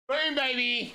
Boom, baby.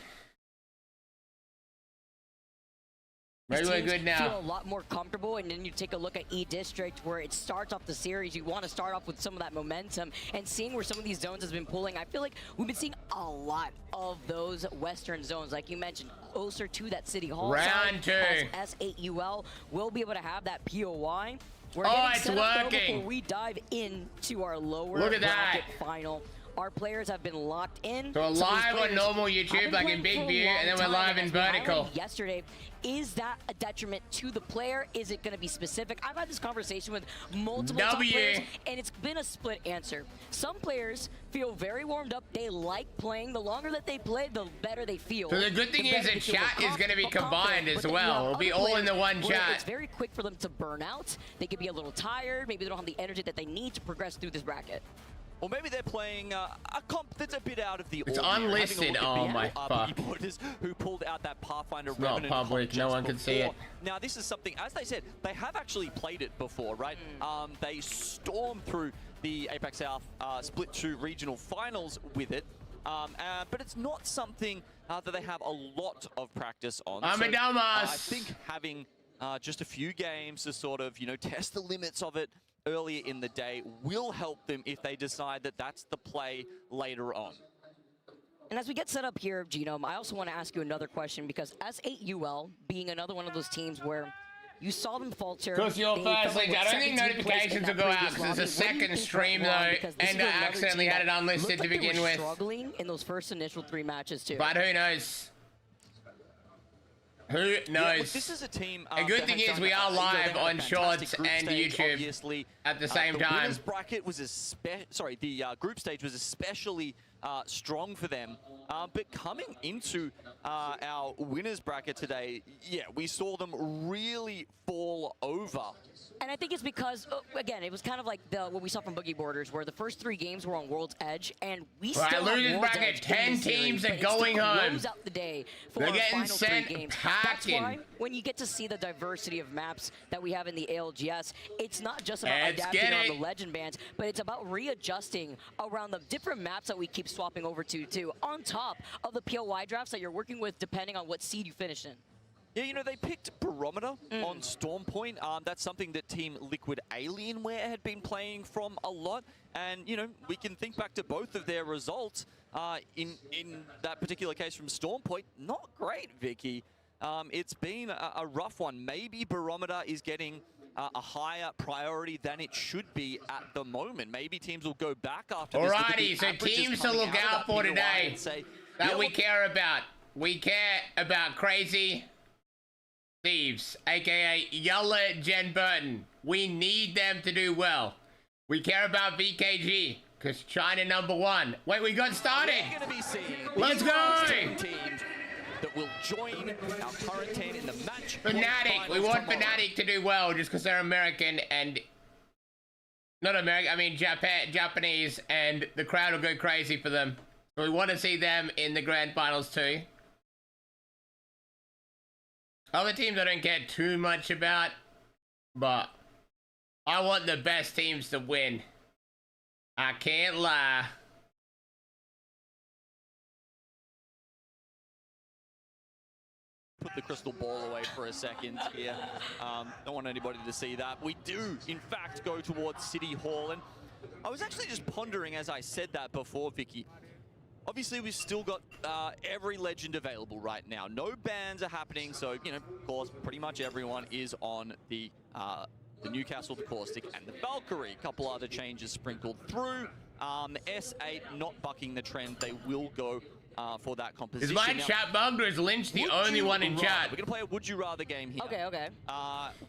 Maybe we're good now. Feel a lot more comfortable, and then you take a look at E District, where it starts off the series. You want to start off with some of that momentum, and seeing where some of these zones has been pulling. I feel like we've been seeing a lot of those Western zones, like you mentioned, closer to that City Hall Round side, 2. as S8UL will be able to have that POI. We're Oh, getting it's set up, though, working. before we dive into our lower Look at bracket that. final. Our players have been locked in. So Some of these live on players normal have YouTube, been like in playing big for a view, long and then we're time, live in as we highlighted vertical. Yesterday, is that a detriment to the player? Is it going to be specific? I've had this conversation with multiple top players, and it's been a split answer. Some players feel very warmed up. They like playing. The longer that they play, the better they feel. So the good thing is the chat is going to be combined as well. It'll be all in the one chat. It's very quick for them to burn out. They could be a little tired. Maybe they don't have the energy that they need to progress through this bracket. Or maybe they're playing a comp that's a bit out of the It's ordinary. unlisted. Oh my fuck. Who pulled out that Pathfinder It's not Revenant public. comp No just one can see it. before. Now this is something, as they said, they have actually played it before, right? They stormed through the Apex South Split 2 regional finals with it. But it's not something that they have a lot of practice on. I'm a dumbass. I think having just a few games to sort of, test the limits of it earlier in the day will help them if they decide that that's the play later on. And as we get set up here, Genome, I also want to ask you another question, because S8UL being another one of those teams where you saw them falter. Because your first league, I don't think notifications will go out because it's a second stream though, and I accidentally had it unlisted to begin with. Struggling in those first initial 3 matches too. But who knows? Who knows? Yeah, look, this is a team. A good thing is we are live on Shorts and stage, YouTube obviously. at the same The time. winners bracket was the group stage was especially strong for them. But coming into our winners bracket today, yeah, we saw them really fall over. And I think it's because, again, it was kind of like what we saw from Boogie Borders, where the first 3 games were on World's Edge, and we still have losers World's bracket, Edge 10 in the teams series, are but it's going to home. close out the day for They're our getting final 3 sent games. packing. That's why when you get to see the diversity of maps that we have in the ALGS, it's not just about Let's adapting get around it. the legend bands, but it's about readjusting around the different maps that we keep swapping over to, too, on top of the POI drafts that you're working with depending on what seed you finish in. Yeah, they picked Barometer on Stormpoint. That's something that Team Liquid Alienware had been playing from a lot. And, we can think back to both of their results in that particular case from Stormpoint. Not great, Vicky. It's been a rough one. Maybe Barometer is getting a higher priority than it should be at the moment. Maybe teams will go back after this. Alrighty, so teams to look out for today that we care about. We care about Crazy Thieves, aka Yella Jen Burton. We need them to do well. We care about VKG, because China #1. Wait, we got started. We're going to be seeing Let's go. teams that will join our current team in the match. Fnatic. We want Fnatic to do well just because they're American and... Not American, I mean Japanese, and the crowd will go crazy for them. So we want to see them in the grand finals too. Other teams I don't care too much about, but I want the best teams to win. I can't lie. Put the crystal ball away for a second here. Don't want anybody to see that. We do, in fact, go towards City Hall. And I was actually just pondering as I said that before, Vicky. Obviously, we've still got every legend available right now. No bans are happening, so, of course, pretty much everyone is on the Newcastle, the Caustic, and the Valkyrie. A couple other changes sprinkled through. S8 not bucking the trend. They will go for that composition. Is my chat bugged or is Lynch the only one in chat? We're going to play a Would You Rather game here. Okay.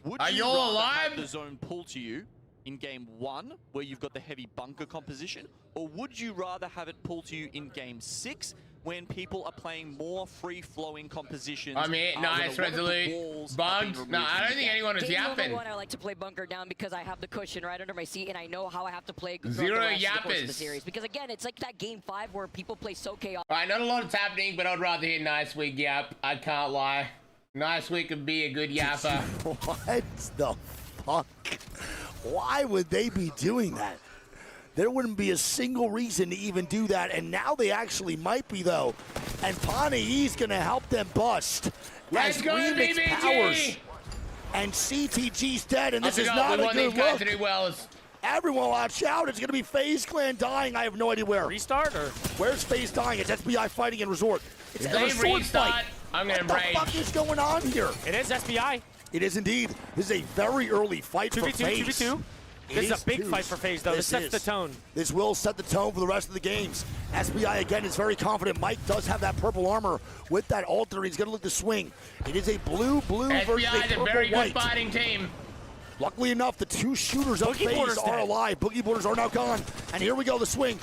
Would Are you you all rather alive? have the zone pull to you in game 1, where you've got the heavy bunker composition, or would you rather have it pull to you in game 6, when people are playing more free-flowing compositions? I'm here. Nice, Resolute. Bugged? No, I don't think anyone is Game yapping. number 1, I like to play bunker down because I have the cushion right under my seat, and I know how I have to play Zero the rest of the course of the yappers. series. Because again, it's like that game 5 where people play so chaotic. Alright, not a lot is happening, but I'd rather hear Nice Week yap. I can't lie. Nice Week could be a good yapper. What the fuck? Why would they be doing that? There wouldn't be a single reason to even do that, and now they actually might be, though. And Pani's gonna help them bust. Let's as go, Remix BBG! powers. And CTG's dead, and this is not a we want good these guys look. to do wells. Everyone watch out. It's going to be FaZe Clan dying. I have no idea where. Restart or? Where's FaZe dying? It's SBI fighting in Resort. It's If a they Resort restart, fight. I'm going to What the rage. fuck is going on here? It is SBI. It is indeed. This is a very early fight for 2v2, FaZe. 2v2. This is a big fight for FaZe, though. This sets the tone. This will set the tone for the rest of the games. SBI, again, is very confident. Mike does have that purple armor with that altar. He's going to look to swing. It is a blue versus a SBI is a very good purple-white. fighting team. Luckily enough, the two shooters of Boogie FaZe Boarder's are dead. alive. Boogie Boarders are now gone. And here we go, the swing.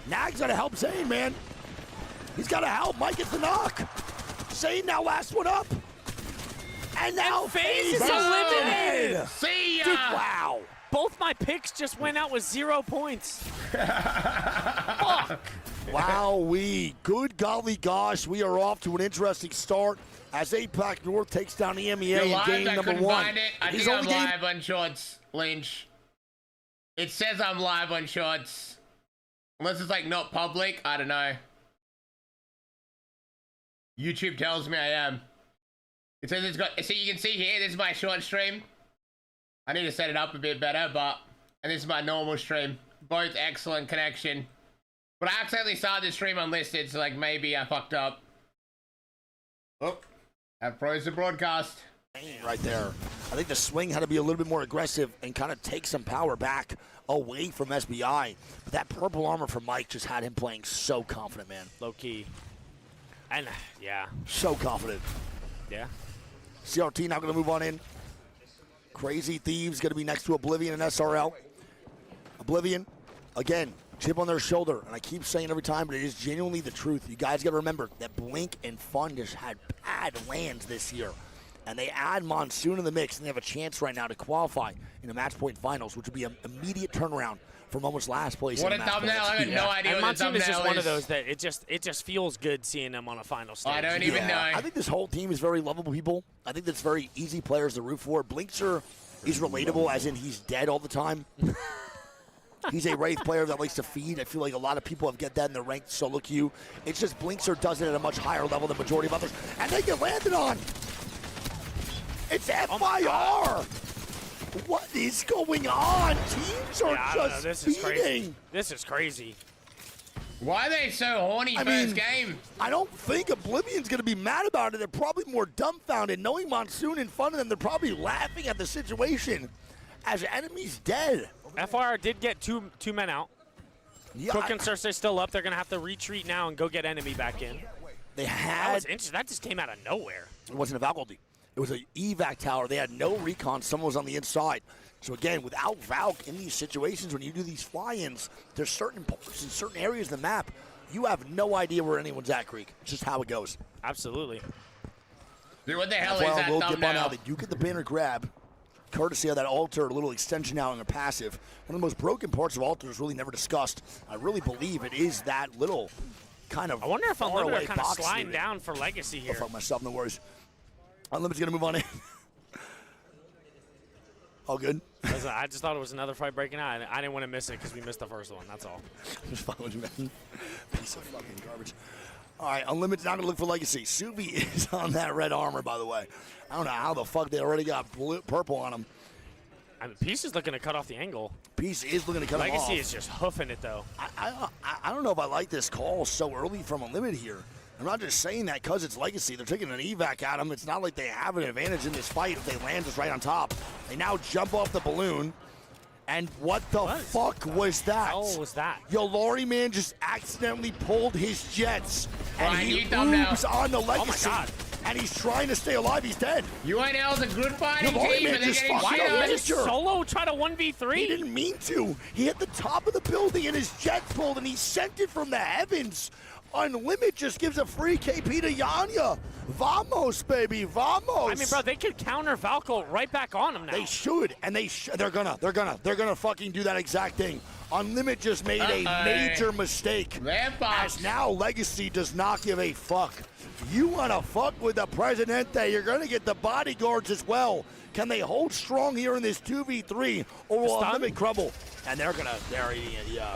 Nag's got to help Zane, man. He's got to help. Mike gets the knock. Zane now last one up. And now FaZe is dead. eliminated. See ya! Dude, Wow. Both my picks just went out with 0 points. Fuck. Wowee. Good golly gosh. We are off to an interesting start as APAC North takes down the MEA You're in live, game I number couldn't 1. find it. I His think I'm only game- live on Shorts, Lynch. It says I'm live on Shorts. Unless it's like not public, I don't know. YouTube tells me I am. It says it's got, see, you can see here, this is my short stream. I need to set it up a bit better, and this is my normal stream. Both excellent connection. But I accidentally started the stream unlisted, so like maybe I fucked up. Oh, that froze the broadcast. Right there. I think the swing had to be a little bit more aggressive and kind of take some power back away from SBI. But that purple armor from Mike just had him playing so confident, man. Low key. And, yeah. So confident. Yeah. CRT now going to move on in. Crazy Thieves going to be next to Oblivion and SRL. Oblivion, again, chip on their shoulder. And I keep saying every time, but it is genuinely the truth. You guys got to remember that Blink and Fun just had bad lands this year. And they add Monsoon in the mix, and they have a chance right now to qualify in the match point finals, which would be an immediate turnaround from almost last place. What in a the match thumbnail! points. I have no idea And what the Monsoon is thumbnail just one of those that it just feels good seeing them on a final stage. I don't even know. I think this whole team is very lovable people. I think that's very easy players to root for. Blinkster is relatable, as in he's dead all the time. He's a Wraith player that likes to feed. I feel like a lot of people have get that in their ranked solo queue. It's just Blinkster does it at a much higher level than the majority of others. And they get landed on. It's FIR. What is going on? Teams are I don't know. just This is crazy. feeding. This is crazy. Why are they so horny first game? I don't think Oblivion's going to be mad about it. They're probably more dumbfounded. Knowing Monsoon in front of them, they're probably laughing at the situation as enemy's dead. FR did get two men out. Yeah, Cook and Cersei still up. They're going to have to retreat now and go get enemy back in. they That had... was interesting. That just came out of nowhere. It wasn't a Valkyrie. It was an evac tower. They had no recon. Someone was on the inside. So again, without Valk in these situations, when you do these fly-ins, there's certain parts in certain areas of the map, you have no idea where anyone's at, Creek. It's just how it goes. Absolutely. Dude, what the hell That's is why that I will get on thumbnail? out. They do get the banner grab, courtesy of that altar, a little extension out on their passive. One of the most broken parts of altar is really never discussed. I really believe it is that little kind of I wonder if far Unlimited away are kind of box sliding unit. down for Legacy I'll here. fuck myself, no worries. Unlimited's going to move on in. All good? Listen, I just thought it was another fight breaking out. I didn't want to miss it because we missed the first one. That's all. Just fine with you, man. Piece of fucking garbage. All right, Unlimited's not going to look for Legacy. Suvi is on that red armor, by the way. I don't know how the fuck they already got purple on him. I mean, Peace is looking to cut off the angle. Peace is looking to cut him off. Legacy is just hoofing it, though. I don't know if I like this call so early from Unlimited here. I'm not just saying that because it's Legacy. They're taking an evac at him. It's not like they have an advantage in this fight if they land just right on top. They now jump off the balloon. And what the fuck was that? How was that? Yo, Laurie man just accidentally pulled his jets. And Ryan, he you dumb now. moves on the Legacy. God. And he's trying to stay alive. He's dead. UNL's a good fighting Yo, Laurie team, man but they're just getting fucked shit up. on. He Did just- he Sure. solo try to 1v3? He didn't mean to. He hit the top of the building and his jet pulled and he sent it from the heavens. Unlimited just gives a free KP to Yanya. Vamos, baby, vamos. I mean, bro, they could counter Valko right back on him now. They should, and they're gonna fucking do that exact thing. Unlimited just made a major mistake. They're fucked. As now Legacy does not give a fuck. You wanna fuck with the Presidente, you're gonna get the bodyguards as well. Can they hold strong here in this 2v3, or will Stun? Unlimited crumble? And they're eating it, yeah.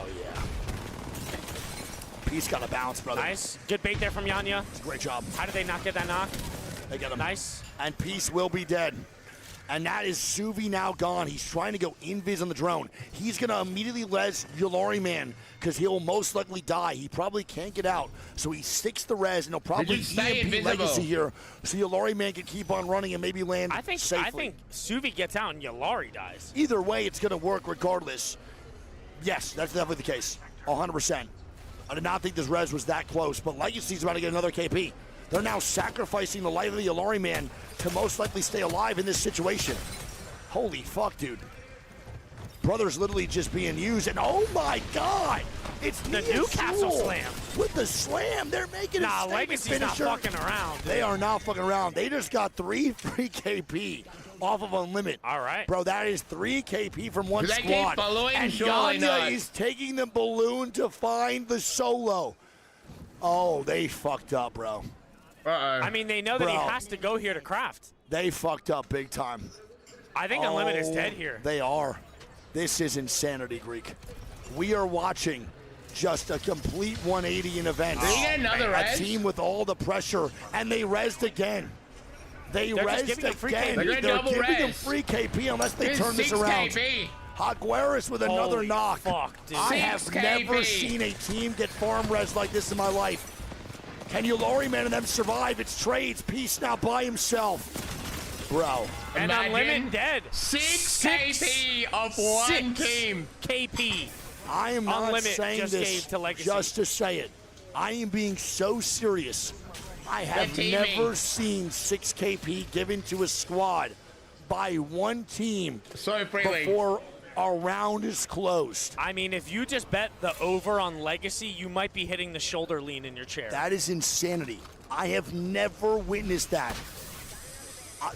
Peace got to bounce, brother. Nice. Good bait there from Yanya. Great job. How did they not get that knock? They get him. Nice. And Peace will be dead. And that is Suvi now gone. He's trying to go invis on the drone. He's going to immediately res Yulari Man because he'll most likely die. He probably can't get out. So he sticks the res, and he'll probably EMP Legacy here. So Yulari Man can keep on running and maybe land safely. I think Suvi gets out and Yulari dies. Either way, it's going to work regardless. Yes, that's definitely the case. 100%. I did not think this res was that close, but Legacy's about to get another KP. They're now sacrificing the life of the Yulari Man to most likely stay alive in this situation. Holy fuck, dude. Brother's literally just being used, and oh my god! It's the Newcastle slam. With the slam, they're making a statement Legacy's finisher. not fucking around. Dude. They are not fucking around. They just got 3 free KP off of Unlimit. All right. Bro, that is 3 KP from one squad. And Surely Yanya is taking the balloon to find the solo. Oh, they fucked up, bro. I mean, they know that he has to go here to craft. They fucked up big time. I think Unlimited is dead here. They are. This is insanity, Greek. We are watching just a complete 180 in events. Did he get another res? A team with all the pressure, and they rezzed again. They're giving them free KP unless they turn this around. KP. Hagueras with another knock. Fuck, dude. I have never seen a team get farm res like this in my life. Can Yulari Man and them survive? It's trades. Peace now by himself. Bro. And Unlimited dead. 6 KP of one team. KP. I am not Unlimited saying just this gave to Legacy. just to say it. I am being so serious. I have never seen 6 KP given to a squad by one team before our round is closed. I mean, if you just bet the over on Legacy, you might be hitting the shoulder lean in your chair. That is insanity. I have never witnessed that.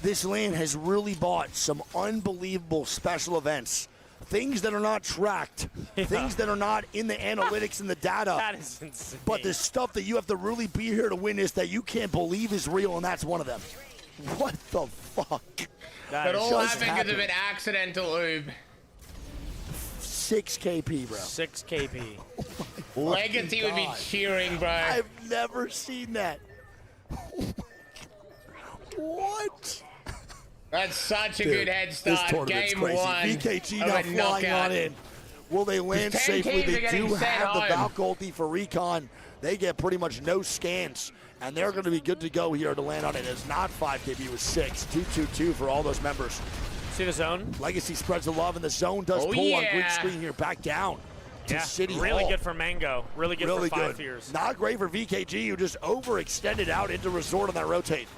This land has really bought some unbelievable special events. Things that are not tracked, things that are not in the analytics and the data. That is insane. But the stuff that you have to really be here to witness that you can't believe is real, and that's one of them. What the fuck? That all happened because of an accidental oob. 6 KP, bro. 6 KP. Oh Legacy would be cheering, bro. I've never seen that. What? That's such a good head start. Game crazy. 1. VKG now flying on in. Will they land safely? They do have the Valk ulti for recon. They get pretty much no scans, and they're going to be good to go here to land on it. It's not 5 KP, it was 6. 2-2-2 for all those members. See the zone? Legacy spreads the love, and the zone does pull on Greek screen here. Back down to City really Hall. Good for Mango. Really good for 5 Fears. Not great for VKG, who just overextended out into Resort on that rotate.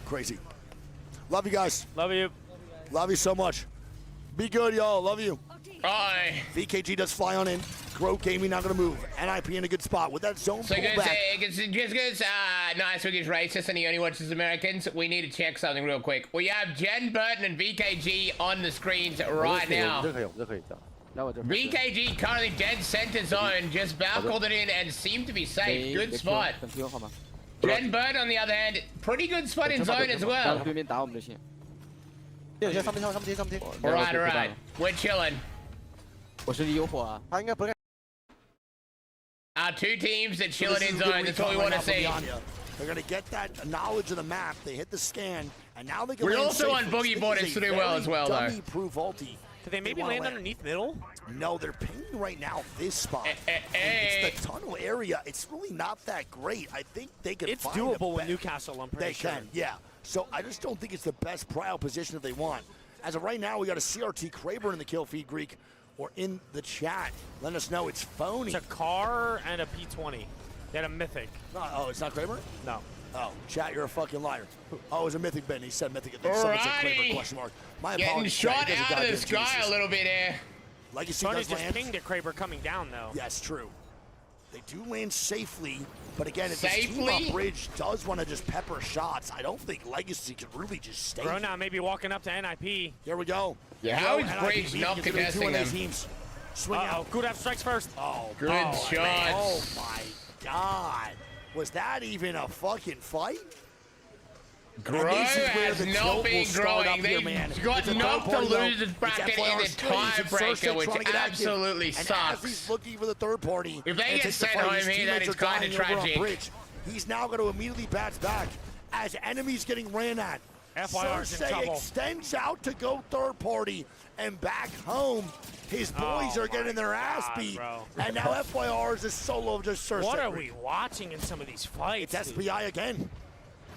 Crazy. Love you guys. Love you. Love you so much. Be good, y'all. Love you. Bye. VKG does fly on in. Grove Gaming not going to move. NIP in a good spot with that zone pullback. Just because Nice Week is racist and he only watches Americans, we need to check something real quick. We have Jen Burton and VKG on the screens right now. VKG currently dead center zone, just balcled it in and seemed to be safe. Good spot. Jen Burton, on the other hand, pretty good spot in zone as well. Alright. We're chilling. Our 2 teams that chilling in zone, that's what we want to see. They're going to get that knowledge of the map. They hit the scan, and now they can We're land also on safely. boogie board and doing well as well, though. Dummy-proof ulti. Could they maybe land underneath middle? No, they're pinging right now this spot. It's the tunnel area. It's really not that great. I think they could It's find doable with Newcastle, I'm pretty sure. They can, yeah. So I just don't think it's the best prio position if they want. As of right now, we got a CRT Kraber in the kill feed, Greek, or in the chat. Let us know it's phony. It's a car and a P20. They had a Mythic. Oh, it's not Kraber? No. Oh, chat, you're a fucking liar. Oh, it was a Mythic Ben. He said Mythic. Someone said Kraber, question mark. My Getting apologies. shot out of the sky a little bit here. Legacy Tony does just land. pinged at Kraber coming down, though. Yes, true. They do land safely, but again, if this team on bridge does want to just pepper shots, I don't think Legacy can really just stay. Bro, now maybe walking up to NIP. Here we go. Yeah, how is Bridge not contesting them? Swing out. Gudaf strikes first. Oh, good shot. Oh my God. Was that even a fucking fight? Grow this is where has the not tilt been will start growing. up here, They man. got It's a knocked to third party, though. losers bracket It's in FYR the Space. It's tiebreaker, Cersei which trying to get active. absolutely And as sucks. he's looking for the third party, If they and get takes the sent fight, home his here, that teammates is are dying kinda over on tragic. bridge. He's now going to immediately bats back as enemies getting ran at. FYR's in Cersei trouble. extends out to go third party, and back home, his boys are getting their ass beat. bro. And now FYR is a solo of just Cersei. What are we watching in some of these fights? It's SPI again.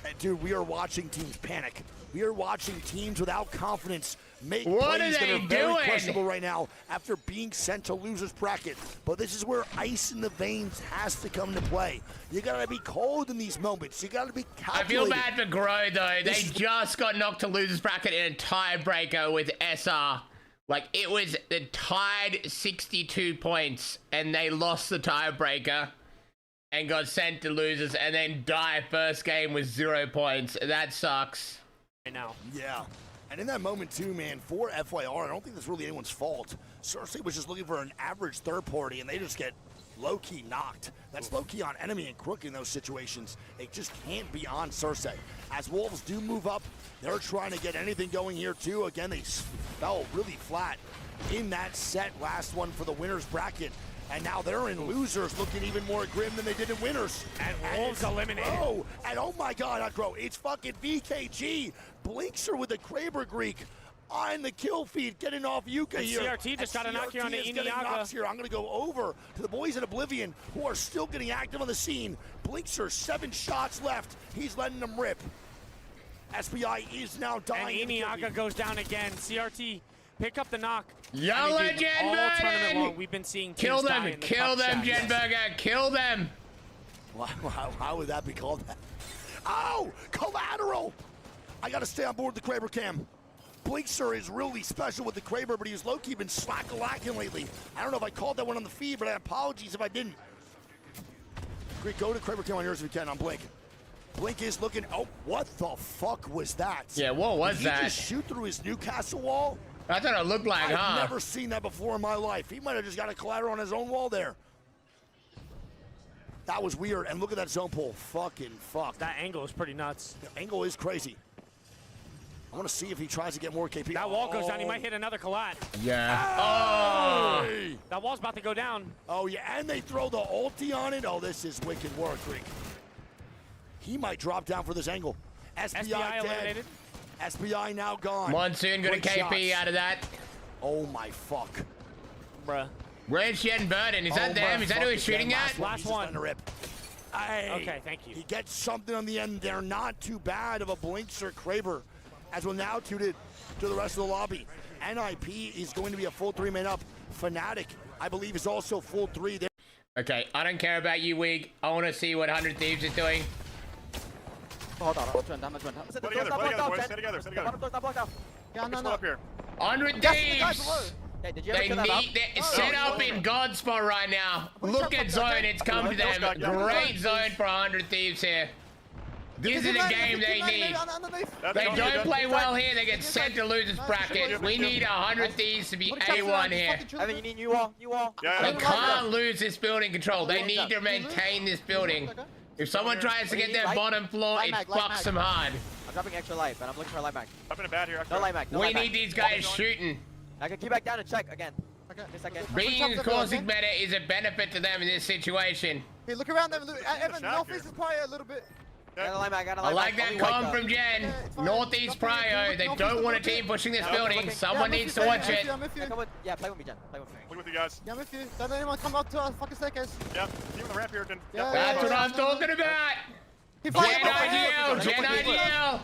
And dude, we are watching teams panic. We are watching teams without confidence make What plays are that they are very doing? questionable right now after being sent to losers bracket. But this is where ice in the veins has to come into play. You gotta be cold in these moments. You gotta be I calculated. feel bad for Grow though. They This is- just got knocked to losers bracket in a tiebreaker with SR. Like it was tied 62 points, and they lost the tiebreaker and got sent to losers, and then die first game with 0 points. That sucks. Right now. Yeah. And in that moment too, man, for FYR, I don't think that's really anyone's fault. Cersei was just looking for an average third party, and they just get low-key knocked. That's low-key on enemy and Crook in those situations. It just can't be on Cersei. As Wolves do move up, they're trying to get anything going here too. Again, they fell really flat in that set, last one for the winners bracket. And now they're in losers, looking even more grim than they did in winners. And Wolves it's eliminated. Grow. And oh my God, not Grow. It's fucking VKG. Blinkser with the Kraber Greek on the kill feed, getting off Yuka And here. CRT just got a knock here on the CRT is getting Iniaga. knocks here. I'm going to go over to the boys in Oblivion, who are still getting active on the scene. Blinkser, 7 shots left. He's letting them rip. SPI is now And dying. in the kill Iniaga feed. goes down again. CRT, pick up the knock. Yellow I mean, dude, all Jen tournament Burden! long, we've been seeing Kill teams die them, in the kill cup them, shots. Jenberger, kill them! How would that be called that? Oh, collateral! I got to stay on board the Kraber cam. Blinkser is really special with the Kraber, but he's low-key been slack-a-lacking lately. I don't know if I called that one on the feed, but I apologies if I didn't. Greek, go to Kraber cam on yours if you can on Blink. Blink is looking, oh, what the fuck was that? Yeah, what was Did he that? just shoot through his Newcastle wall? That's what it looked like, I've huh? never seen that before in my life. He might have just got a collateral on his own wall there. That was weird, and look at that zone pull. Fucking fuck. That angle is pretty nuts. The angle is crazy. I want to see if he tries to get more KP. That wall goes down, he might hit another collat. Yeah. Oh! Hey! That wall's about to go down. Oh, yeah, and they throw the ulti on it. Oh, this is wicked work, Greek. He might drop down for this angle. SPI dead. eliminated. SPI now gone. Monsoon got a Great KP shots. out of that. Oh, my fuck. Bruh. Where's Jen Burden? Is that Oh, them? my Is that who he's fucking shooting God. at? Last He's just one. letting it rip. Hey. Okay, thank you. He gets something on the end there. Not too bad of a Blinkser Kraber. As we'll now tune it to the rest of the lobby. NIP is going to be a full 3-man up. Fnatic, I believe, is also full 3. There. Okay, I don't care about you, Wig. I want to see what 100 Thieves is doing. Stay together, stay together. Yeah, no, Split no. up here. 100 Thieves! They need they're set up in God spot right now. Look at zone, it's come to them. Great zone for 100 Thieves here. This is the game they need. They don't play well here, they get sent to losers bracket. We need 100 Thieves to be A1 here. I think you need you all. They can't lose this building control. They need to maintain this building. If someone tries to get their bottom floor, it fucks them hard. I'm dropping extra life, and I'm looking for a light mag. Up in a bad here. No light mag. No We light mag. need these guys shooting. I can keep back down and check again. Okay. Just a second. Being a causing meta is a benefit to them in this situation. Hey, look around them. Look, Evan, shot Northeast here. is probably a little bit. Got a light mag. Got a I light like mag. that Only white, comment though. from Jen. Yeah, it's fine. Northeast Prio, they don't want a team pushing this building. Someone needs to watch it. I'm with you. Yeah, come with, yeah, play with me, Jen. Play with me. Look with you guys. Yeah, I'm with you. Don't let anyone come up to our fucking staircase. Yeah, you on the ramp here, Jen. Yeah, That's what I'm talking about. He Gen fired ideal, Gen ideal.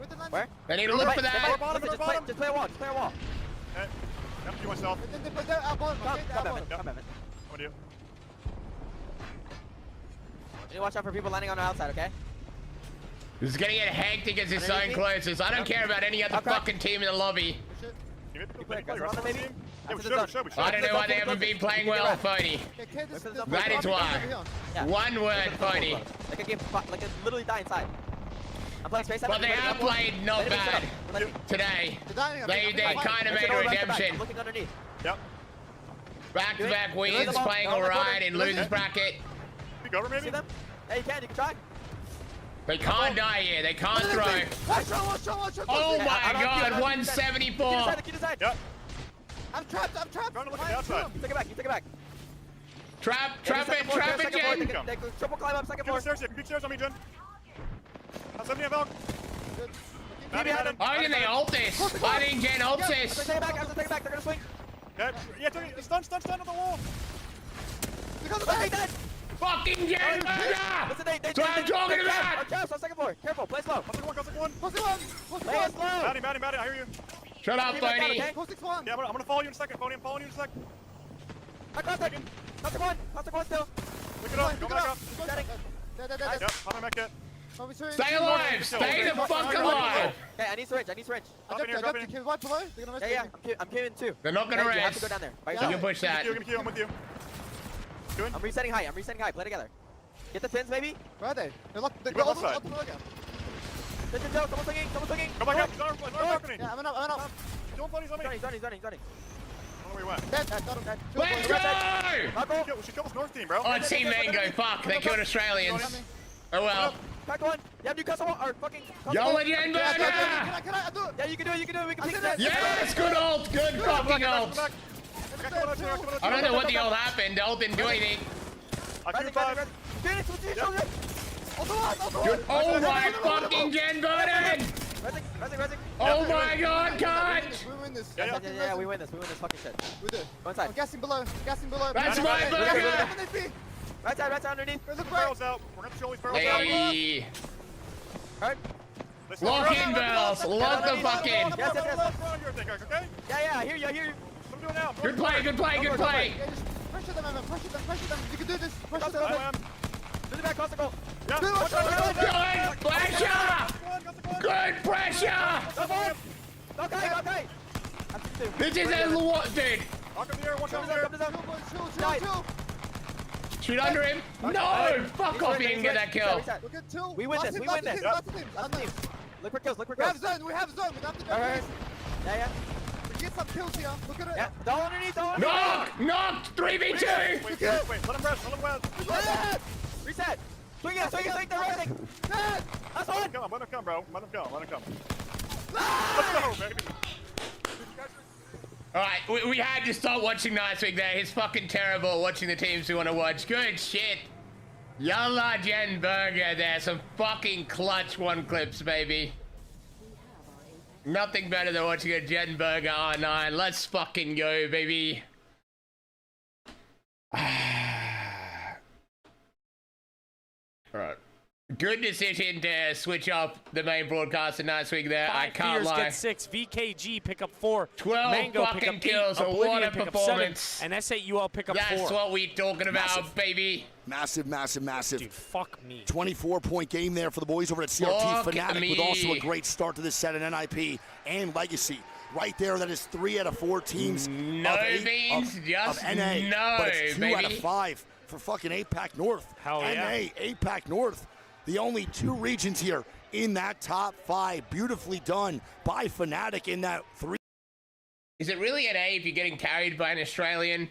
With the landing. Where? They need to look for Just play that. bottom, just play a wall. Just play a wall. Okay. Yep, you myself. Then they put their bottom. Come, Okay, come, our Evan. bottom. Come, Evan. What do you? You need to watch out for people landing on the outside, okay? This is gonna get hectic as this zone closes. I don't care about any other fucking team in the lobby. Give it. quick, Play the guys, rest of maybe? the team. Yeah, we After should, the we should, we should. I don't know why they haven't been playing well, Phony. Okay, this That is why. Yeah. One word, Phony. Like a game, like a literally die inside. I'm playing space. But they have played not bad today. They kind of made a redemption. I'm looking underneath. Yep. Back-to-back wins, playing alright in losers bracket. You cover See maybe? them? Hey, you can try. They can't die here. They can't throw. Watch out. Oh Yeah, my I don't god, feel that. 174. Kid inside. Yep. I'm trapped. Trying to look at the outside. Take it back. Trap it, Second floor, Jen. they go triple climb up second Get the floor. stairs here. Big stairs on me, Jen. I'll 70 on Valk. behind him. I think they ult this. I think Jen ults Take this. it back, after take it back, they're gonna swing. Okay. Yeah, take it. Stun on the wall. Take that! Fucking Jen burger! Listen, they That's what I'm talking about! Our traps on second floor. Careful, play slow. Close one. Play it slow. Matty, I hear you. Shut up, Tony. Yeah, I'm gonna follow you in a second, Phony. I'm following you in a second. I got that. Contact one still. Pick it up. Go back up. Setting. Yep, I'm gonna make it. Stay alive! Stay the fuck alive! Okay, I need syringe. Drop in here. Yeah, I'm killing too. They're not gonna You have rest. to go down there. By You yourself. can push that. Give me I'm with you. Good. I'm resetting high. Play together. Get the pins, maybe. Where are they? They're locked. They're Go all left side. Pins and someone's swinging. Go back up. He's on our balcony. Yeah, I'm up. Don't Phony's on me. He's running. I don't know where he went. Dead. Got him. Let's go! We should kill this North team, bro. Oh, Team Mango, fuck. They killed Australians. Oh well. Back one. You have Newcastle or fucking. Yola Jen burger! Can I do it? Yeah, you can do it. We can pick that. Yes, good ult! Good fucking ult! I don't know what the ult happened. The ult didn't do anything. Rising. Finish with you, children. Good. Oh my fucking Jen burden! Rising. Oh my god, God! We win this. Yeah, we win this fucking shit. We do. Go inside. I'm gassing below. That's my burger! Right side underneath. Look Barrels out. We're gonna show these barrels out. Hey! Alright. Lock in, bells! Lock the fuck in! Yes. Okay? Yeah, I hear you. What are we doing now? Good play! Yeah, just pressure them, Evan. Pressure them. You can do this. Pressure them. I am. Do the back, cross the goal. Yeah. Good pressure! Good pressure! Okay. This is a what, dude? Knock him here. Watch out Come here. to them. Chill. Shoot under him? No! Fuck off! You didn't get that kill. Look at two. We win this. Lots of teams. Last team. Look for kills. We have zone. We have zone. We have to do Alright. this. Yeah. We can get some kills here. Look at it. Yeah. Down underneath. Knocked! 3v2! Wait. Let him rest. Reset. Reset. Swing it. They're rising. That's one. Come on, let him come, bro. Let him come. Let's go, baby. Alright, we had to stop watching Nice Week there. It's fucking terrible watching the teams we want to watch. Good shit. Yalla Jen burger there. Some fucking clutch one clips, baby. Nothing better than watching a Jen burger R9. Let's fucking go, baby. Alright. Good decision to switch up the main broadcast last week there. I can't lie. Get 6, VKG pick up 4, 12 Mango pick fucking up kills, 8, a Oblivion water pick up performance. 7, and SAUL pick up 4. That's what we talking about, baby. Massive. Dude, fuck me. 24-point game there for the boys over at CRT Fuck Fnatic me. with also a great start to this set in NIP and Legacy. Right there, that is 3 out of 4 teams No of, eight, beans, of just NA. no, but it's 2 out of baby. 5 for fucking APAC North. Hell yeah. NA, APAC North. The only 2 regions here in that top 5. Beautifully done by Fnatic in that 3. Is it really an A if you're getting carried by an Australian?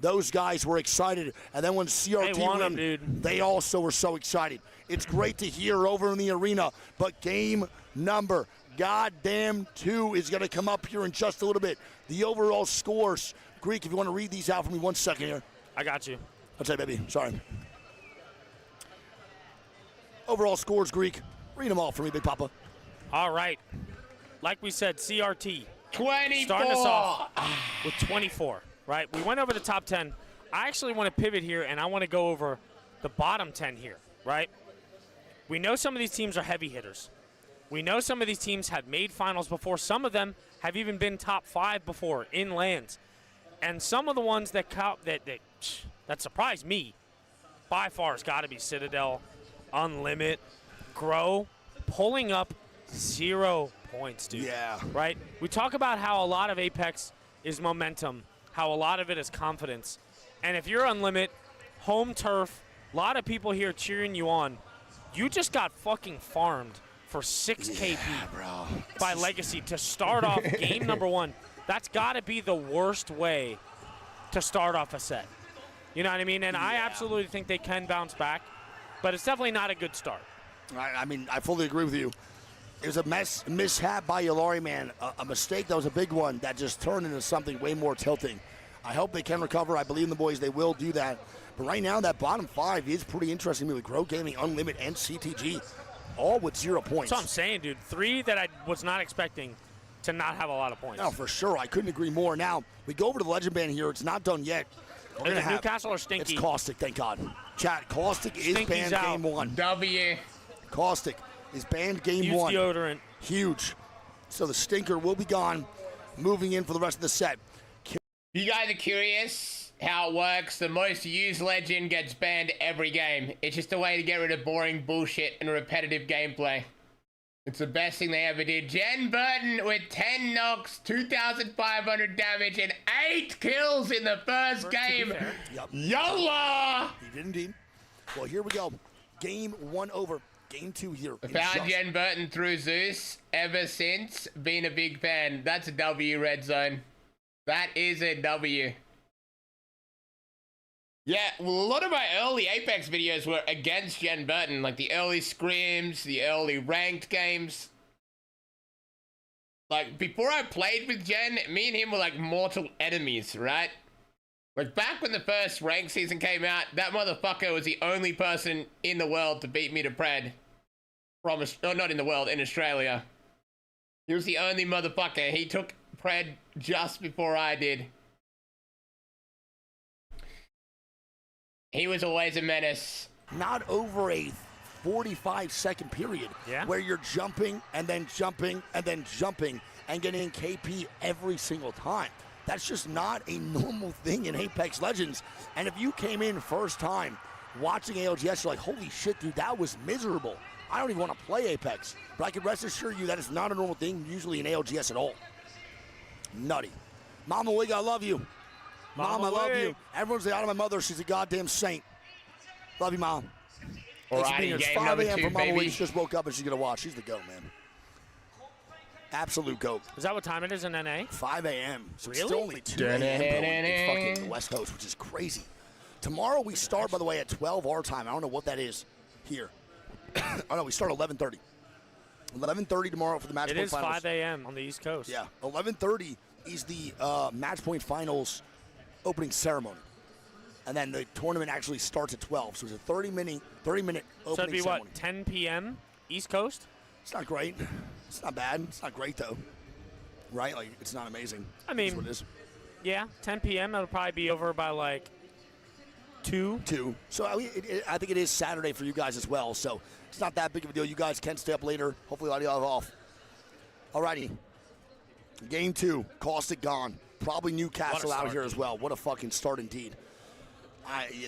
Those guys were excited, and then when CRT They want 'em, win, dude. they also were so excited. It's great to hear over in the arena, but game number goddamn 2 is going to come up here in just a little bit. The overall scores, Greek, if you want to read these out for me 1 second here. I got you. I'll say, baby, sorry. Overall scores, Greek. Read them all for me, Big Papa. All right. Like we said, CRT 24. starting us off with 24, right? We went over the top 10. I actually want to pivot here, and I want to go over the bottom 10 here, right? We know some of these teams are heavy hitters. We know some of these teams have made finals before. Some of them have even been top 5 before in LANs. And some of the ones that surprised me by far has got to be Citadel, Unlimit, Grow, pulling up 0 points, dude. Yeah. Right? We talk about how a lot of Apex is momentum, how a lot of it is confidence. And if you're Unlimit, home turf, a lot of people here cheering you on. You just got fucking farmed for 6 KP bro. by Legacy to start off game number 1. That's got to be the worst way to start off a set. You know what I mean? And I absolutely think they can bounce back, but it's definitely not a good start. I mean, I fully agree with you. It was a mishap by Yalari, man. A mistake that was a big one that just turned into something way more tilting. I hope they can recover. I believe in the boys. They will do that. But right now, that bottom 5 is pretty interesting with Grow Gaming, Unlimited, and CTG, all with 0 points. That's what I'm saying, dude. 3 that I was not expecting to not have a lot of points. No, for sure. I couldn't agree more. Now, we go over to the Legend Band here. It's not done yet. Is it Newcastle or Stinky? It's Caustic, thank God. Chat, Caustic is Stinky's banned out. game 1. W. Caustic is banned game Use 1. deodorant. Huge. So the Stinker will be gone, moving in for the rest of the set. You guys are curious how it works? The most used legend gets banned every game. It's just a way to get rid of boring bullshit and repetitive gameplay. It's the best thing they ever did. Jen Burton with 10 knocks, 2,500 damage, and 8 kills in the first game. Yep. YOLA! He did indeed. Well, here we go. Game 1 over. Game 2 here. Found Jen Burton through Zeus ever since. Been a big fan. That's a W, Red Zone. That is a W. Yeah, well, a lot of my early Apex videos were against Jen Burton, like the early scrims, the early ranked games. Like, before I played with Jen, me and him were like mortal enemies, right? Like, back when the first ranked season came out, that motherfucker was the only person in the world to beat me to Pred. No, not in the world, in Australia. He was the only motherfucker. He took Pred just before I did. He was always a menace. Not over a 45-second period where you're jumping and then jumping and then jumping and getting KP every single time. That's just not a normal thing in Apex Legends. And if you came in first time watching ALGS, you're like, holy shit, dude, that was miserable. I don't even want to play Apex. But I can rest assure you that is not a normal thing usually in ALGS at all. Nutty. Mama Wig, I love you. Mom, I love you. Everyone's out of my mother. She's a goddamn saint. Love you, Mom. It's 5 a.m. for Mama Wig. She just woke up and she's going to watch. She's the GOAT, man. Absolute GOAT. Is that what time it is in NA? 5 a.m. So really? It's still only 2 a.m. It's fucking the West Coast, which is crazy. Tomorrow we start, by the way, at 12 our time. I don't know what that is here. Oh, no, we start at 11:30. 11:30 tomorrow for the match point finals. It is 5 a.m. on the East Coast. Yeah, 11:30 is the match point finals opening ceremony. And then the tournament actually starts at 12. So it's a 30-minute opening ceremony. So it'd be what, 10 p.m. East Coast? It's not great. It's not bad. It's not great, though. Right? Like, it's not amazing. I mean, that's what it is. Yeah, 10 p.m. It'll probably be over by like 2. So I think it is Saturday for you guys as well. So it's not that big of a deal. You guys can stay up later. Hopefully, a lot of y'all have off. Alrighty. Game 2. Caustic gone. Probably Newcastle out here as well. What a fucking start indeed.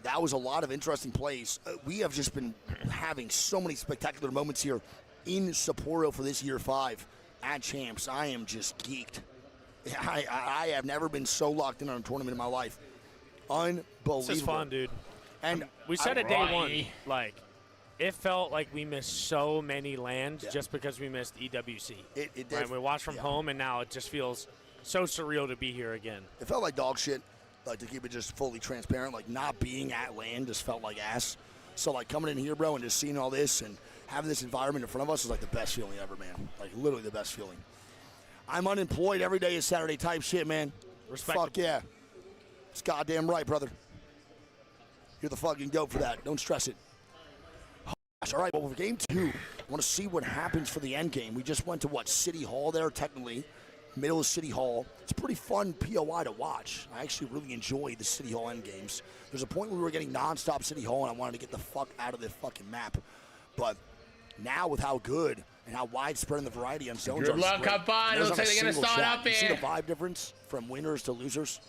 That was a lot of interesting plays. We have just been having so many spectacular moments here in Sapporo for this year 5 at Champs. I am just geeked. I have never been so locked in on a tournament in my life. Unbelievable. This is fun, dude. And we said it day 1, like, it felt like we missed so many lands just because we missed EWC. It did. Right? We watched from home, and now it just feels so surreal to be here again. It felt like dog shit, like to keep it just fully transparent. Like not being at land just felt like ass. So like coming in here, bro, and just seeing all this and having this environment in front of us is like the best feeling ever, man. Like literally the best feeling. I'm unemployed. Every day is Saturday type shit, man. Fuck yeah. It's goddamn right, brother. You're the fucking GOAT for that. Don't stress it. Oh, gosh, all right, well, for game 2, I want to see what happens for the end game. We just went to, what, City Hall there, technically. Middle of City Hall. It's a pretty fun POI to watch. I actually really enjoy the City Hall end games. There's a point where we were getting nonstop City Hall, and I wanted to get the fuck out of the fucking map. But now with how good and how widespread the variety on zones are. Good luck up on. Looks like they're going to start up here. You see the vibe difference from winners to losers?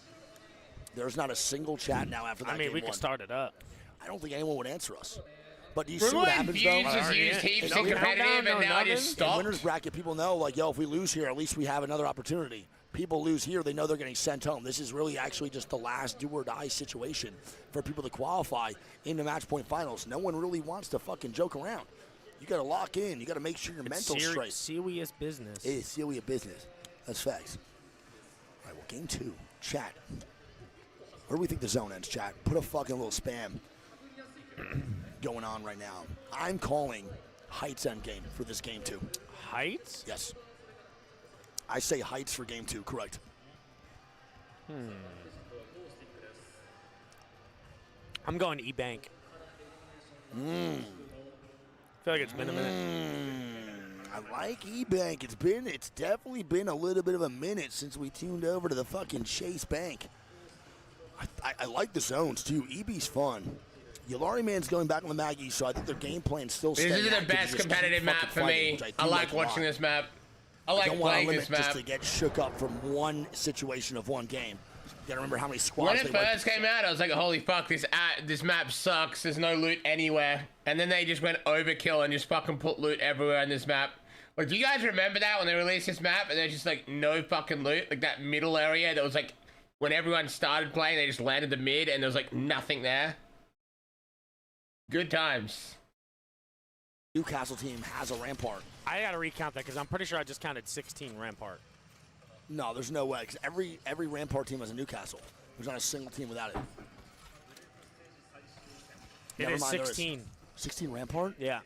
There's not a single chat now after that. I mean, we can start it up. I don't think anyone would answer us. But do you see what happens, though? Just used heaps in competitive, and now just stopped. In winners bracket, people know, like, yo, if we lose here, at least we have another opportunity. People lose here, they know they're getting sent home. This is really actually just the last do-or-die situation for people to qualify in the match point finals. No one really wants to fucking joke around. You got to lock in. You got to make sure your mental's straight. Serious business. It is serious business. That's facts. All right, well, game 2. Chat. Where do we think the zone ends, chat? Put a fucking little spam going on right now. I'm calling Heights endgame for this game 2. Heights? Yes. I say Heights for game 2, correct. I'm going E-Bank. I feel like it's been a minute. I like E-Bank. It's definitely been a little bit of a minute since we tuned over to the fucking Chase Bank. I like the zones too. EB's fun. Yulari Man's going back on the Maggie, so I think their game plan's still This staying is the active. best Just competitive keep map fucking for fighting, me. which I do like a watching lot. this map. I I like don't want playing to this limit just map. to get shook up from one situation of one game. You gotta remember how many squads When it they first came out, I was like, holy fuck, this map sucks. There's no loot anywhere. And then they just went overkill and just fucking put loot everywhere on this map. Like, do you guys remember that when they released this map and there's just like no fucking loot? Like that middle area that was like, when everyone started playing, they just landed the mid and there was like nothing there. Good times. Newcastle team has a Rampart. I gotta recount that because I'm pretty sure I just counted 16 Rampart. No, there's no way, because every Rampart team has a Newcastle. There's not a single team without it. It is 16. 16 Rampart? Yeah.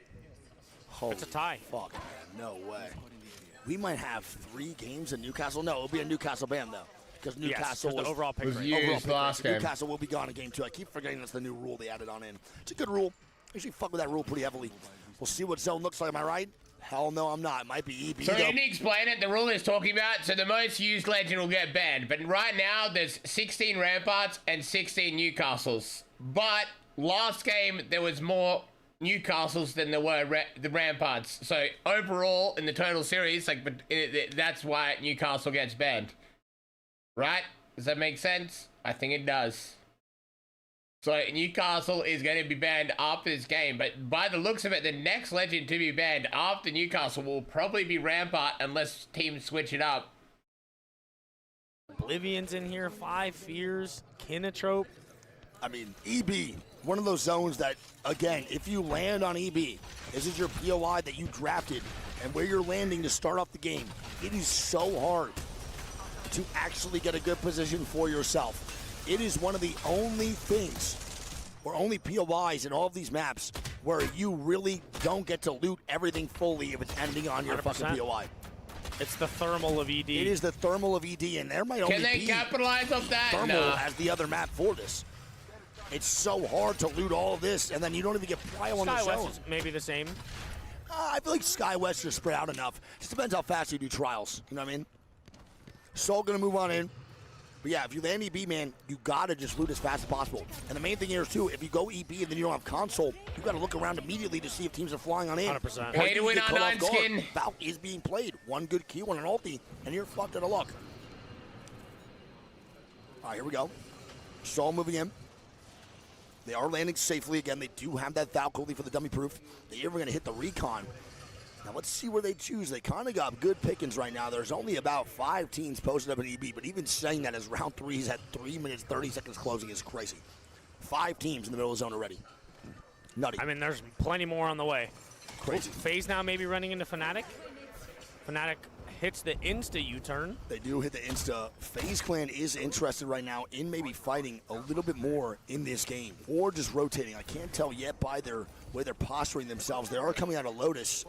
Holy It's a tie. Fuck, man, no way. We might have 3 games in Newcastle. No, it'll be a Newcastle ban, though. Because Newcastle the overall pick was rate. used overall pick last rate. game. Newcastle will be gone in game 2. I keep forgetting that's the new rule they added on in. It's a good rule. I usually fuck with that rule pretty heavily. We'll see what zone looks like. Am I right? Hell no, I'm not. It might be EB. So though. you need to explain it. The rule is talking about, so the most used legend will get banned. But right now, there's 16 Ramparts and 16 Newcastles. But last game, there was more Newcastles than there were the Ramparts. So overall, in the total series, like, that's why Newcastle gets banned. Right? Does that make sense? I think it does. So Newcastle is going to be banned after this game, but by the looks of it, the next legend to be banned after Newcastle will probably be Rampart unless teams switch it up. Oblivion's in here, 5 Fears, Kinotrope. I mean, EB, one of those zones that, again, if you land on EB, this is your POI that you drafted, and where you're landing to start off the game, it is so hard to actually get a good position for yourself. It is one of the only things, or only POIs in all of these maps, where you really don't get to loot everything fully if it's ending on your 100%. fucking POI. It's the thermal of ED. It is the thermal of ED, and there might only Can they be capitalize off that? thermal No. as the other map for this. It's so hard to loot all of this, and then you don't even get prio on the zone. SkyWest is maybe the same. I feel like SkyWest is spread out enough. Just depends how fast you do trials. You know what I mean? Soul gonna move on in. But yeah, if you land EB, man, you gotta just loot as fast as possible. And the main thing here is too, if you go EB and then you don't have console, you gotta look around immediately to see if teams are flying on in. 100%. Pay to you win get caught on off guard. skin. Valk is being played. One good Q on an ulti, and you're fucked out of luck. All right, here we go. Soul moving in. They are landing safely again. They do have that Valk ulti for the dummy proof. They're even gonna hit the recon. Now let's see where they choose. They kind of got good pickings right now. There's only about 5 teams posted up in EB, but even saying that as round 3 is at 3 minutes, 30 seconds closing is crazy. 5 teams in the middle of the zone already. Nutty. I mean, there's plenty more on the way. Crazy. FaZe now maybe running into Fnatic. Fnatic hits the insta U-turn. They do hit the insta. FaZe Clan is interested right now in maybe fighting a little bit more in this game, or just rotating. I can't tell yet by their way they're posturing themselves. They are coming out of Lotus,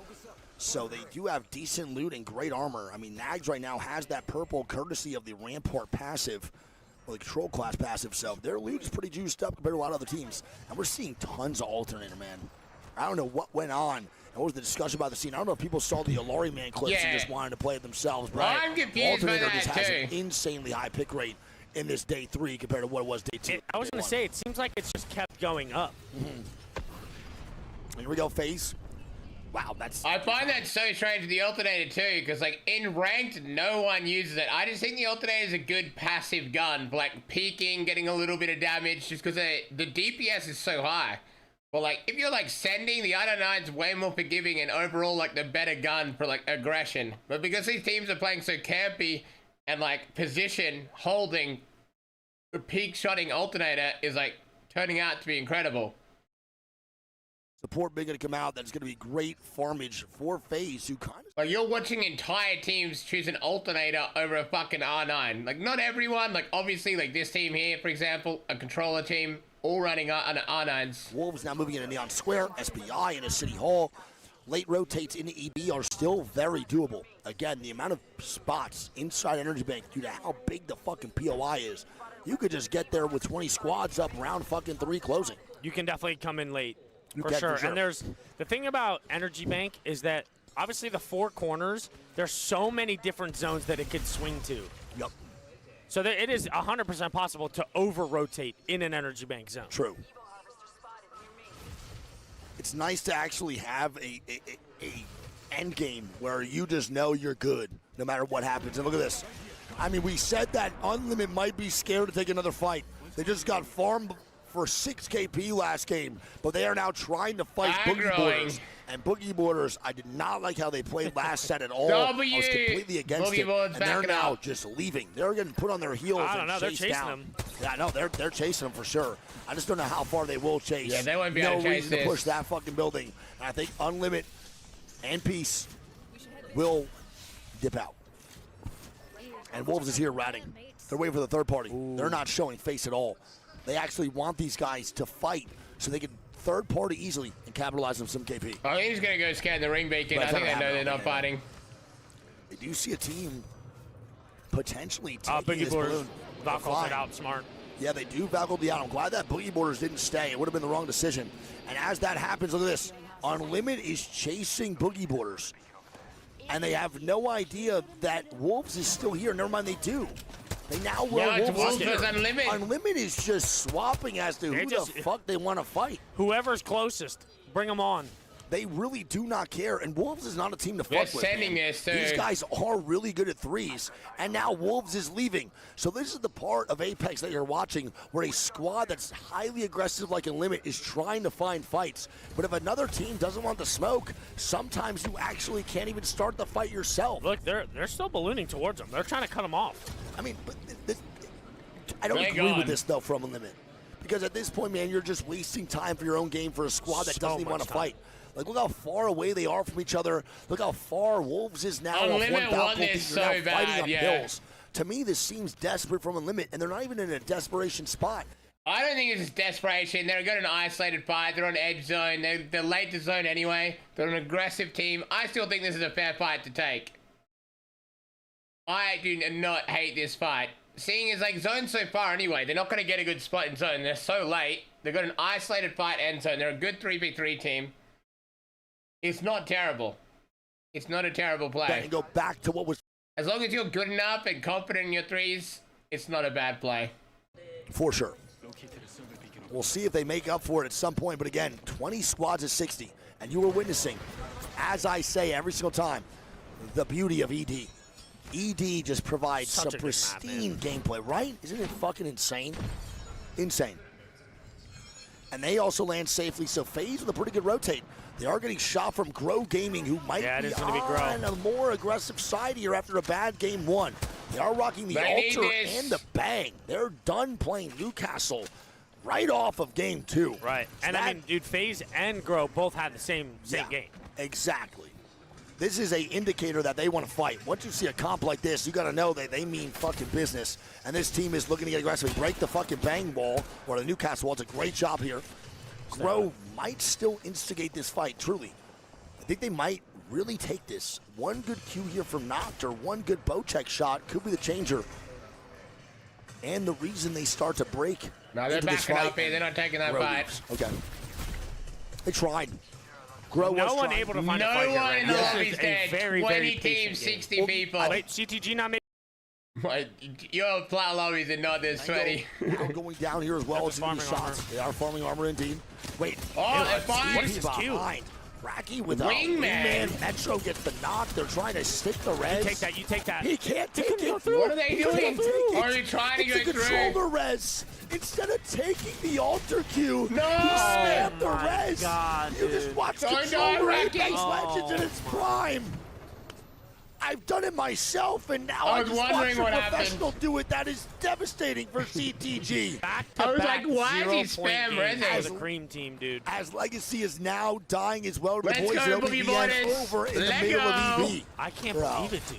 so they do have decent loot and great armor. I mean, Nags right now has that purple courtesy of the Rampart passive, or the control class passive, so their loot is pretty juiced up compared to a lot of other teams. And we're seeing tons of alternator, man. I don't know what went on. And what was the discussion about the scene? I don't know if people saw the Alari Man clips and just wanted to play it themselves. But I'm confused by alternator that, just has too. an insanely high pick rate in this day 3 compared to what it was day 2. I was going to say, it seems like it's just kept going up. Here we go, FaZe. Wow, that's... I find that so strange with the alternator too, because like in ranked, no one uses it. I just think the alternator is a good passive gun for like peeking, getting a little bit of damage, just because the DPS is so high. But like if you're like sending, the R9's way more forgiving and overall like the better gun for like aggression. But because these teams are playing so campy and like position holding, the peak shotting alternator is like turning out to be incredible. Support big going to come out. That's going to be great farmage for FaZe, who kind of... Like, you're watching entire teams choose an alternator over a fucking R9. Like, not everyone. Like, obviously, like this team here, for example, a controller team, all running on R9s. Wolves now moving into Neon Square. SBI into City Hall. late rotates into EB are still very doable. Again, the amount of spots inside Energy Bank due to how big the fucking POI is, you could just get there with 20 squads up round fucking 3 closing. You can definitely come in late, for can, sure. for sure. And there's the thing about Energy Bank is that obviously the 4 corners, there's so many different zones that it could swing to. Yep. So it is 100% possible to over-rotate in an Energy Bank zone. True. It's nice to actually have a end game where you just know you're good no matter what happens. And look at this. I mean, we said that Unlimited might be scared to take another fight. They just got farmed for 6 KP last game, but they are now trying to fight Boogie Borders. And Boogie Borders, I did not like how they played last set at all. I was completely against Boogie it, Borders and they're now up. just leaving. They're getting put on their heels I don't and know, they're chased chasing down. them. Yeah, no, they're chasing them for sure. I just don't know how far they will chase. Yeah, they won't be able to chase reason to push that fucking building. And I think Unlimited and Peace will dip out. And Wolves is here ratting. They're waiting for the third party. Ooh. They're not showing face at all. They actually want these guys to fight so they can third party easily and capitalize on some KP. I think he's going to go scan the ring beacon. I think they know they're not fighting. They do see a team potentially taking Boogie this Borders. balloon. Valkyle's out smart. Yeah, they do Valkyle the out. I'm glad that Boogie Borders didn't stay. It would have been the wrong decision. And as that happens, look at this. Unlimited is chasing Boogie Borders. And they have no idea that Wolves is still here. Never mind, they do. They now will. Yeah, Wolves is Unlimited. Unlimited is just swapping as to who the fuck they want to fight. Whoever's closest, bring them on. They really do not care, and Wolves is not a team to fuck with. Sending this, These guys are really good at threes, and now Wolves is leaving. So this is the part of Apex that you're watching where a squad that's highly aggressive like Unlimited is trying to find fights. But if another team doesn't want the smoke, sometimes you actually can't even start the fight yourself. Look, they're still ballooning towards them. They're trying to cut them off. I mean, but I don't agree with this, though, from Unlimited. Because at this point, man, you're just wasting time for your own game for a squad that doesn't even want to fight. Like, look how far away they are from each other. Look how far Wolves is now. Unlimited won this so bad, hills. To me, this seems desperate from Unlimited, and they're not even in a desperation spot. I don't think it's desperation. They're got an isolated fight. They're on edge zone. They're late to zone anyway. They're an aggressive team. I still think this is a fair fight to take. I do not hate this fight. Seeing as like zone so far anyway, they're not going to get a good spot in zone. They're so late. They've got an isolated fight end zone. They're a good 3v3 team. It's not terrible. It's not a terrible play. And go back to what was. As long as you're good enough and confident in your threes, it's not a bad play. For sure. We'll see if they make up for it at some point. But again, 20 squads of 60. And you were witnessing, as I say every single time, the beauty of ED. ED just provides some pristine gameplay, right? Isn't it fucking insane? Insane. And they also land safely, so FaZe with a pretty good rotate. They are getting shot from Grow Gaming, who might be on a more aggressive side here after a bad game one. They are rocking the Alter and the Bang. They're done playing Newcastle right off of game 2. Right. So and I mean, dude, FaZe and Grow both had the same game. Exactly. This is an indicator that they want to fight. Once you see a comp like this, you got to know that they mean fucking business. And this team is looking to get aggressive. Break the fucking Bang wall, or the Newcastle wall. It's a great job here. Grow might still instigate this fight, truly. I think they might really take this. One good Q here from Noct, or one good bow check shot could be the changer. And the reason they start to break. No, they're backing up here. They're not taking that fight. Okay. They tried. Grow no one able to find a fight here right now. No one in the lobby's dead. Very, 20 teams, 60 people. Wait, CTG not making. Your plat lobbies are not this sweaty. Now going down here as well as farming shots. They are farming armor indeed. Wait. Oh, they're fine. What is this behind? Racky with a wingman. Metro gets the knock. They're trying to stick the res. You take that. You take that. He can't take it. What are they doing? Are they trying to go through? Control the res. Instead of taking the alter Q, no! You spam the res. God, you just watch Control Apex Legends in its prime. I've done it myself, and now I just watch a professional do it. That is devastating for CTG. I was like, why is he spam res? As a cream team, dude. As Legacy is now dying as well. Let's the boys go, are over in the middle of EV. I can't believe it, dude.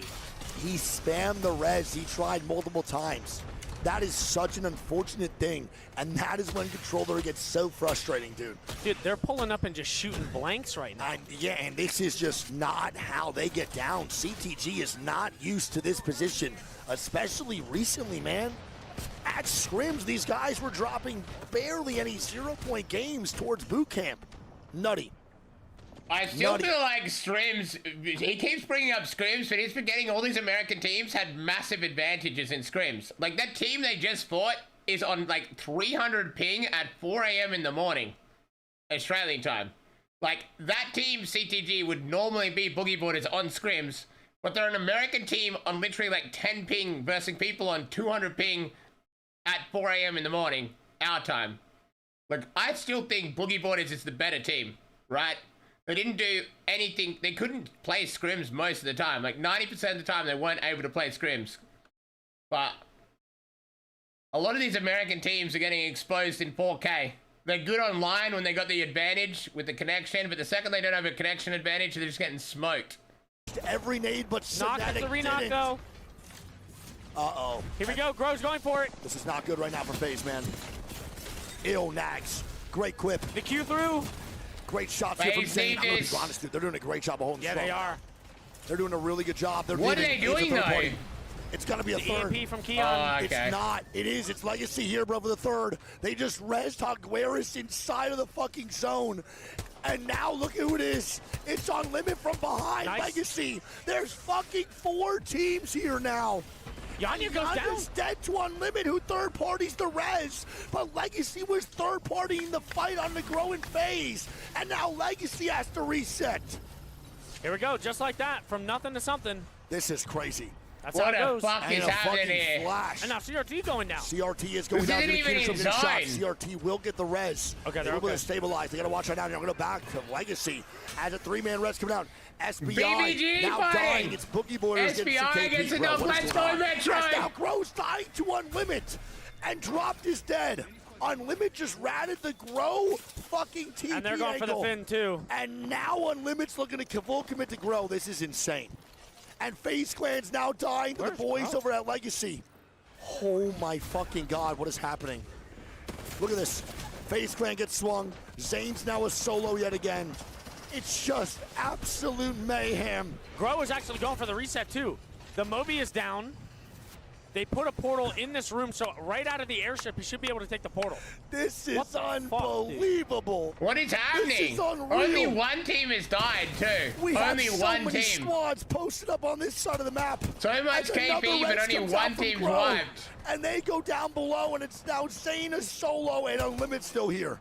He spammed the res. He tried multiple times. That is such an unfortunate thing, and that is when controller gets so frustrating, dude. Dude, they're pulling up and just shooting blanks right now. And this is just not how they get down. CTG is not used to this position, especially recently, man. At scrims, these guys were dropping barely any 0-point games towards boot camp. Nutty. I still feel like scrims, he keeps bringing up scrims, but he's forgetting all these American teams had massive advantages in scrims. Like, that team they just fought is on, like, 300 ping at 4 a.m. in the morning, Australian time. Like, that team, CTG, would normally be boogie boarders on scrims, but they're an American team on literally, like, 10 ping versus people on 200 ping at 4 a.m. in the morning, our time. Like, I still think boogie boarders is the better team, right? They didn't do anything. They couldn't play scrims most of the time. Like 90% of the time, they weren't able to play scrims. But a lot of these American teams are getting exposed in 4K. They're good online when they got the advantage with the connection, but the second they don't have a connection advantage, they're just getting smoked. Every nade but Knock at the re-knock, though. Uh-oh. Here we go. Gro's going for it. This is not good right now for FaZe, man. Ew, Nags. Great quip. The Q through. Great shots here from Zane. I'm gonna be honest, dude. They're doing a great job of holding Yeah, they are. They're doing a really good job. They're What are they doing, though? Party. It's gonna be a third. EMP from Keon. Okay. It's not. It is. It's Legacy here, bro, for the third. They just rezzed Hogwaris inside of the fucking zone. And now look at who it is. It's on Limit from behind. Nice. Legacy. There's fucking 4 teams here now. Yanya goes down. Yanya's dead to Unlimit, who third parties the res. But Legacy was third partying the fight on the growing phase. And now Legacy has to reset. Here we go, just like that, from nothing to something. This is crazy. That's What how it the goes. fuck And is a happening fucking here? flash. And now CRT going down. CRT is going This down. isn't Gonna even finish him with a shot. inside. CRT will get the res. Okay, they're able okay. to stabilize. They got to watch right now. They're going to go back to Legacy as a 3-man res coming out. SBI BBG now fighting. dying. It's Boogie Boarders getting some SBI KP. gets Bro, enough. what is Let's going go, on? Metro. Yes, now Gro's dying to Unlimit and dropped his dead. Unlimit just ratted the Grow fucking TP And they're going for the angle. fin, too. And now Unlimit's looking to full commit to Grow. This is insane. And FaZe Clan's now dying to the boys over at Legacy. Oh my fucking God, what is happening? Look at this. FaZe Clan gets swung. Zane's now a solo yet again. It's just absolute mayhem. Gro is actually going for the reset, too. The Moby is down. They put a portal in this room, so right out of the airship, he should be able to take the portal. This What is the fuck, dude? unbelievable. What is happening? This is unreal. Only one team has died, too. We Only have so one many team. squads posted up on this side of the map. So much As another KP, but res only comes one out from team's Grow, wiped. And they go down below, and it's now Zane a solo, and Unlimit still here.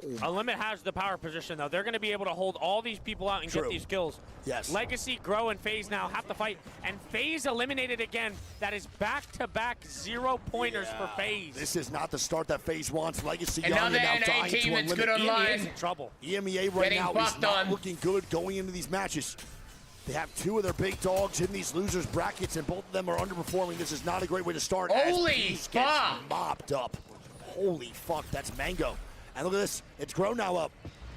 Unlimit has the power position, though. They're going to be able to hold all these people out and True. get these kills. Yes. Legacy, Grow, and FaZe now have to fight. And FaZe eliminated again. That is back-to-back 0-pointers for FaZe. This is not the start that FaZe wants. Legacy Another Yanya now NA dying team to that's good Unlimit. online. EMEA is in trouble. EMEA right Getting now is fucked not on. looking good going into these matches. They have 2 of their big dogs in these losers brackets, and both of them are underperforming. This is not a great way to start. Holy as Peace gets fuck. mopped up. Holy fuck, that's Mango. And look at this, it's Grow now up.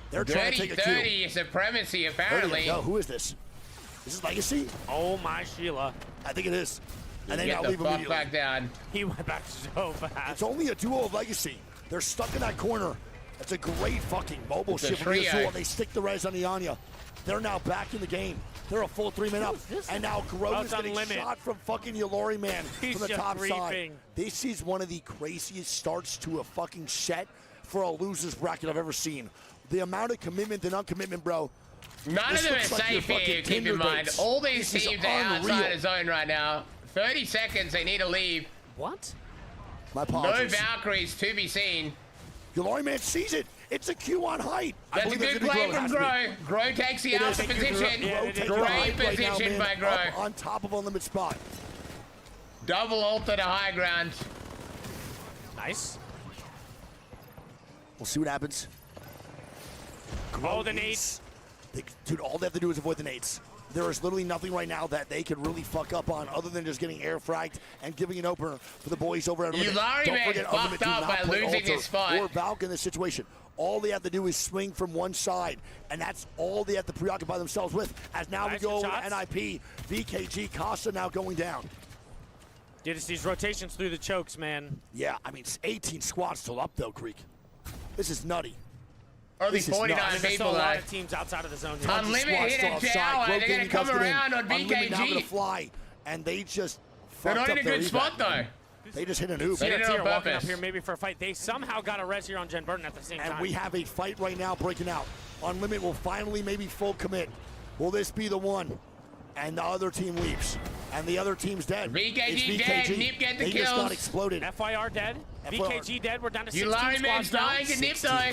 They're trying to take a kill. 30-30 supremacy, There apparently. you go. Who is this? This is Legacy? Oh, my Sheila. I think it is. And they Get now the leave fuck immediately. back down. He went back so fast. It's only a duo of Legacy. They're stuck in that corner. That's a great fucking mobile It's a shift from the trio. Azul. They stick the res on the Anya. They're now back in the game. They're a full 3-man up. And now Grow is getting Unlimit. shot from fucking Yalori, man, He's from the just top side. reaping. This is one of the craziest starts to a fucking set for a loser's bracket I've ever seen. The amount of commitment and uncommitment, bro. None This of them are looks like your safe here, fucking keep Tinder in mind. dates. All these This is teams are outside unreal. the zone right now. 30 seconds, they need to leave. What? My No apologies. Valkyries to be seen. Yalori, man, sees it. It's a Q on height. I That's a believe good gonna be play It from has to be. Grow. Grow takes the It alpha is. position. Yeah, Grow it is. taking the Great height right now, position man, by Grow. up on top of Unlimit spot. Double ult to the high ground. Nice. We'll see what happens. Oh, the nade. Dude, all they have to do is avoid the nades. There is literally nothing right now that they could really fuck up on other than just getting air fragged and giving an opener for the boys over at Unlimit. Yulari, Don't man, forget, fucked Unlimit do up not by play losing Alter his spot. or Valk in this situation. All they have to do is swing from one side, and that's all they have to preoccupy themselves with. As now Nice, we go good over to shots. NIP, VKG, Costa now going down. Dude, it's these rotations through the chokes, man. Yeah, I mean, it's 18 squads still up, though, Greek. This is nutty. Only This is 49 nuts. There's still people a lot though. of teams outside of the zone here. Unlimited hit a tower. They're going to come around on Unlimited now going to BKG. fly, and they just They're fucked not up in a their good evac. spot though. They just hit an oop. They did it CRT on are walking up purpose. here maybe for a fight. They somehow got a res here on Jen Burton at the same time. And we have a fight right now breaking out. Unlimited will finally maybe full commit. Will this be the one? And the other team leaves. And the other team's dead. BKG It's dead. Nip get the they just got kills. exploded. FYR dead. BKG dead. We're down to 16 Larry man's squads now. dying to Nip though.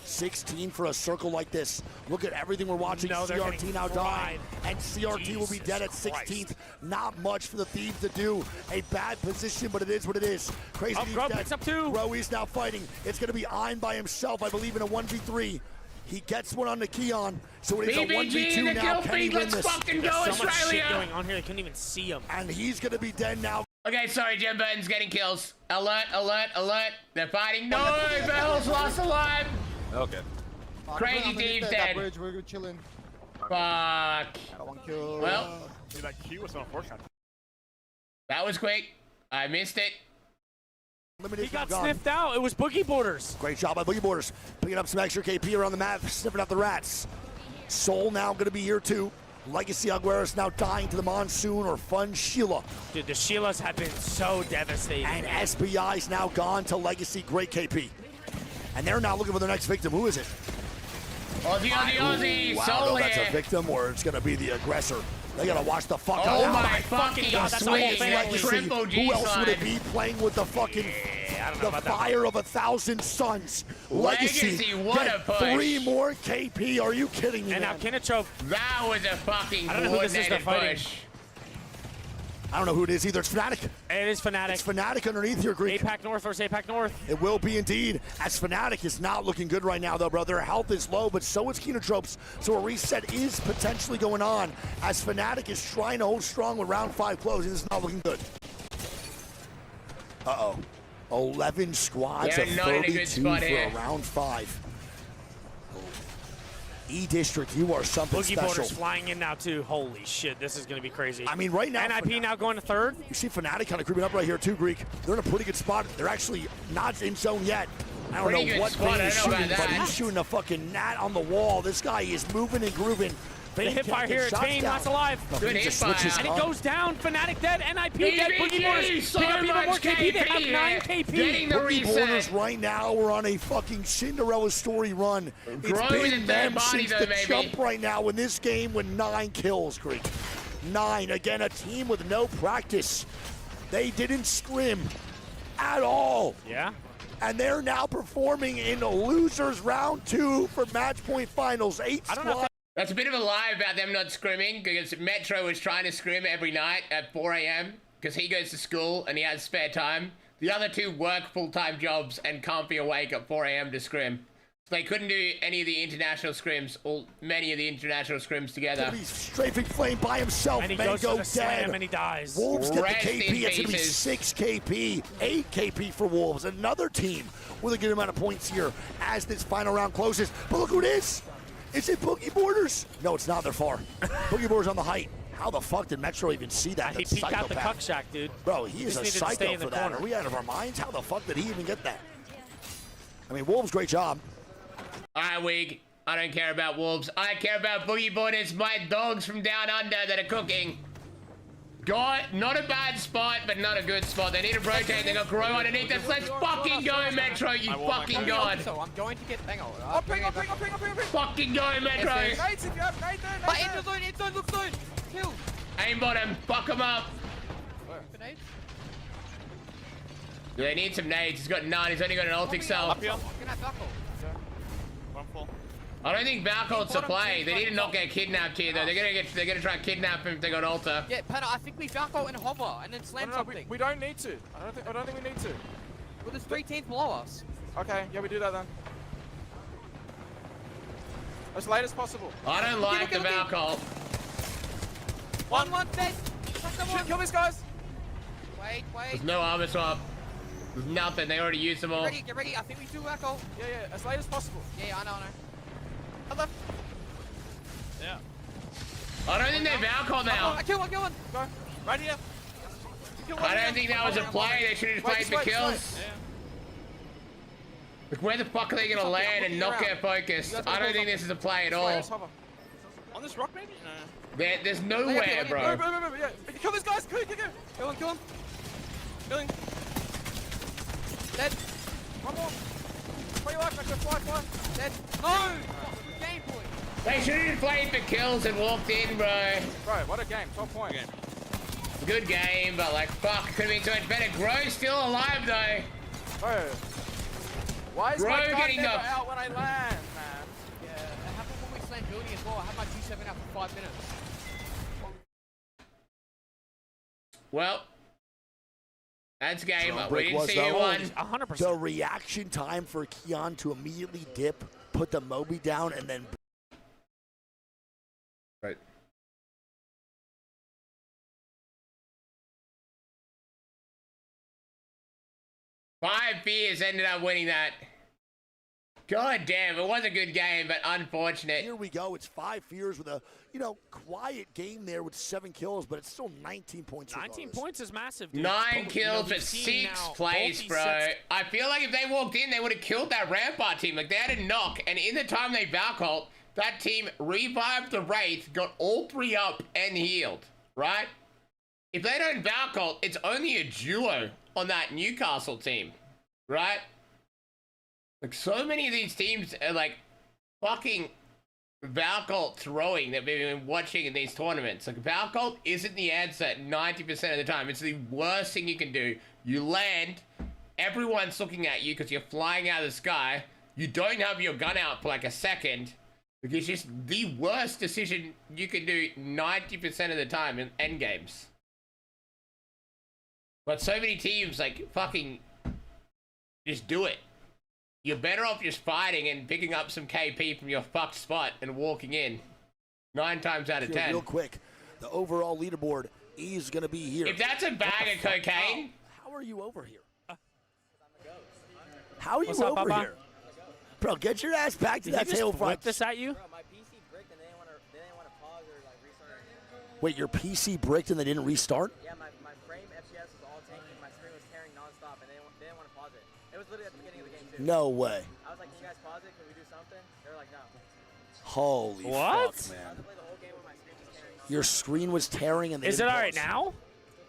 16 for a circle like this. Look at everything we're watching. No, they're CRT getting now dying. fried. And CRT will be Jesus dead at 16th. Christ. Not much for the Thieves to do. A bad position, but it is what it is. Crazy Oh, Thieves Grow dead. picks up two. Roey's now fighting. It's going to be Ein by himself, I believe, in a 1v3. He gets one on the Keon, so it is a BBG 1v2 in the now. kill Can he feed. win Let's this? fucking go, So much shit Australia. going on here. They couldn't even see him. And he's going to be dead now. Okay, sorry, Jen Burton's getting kills. Alert, alert, alert. They're fighting. No, Bell's lost alive. Okay. Crazy Thieves That dead. bridge, we're chilling. Fuck. Got one kill. Well, Dude, that Q was so unfortunate. that was quick. I missed it. Limited He got gone. sniffed out. It was Boogie Borders. Great job by Boogie Borders. Picking up some extra KP around the map, sniffing out the rats. Soul now going to be here too. Legacy Agueras now dying to the Monsoon or Fun Sheila. Dude, the Sheilas have been so devastating. And SBI's now gone to Legacy. Great KP. And they're now looking for their next victim. Who is it? Aussie, Aussie, Aussie. Wow, Soul no, that's a here. victim or it's going to be the aggressor. They got to watch the fuck out. Oh How my the fucking God, that's all sweet. family. Legacy. Triple G Who else would it sign. be playing with the fucking I don't know the about that. fire of 1,000 suns? Legacy, what get a push. 3 more KP. Are you kidding me, And now man? Kinitrov. That was a fucking I don't know who this is they're coordinated fighting. push. I don't know who it is either. It's Fnatic. It is Fnatic. It's Fnatic underneath here, Greek. APAC North versus APAC North. It will be indeed, as Fnatic is not looking good right now, though, bro. Their health is low, but so is Kenotropes. So a reset is potentially going on, as Fnatic is trying to hold strong with round 5 closing. This is not looking good. Uh-oh. 11 squads They're of not in a 32 good spot for here. a round 5. E-District, you are something Boogie special. Borders flying in now, too. Holy shit, this is going to be crazy. I mean, right now, NIP now going to third. you see Fnatic kind of creeping up right here too, Greek. They're in a pretty good spot. They're actually not in zone yet. I don't Pretty know good what spot, Vayne I is don't know shooting, about but that. he's shooting a fucking gnat on the wall. This guy is moving and grooving. The Vayne hit can't fire get here. It's shots Vayne, down. last alive. No, Good he hit just fire. switches And it on. goes down. Fnatic dead. NIP dead. Boogie Borders. so Pick up even much more KP. They have KP 9 here. KP. Getting the Boogie Borders reset. right now, we're on a fucking Cinderella story run. It's Growing been in third them body since though, the baby. jump right now in this game with 9 kills, Greek. 9. Again, a team with no practice. They didn't scrim at all. Yeah. And they're now performing in losers round 2 for match point finals. 8 I don't know if squads. That's a bit of a lie about them not scrimming, because Metro was trying to scrim every night at 4 a.m. because he goes to school and he has spare time. The other 2 work full-time jobs and can't be awake at 4 a.m. to scrim. So they couldn't do any of the international scrims, or many of the international scrims together. He's strafing Flame by himself. And he Mango goes for the dead. slam and he dies. Wolves get the Rest in KP. It's going to be pieces. 6 KP, 8 KP for Wolves. Another team with a good amount of points here as this final round closes. But look who it is. Is it Boogie Borders? No, it's not. They're far. Boogie Borders on the height. How the fuck did Metro even see that? He That peeked out the psychopath. cuck shack, dude. Bro, he is Just a needed to stay psycho in the for that. corner. Are we out of our minds? How the fuck did he even get that? I mean, Wolves, great job. Alright, Wig. I don't care about Wolves. I care about Boogie Borders, my dogs from down under that are cooking. God, not a bad spot, but not a good spot. They need to rotate. They got Grow underneath us. Let's fucking go, Metro, you fucking god. So I'm going to get Banger. Oh, bring on. Fucking go, Metro. Nice if you have nice there. But in the zone, look zone. Kill. Aimbot him. Fuck him up. Grenades. Do they need some nades? He's got none. He's only got an ult himself. Up here. Can I buckle? One full. I don't think Valkolt's a play. They need to not get kidnapped here, though. They're gonna try and kidnap him if they got altar. Yeah, Panna, I think we buckle and hover and then slam something. We don't need to. I don't think we need to. Well, there's 3 teams below us. Okay, yeah, we do that then. As late as possible. I don't like the okay. Valkolt. One dead. Shoot, kill these guys. Wait. There's no armor swap. There's nothing. They already used them all. Get ready. I think we do buckle. Yeah, as late as possible. Yeah, I know. I left. Yeah. I don't think they're Valkolt now. I kill one. Go. Right here. I don't think that was a play. They should have just played for kills. Like, where the fuck are they gonna land and not get focused? I don't think this is a play at all. On this rock, maybe? No. There's nowhere, bro. Yeah. Kill these guys! Kill him! Kill him! Kill him! Dead! One more! 20 life, fly! Dead! No! Game point! They should have just played for kills and walked in, bro. Bro, what a game. 12 point game. Good game, but like, fuck, could have been so much better. Gro's still alive, though. Bro. Why is Bro my gun getting never the- out when I land, man? Yeah, it happened when we slammed building as well. I had my G7 out for 5 minutes. Well, that's game. Drone We break didn't was see the who won. 100%. The reaction time for Keon to immediately dip, put the Moby down, and then Right. Five Fears ended up winning that. God damn, it was a good game, but unfortunate. here we go. It's 5 Fears with a, quiet game there with 7 kills, but it's still 19 points. 19 points is massive, dude. 9 kills, we've but seen 6 now plays, both these bro. sets- I feel like if they walked in, they would have killed that Rampart team. Like, they had a knock, and in the time they Valcolt, that team revived the Wraith, got all 3 up, and healed, right? If they don't Valcolt, it's only a duo on that Newcastle team, right? Like, so many of these teams are, like, fucking Valcolt throwing that we've been watching in these tournaments. Like, Valcolt isn't the answer 90% of the time. It's the worst thing you can do. You land, everyone's looking at you because you're flying out of the sky. You don't have your gun out for, like, a second. Like, it's just the worst decision you can do 90% of the time in endgames. But so many teams, like, fucking just do it. You're better off just fighting and picking up some KP from your fucked spot and walking in. 9 times out of 10. Real quick, the overall leaderboard is going to be here. If that's a bag of cocaine, How are you over here? How are you What's up, over Papa? here? Bro, get your ass back to Did that he just tail whip front. this at you? Bro, my PC bricked and they didn't want to pause or like restart it. Wait, your PC bricked and they didn't restart? Yeah, my frame FPS was all tanking, my screen was tearing nonstop, and they didn't want to pause it. It was literally at the beginning of the game too. No way. I was like, can you guys pause it? Can we do something? They were like, no. Holy What? fuck, I man. had to play the whole game with my screen just tearing nonstop. Your screen was tearing and they Is it didn't all right pause. now?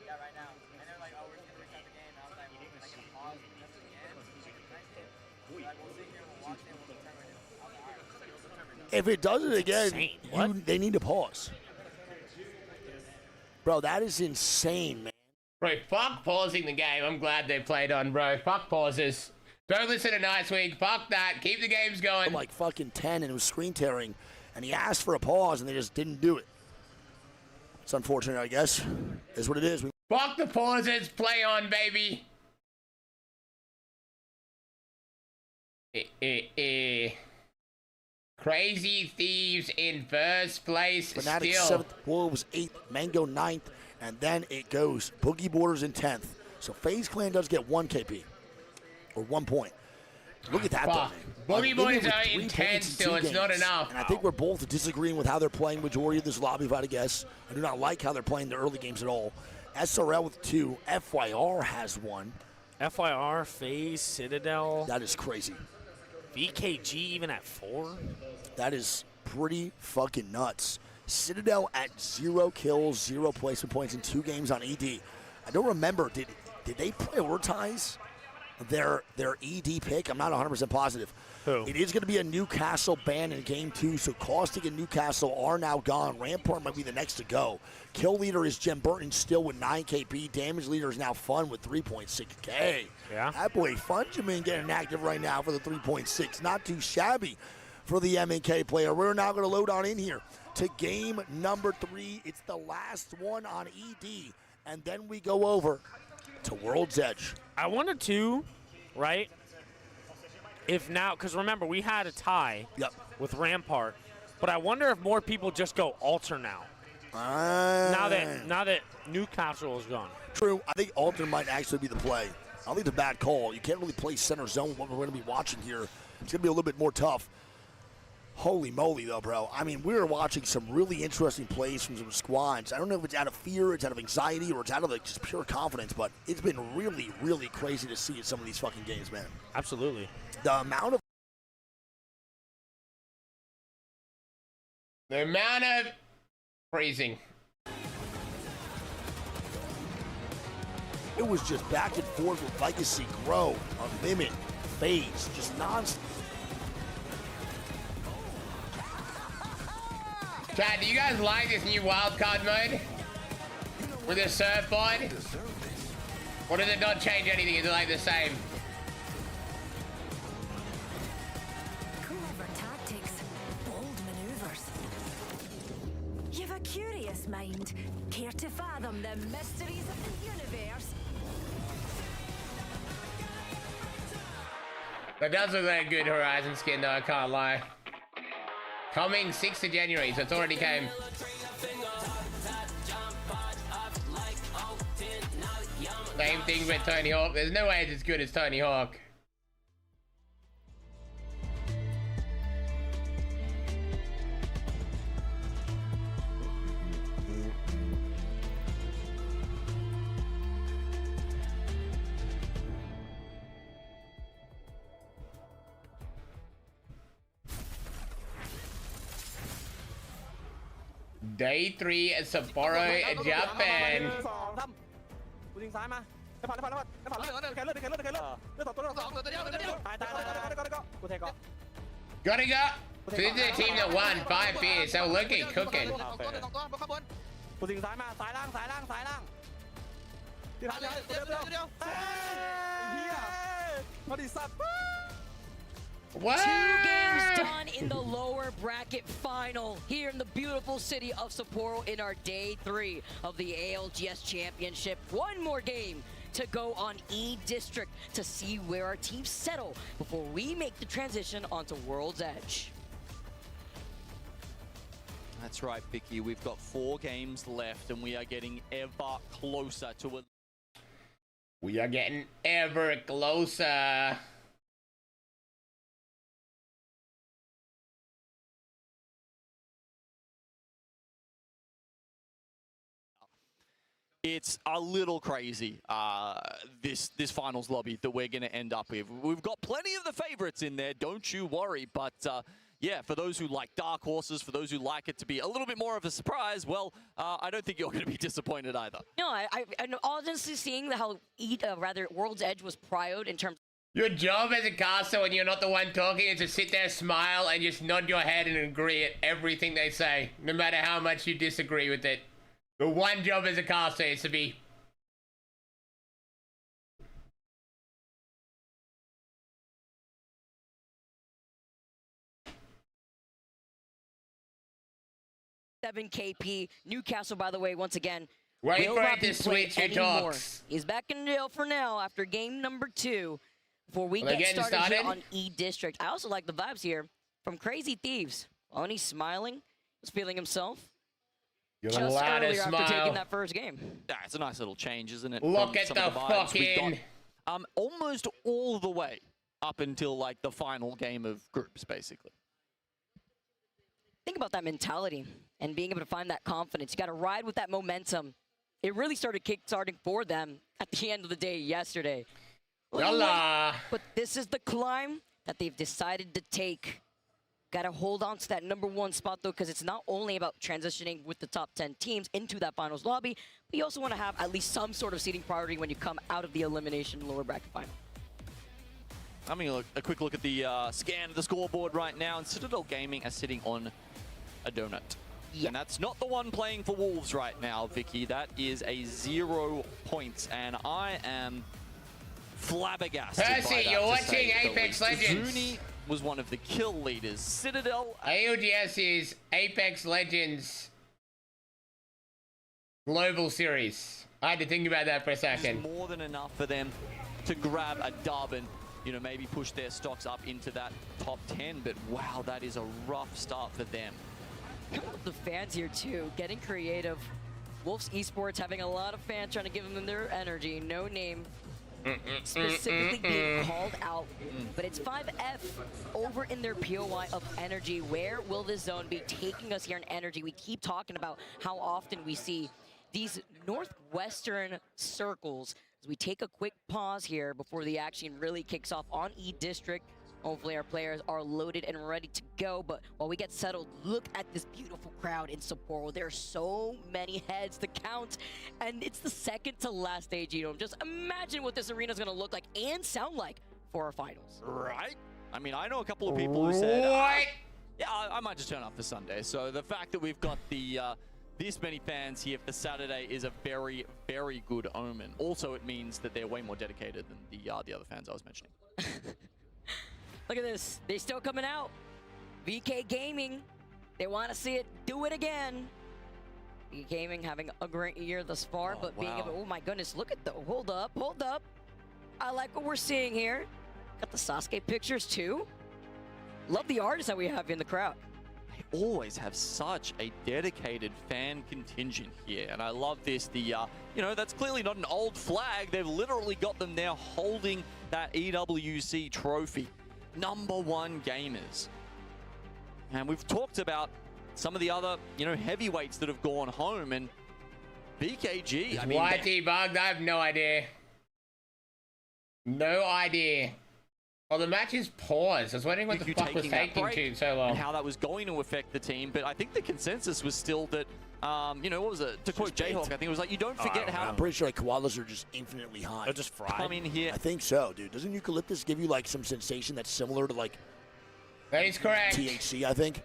Yeah, right now. And they're like, oh, we're just gonna restart the game. And I was like, well, can I get a pause and just again? Nice game. Like, we'll sit here, we'll watch it, we'll determine it. I was like, all right, we'll determine it. If it does it again, insane. What? they need to pause. Bro, that is insane, man. bro, fuck pausing the game. I'm glad they played on, bro. Fuck pauses. Don't listen to Nice Week. Fuck that. Keep the games going. Like fucking 10 and it was screen tearing, and he asked for a pause and they just didn't do it. It's unfortunate, I guess. Is what it is. Fuck the pauses. Play on, baby. Crazy Thieves in first place Fnatic still. 7th, Royale was 8th, Mango 9th, and then it goes Boogie Borders in 10th. So FaZe Clan does get 1 KP, or 1 point. Look at that, though, Fuck. man. Boogie Like, Borders with are 3 in 10 points in still. 2 It's not games. enough. And I think we're both disagreeing with how they're playing majority of this lobby fight, I guess. I do not like how they're playing the early games at all. SRL with 2, FYR has 1. FYR, FaZe, Citadel, That is crazy. VKG even at 4? That is pretty fucking nuts. Citadel at 0 kills, 0 placement points in 2 games on ED. I don't remember, did they prioritize their ED pick? I'm not 100% positive. Who? It is going to be a Newcastle ban in game 2, so Caustic and Newcastle are now gone. Rampart might be the next to go. Kill leader is Jem Burton still with 9 KP. Damage leader is now Fun with 3.6K. Yeah. That boy Funjamin getting active right now for the 3.6. Not too shabby for the MNK player. We're now going to load on in here to game number 3. It's the last one on ED, and then we go over to World's Edge. I wanted to, right? If now, because remember, we had a tie Yep. with Rampart, but I wonder if more people just go alter now. Now that Newcastle is gone. True. I think Alter might actually be the play. I don't think it's a bad call. You can't really play center zone what we're going to be watching here. It's going to be a little bit more tough. Holy moly, though, bro. I mean, we were watching some really interesting plays from some squads. I don't know if it's out of fear, it's out of anxiety, or it's out of like, just pure confidence, but it's been really, really crazy to see in some of these fucking games, man. Absolutely. The amount of freezing. It was just back and forth with Legacy, Grow, Limit, FaZe, just non-stop. Chad, do you guys like this new wildcard mode? With the surfboard? Or does it not change anything? Is it like the same? Clever tactics, bold maneuvers. You've a curious mind. Care to fathom the mysteries of the universe? That does look like a good Horizon skin though, I can't lie. Coming 6th of January, so it's already came. Same thing with Tony Hawk. There's no way it's as good as Tony Hawk. Day 3 at Sapporo, Japan. กูยิงซ้ายมาได้ผ่านแค่เลือด2ตัวตายกูเทก่อน Gotta go. So this is the team that won 5 beers. So look at cooking. กูยิงซ้ายมาซ้ายล่างที่ผ่านเดียวเฮียมาดิสัตว์ What? 2 games done in the lower bracket final here in the beautiful city of Sapporo in our day 3 of the ALGS Championship. One more game to go on E District to see where our teams settle before we make the transition onto World's Edge. That's right, Vicky. We've got 4 games left, and we are getting ever closer to it. We are getting ever closer. It's a little crazy, this finals lobby that we're going to end up with. We've got plenty of the favorites in there, don't you worry. But yeah, for those who like dark horses, for those who like it to be a little bit more of a surprise, well, I don't think you're going to be disappointed either. No, I'm honestly seeing how World's Edge was prioed in terms. Your job as a caster when you're not the one talking is to sit there, smile, and just nod your head and agree at everything they say, no matter how much you disagree with it. The one job as a caster is to be... $7 KP. Newcastle, by the way, once again. Wait will for not it be to played switch your anymore. talks. He's back in jail for now after game number 2. Before we Well, get started here on E District. I also like the vibes here from Crazy Thieves. Oni smiling, was feeling himself. You're Just allowed to earlier after taking smile. that first game. Yeah, it's a nice little change, isn't it? Look from at some the of vibes we fucking... got, almost all the way up until like the final game of groups, basically. Think about that mentality and being able to find that confidence. You got to ride with that momentum. It really started kickstarting for them at the end of the day yesterday. Yalla. But this is the climb that they've decided to take. Got to hold on to that #1 spot, though, because it's not only about transitioning with the top 10 teams into that finals lobby, but you also want to have at least some sort of seeding priority when you come out of the elimination lower bracket final. Having a quick look at the scan of the scoreboard right now, and Citadel Gaming are sitting on a donut. Yeah. And that's not the one playing for Wolves right now, Vicky. That is a 0 points, and I am flabbergasted by Percy, that, you're to watching say the Apex least. Legends. Zuni was one of the kill leaders. Citadel... ALGS is Apex Legends Global Series. I had to think about that for a second. More than enough for them to grab a dub and, you know, maybe push their stocks up into that top 10. But wow, that is a rough start for them. The fans here too, getting creative. Wolves Esports having a lot of fans trying to give them their energy. No name specifically being called out, but it's 5F over in their POI of energy. Where will this zone be taking us here in energy? We keep talking about how often we see these northwestern circles. As we take a quick pause here before the action really kicks off on E District. Hopefully our players are loaded and ready to go, but while we get settled, look at this beautiful crowd in Sapporo. There are so many heads to count, and it's the second to last stage, Just imagine what this arena is going to look like and sound like for our finals. Right? I mean, I know a couple of people who said, yeah, I might just turn up for Sunday. So the fact that we've got the this many fans here for Saturday is a very, very good omen. Also, it means that they're way more dedicated than the other fans I was mentioning. Look at this. They're still coming out. VK Gaming. They want to see it. Do it again. VK Gaming having a great year thus far, but being able, oh my goodness, look at the, hold up. I like what we're seeing here. Got the Sasuke pictures too. Love the artists that we have in the crowd. They always have such a dedicated fan contingent here, and I love this. The that's clearly not an old flag. They've literally got them there holding that EWC trophy. #1 gamers. And we've talked about some of the other, heavyweights that have gone home, and BKG, I mean... Why debugged? I have no idea. No idea. Well, the match is paused. I was wondering what the fuck was taking so long. And how that was going to affect the team, but I think the consensus was still that, what was it? To quote Jayhawk, I think it was like, you don't forget how... I'm pretty sure like koalas are just infinitely high. They're just fried. Come in here. I think so, dude. Doesn't eucalyptus give you like some sensation that's similar to like... That is correct. THC, I think?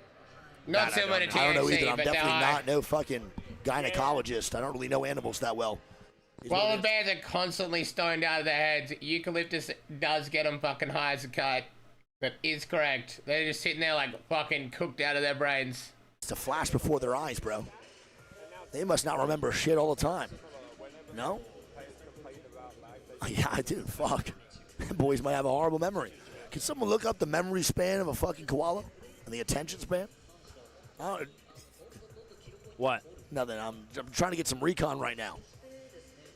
Not similar to THC, I don't know either. I'm but definitely not no fucking gynecologist. I don't really know animals that well. Polar bears are constantly stoned out of their heads. Eucalyptus does get them fucking high as a kite. That is correct. They're just sitting there like fucking cooked out of their brains. It's a flash before their eyes, bro. They must not remember shit all the time. No? Yeah, dude, fuck. Boys might have a horrible memory. Can someone look up the memory span of a fucking koala? And the attention span? What? Nothing. I'm trying to get some recon right now.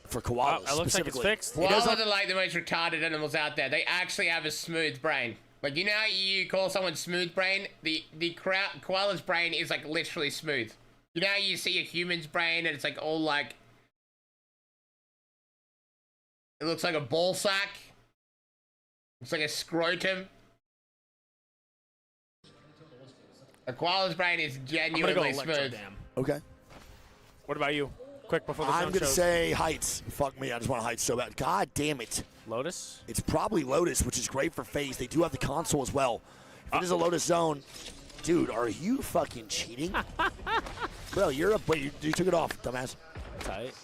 For koalas, it looks like it's fixed. Koalas are like the most retarded animals out there. They actually have a smooth brain. Like, you know how you call someone smooth brain? The koala's brain is like literally smooth. You know how you see a human's brain and it's like all like... It looks like a ball sack. It's like a scrotum. A koala's brain is genuinely smooth. Okay. What about you? Quick before the I'm sun going to shows. say heights. Fuck me, I just want heights so bad. God damn it. Lotus? It's probably Lotus, which is great for FaZe. They do have the console as well. If it is a Lotus zone, dude, are you fucking cheating? Bro, you're a... Wait, you took it off, dumbass. Tight.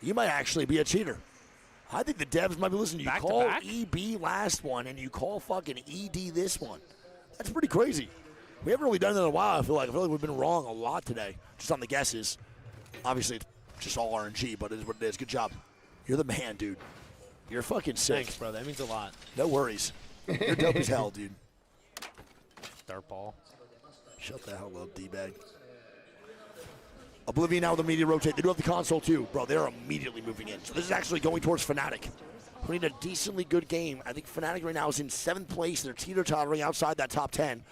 You might actually be a cheater. I think the devs might be listening. You back call to back? EB last one, and you call fucking ED this one. That's pretty crazy. We haven't really done that in a while, I feel like. We've been wrong a lot today, just on the guesses. Obviously, it's just all RNG, but it is what it is. Good job. You're the man, dude. You're fucking sick. Thanks, bro. That means a lot. No worries. You're dope as hell, dude. Dart ball. Shut the hell up, D-bag. Oblivion now with immediate rotate. They do have the console, too. Bro, they're immediately moving in. So this is actually going towards Fnatic, who need a decently good game. I think Fnatic right now is in 7th place. They're teeter-tottering outside that top 10.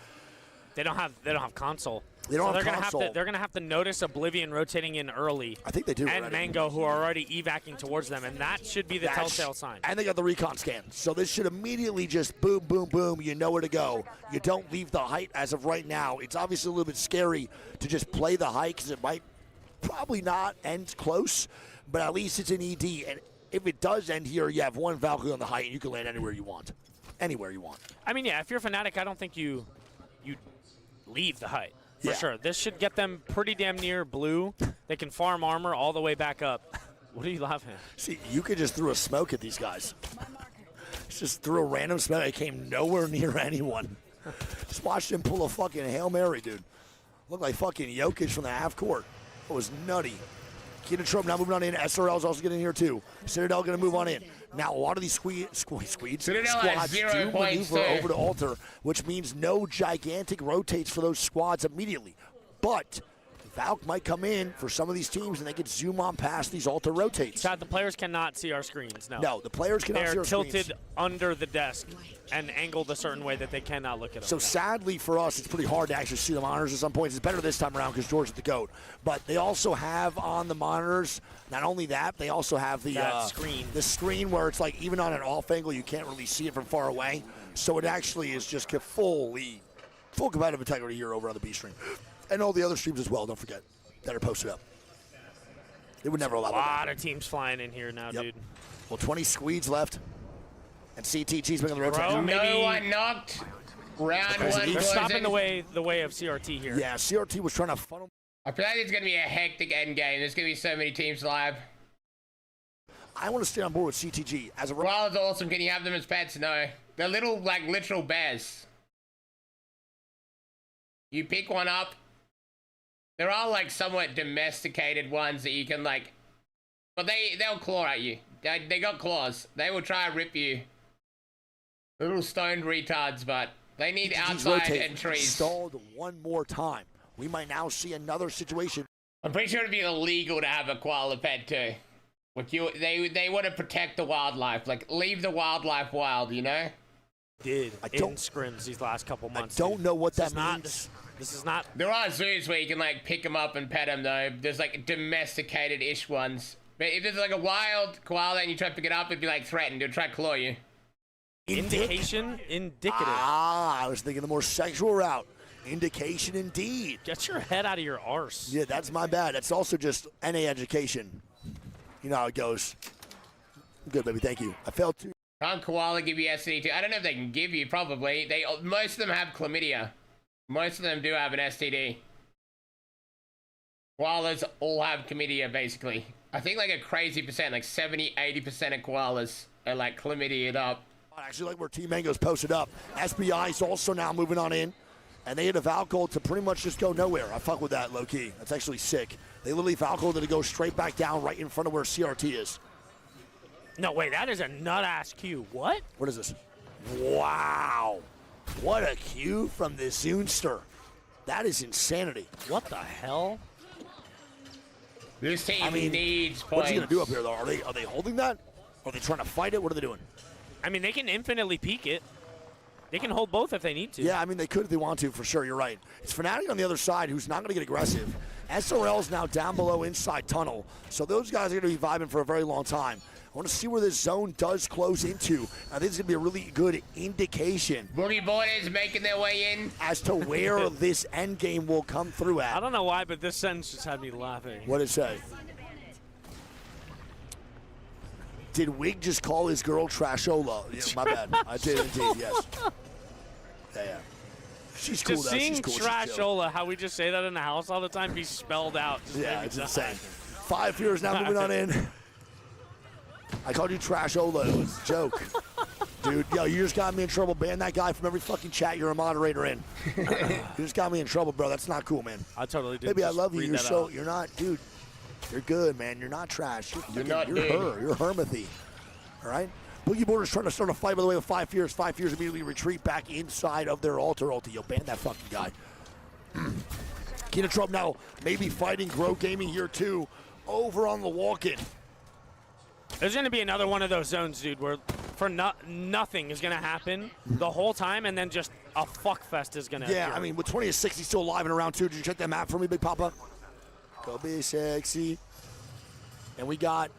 They don't have console. They don't have they're console. They're gonna have to notice Oblivion rotating in early. I think they do. And already. Mango, who are already evacing towards them, and that should be the telltale sign. And they got the recon scan, so this should immediately just boom, boom, boom. You know where to go. You don't leave the height as of right now. It's obviously a little bit scary to just play the height because it might probably not end close, but at least it's an ED. And if it does end here, you have one Valkyrie on the height, and you can land anywhere you want. Anywhere you want. I mean, yeah, if you're Fnatic, I don't think you leave the height. For sure. This should get them pretty damn near blue. They can farm armor all the way back up. What are you laughing at? See, you could just throw a smoke at these guys. Just threw a random smoke. It came nowhere near anyone. Just watched him pull a fucking Hail Mary, dude. Looked like fucking Jokic from the half court. It was nutty. Keita Trope now moving on in. SRL is also getting in here too. Citadel going to move on in. Now a lot of these squads do maneuver over to Altar, which means no gigantic rotates for those squads immediately. But Valk might come in for some of these teams, and they could zoom on past these altar rotates. Chad, the players cannot see our screens, no. No, the players cannot see They're our tilted screens. under the desk and angled a certain way that they cannot look at them. So sadly for us, it's pretty hard to actually see the monitors at some points. It's better this time around because George is the GOAT. But they also have on the monitors, not only that, they also have the screen. The screen where it's like even on an off angle, you can't really see it from far away. So it actually is just full competitive integrity here over on the B stream. And all the other streams as well, don't forget, that are posted up. They would never allow that. A lot of teams flying in here now, dude. Well, 20 squeeds left. And CTG's making the rotation. Bro, maybe No one knocked. Round one. they're closing. stopping the way of CRT here. Yeah, CRT was trying to funnel. I feel like it's going to be a hectic endgame. There's going to be so many teams live. I want to stay on board with CTG. As a Royale is awesome. Can you have them as pets? No. They're little, like, literal bears. You pick one up. There are, like, somewhat domesticated ones that you can, like... But they'll claw at you. They got claws. They will try to rip you. Little stoned retards, but they need outside entries. Stalled one more time. We might now see another situation. I'm pretty sure it'd be illegal to have a koala pet too. They want to protect the wildlife, like leave the wildlife wild, you know? In scrims these last couple months. I don't know what that means. This is not. There are zoos where you can like pick them up and pet them though. There's like domesticated-ish ones. But if there's like a wild koala and you try to pick it up, it'd be like threatened. It'd try to claw you. Indication, indicative. Ah, I was thinking the more sexual route. Indication indeed. Get your head out of your arse. Yeah, that's my bad. That's also just NA education. You know how it goes. Good, baby. Thank you. I failed too. Can't koala give you STD too? I don't know if they can give you, probably. Most of them have chlamydia. Most of them do have an STD. Koalas all have chlamydia, basically. I think like a crazy percent, like 70, 80% of koalas are like chlamydia'd up. I actually like where Team Mango's posted up. SBI is also now moving on in. And they hit a Valkyrie to pretty much just go nowhere. I fuck with that low-key. That's actually sick. They literally Valkyrie to go straight back down right in front of where CRT is. No, wait, that is a nut-ass Q. What? What is this? Wow. What a Q from the Zoonster. That is insanity. What the hell? This team needs points. What's he going to do up here, though? Are they holding that? Are they trying to fight it? What are they doing? I mean, they can infinitely peek it. They can hold both if they need to. Yeah, I mean, they could if they want to, for sure. You're right. It's Fnatic on the other side who's not going to get aggressive. SRL's now down below inside tunnel. So those guys are going to be vibing for a very long time. I want to see where this zone does close into. I think it's going to be a really good indication. Boogie Boarders making their way in. As to where this end game will come through at. I don't know why, but this sentence just had me laughing. What did it say? Did Wig just call his girl Trashola? Yeah, my bad. I did indeed, yes. Yeah. She's cool, just though. seeing She's cool. Trashola, how we just say that in the house all the time, be spelled out. Yeah, it's insane. 5 Fears now moving on in. I called you Trashola. It was a joke. Dude, yo, you just got me in trouble. Ban that guy from every fucking chat you're a moderator in. You just got me in trouble, bro. That's not cool, man. I totally did. Baby, I love you. You're not, dude. You're good, man. You're not trash. You're her. You're Hermathy. All right? Boogie Boarders trying to start a fight, by the way, with 5 Fears. 5 Fears immediately retreat back inside of their altar. Yo, ban that fucking guy. Kina Trump now maybe fighting Grow Gaming here, too, over on the walk-in. There's going to be another one of those zones, dude, where nothing is going to happen the whole time, and then just a fuckfest is going to Yeah, appear. I mean, with 20 to 60 still alive in round 2. Did you check that map for me, Big Papa? Go be sexy. And we got,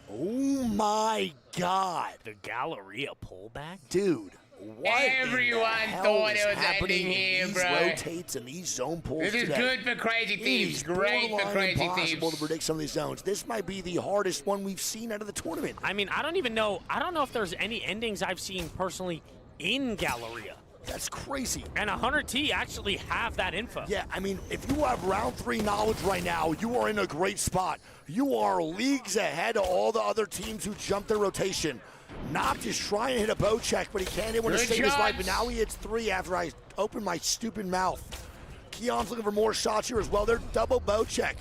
oh my God. The Galleria pullback? Dude, what Everyone in the hell thought is it was happening ending here, in these bro. rotates and these zone pulls This is today? good for Crazy Thieves. It is Great for borderline Crazy impossible Thieves. to predict some of these zones. This might be the hardest one we've seen out of the tournament. I mean, I don't even know. I don't know if there's any endings I've seen personally in Galleria. That's crazy. And 100T actually have that info. Yeah, I mean, if you have round 3 knowledge right now, you are in a great spot. You are leagues ahead of all the other teams who jumped their rotation. Nopt is trying to hit a bow check, but he can't hit one to Good save his life. But shots. now he hits 3 after I opened my stupid mouth. Keon's looking for more shots here as well. They're double bow check.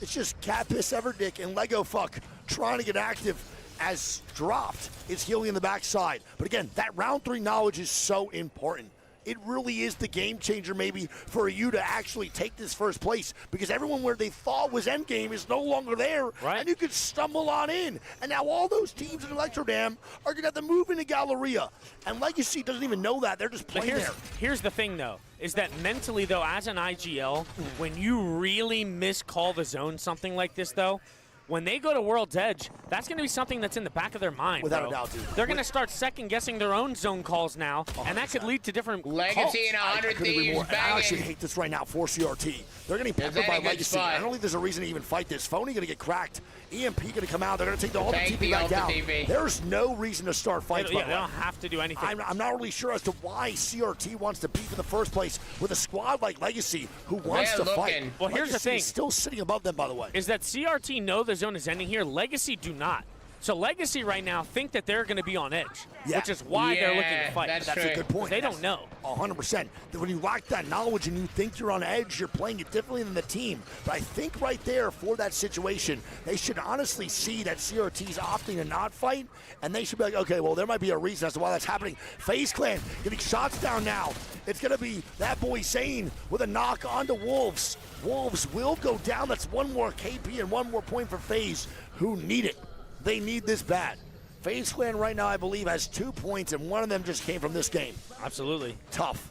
It's just Cat Piss Everdick and Lego Fuck trying to get active as Dropped is healing in the backside. But again, that round 3 knowledge is so important. it really is the game changer maybe for you to actually take this first place, because everyone where they thought was endgame is no longer there, and you could stumble on in. And now all those teams in Electrodam are going to have to move into Galleria. And Legacy doesn't even know that. They're just playing there. Here's the thing, though, is that mentally, though, as an IGL, when you really miscall the zone something like this, though, when they go to World's Edge, that's going to be something that's in the back of their mind. Without a doubt, dude. They're going to start second-guessing their own zone calls now, and that could lead to different Legacy and 100 Thieves I actually hate this right now for CRT. They're getting peppered by Legacy. I don't think there's a reason to even fight this. Phony going to get cracked. EMP going to come out. They're going to take the ultimate TP back down. There's no reason to start fights. Yeah, they don't have to do anything. I'm not really sure as to why CRT wants to beef in the first place with a squad like Legacy who wants to fight. Well, here's the thing. Still sitting above them, by the way. Is that CRT know the zone is ending here? Legacy do not. So Legacy right now think that they're going to be on edge, which is why they're looking to fight. That's a good point. They don't know. 100%. When you lack that knowledge and you think you're on edge, you're playing it differently than the team. But I think right there for that situation, they should honestly see that CRT's opting to not fight, and they should be like, okay, well, there might be a reason as to why that's happening. FaZe Clan getting shots down now. It's going to be that boy Zane with a knock onto Wolves. Wolves will go down. That's one more KP and one more point for FaZe, who need it. They need this bad. FaZe Clan right now, I believe, has 2 points, and one of them just came from this game. Absolutely. Tough.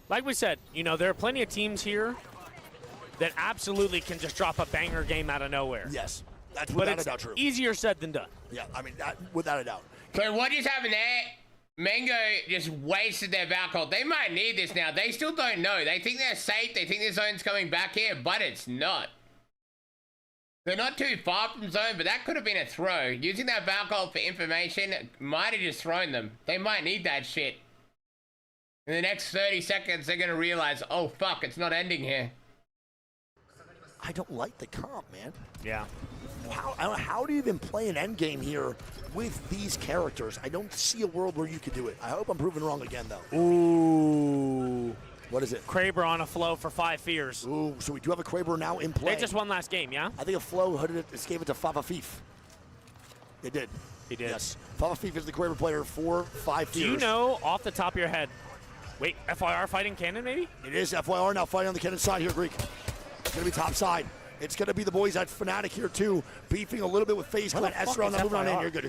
Like we said, you know, there are plenty of teams here that absolutely can just drop a banger game out of nowhere. Yes, that's without a doubt true. Easier said than done. Yeah, I mean, without a doubt. So what just happened there? Mango just wasted their backhold. They might need this now. They still don't know. They think they're safe. They think the zone's coming back here, but it's not. They're not too far from zone, but that could have been a throw. Using that backhold for information might have just thrown them. They might need that shit. In the next 30 seconds, they're going to realize, oh, fuck, it's not ending here. I don't like the comp, man. Yeah. How do you even play an endgame here with these characters? I don't see a world where you could do it. I hope I'm proven wrong again, though. Ooh. What is it? Kraber on a flow for 5 fears. Ooh, so we do have a Kraber now in play. They just won last game, yeah? I think a flow gave it to Fafa Fif. They did. He did. Yes. Fafa Fif is the Kraber player for 5 fears. Do you know off the top of your head? Wait, FYR fighting Cannon, maybe? It is FYR now fighting on the Cannon side here, Greek. It's going to be top side. It's going to be the boys at Fnatic here, too, beefing a little bit with FaZe Clan. Esra now moving on in. You're good.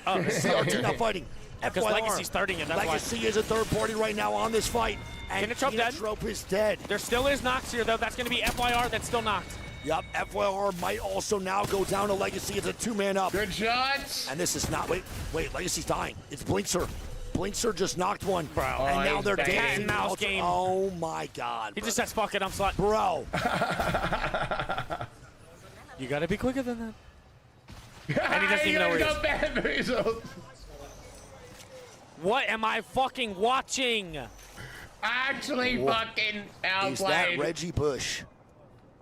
Oh, CRT now fighting. Because Legacy's starting it, that's Legacy why. is a third party right now on this fight. And Trope is dead. There still is Nox here, though. That's going to be FYR that's still knocked. Yep, FYR might also now go down to Legacy. It's a 2-man up. Good shots. And this is not, wait, Legacy's dying. It's Blinkster. Blinkster just knocked one. Bro. And now they're dancing. Cat and mouse game. Oh my God. He just says, fuck it, I'm slut. Bro. You got to be quicker than that. And he doesn't even know where he is. What am I fucking watching? Actually fucking outplayed. Is that Reggie Bush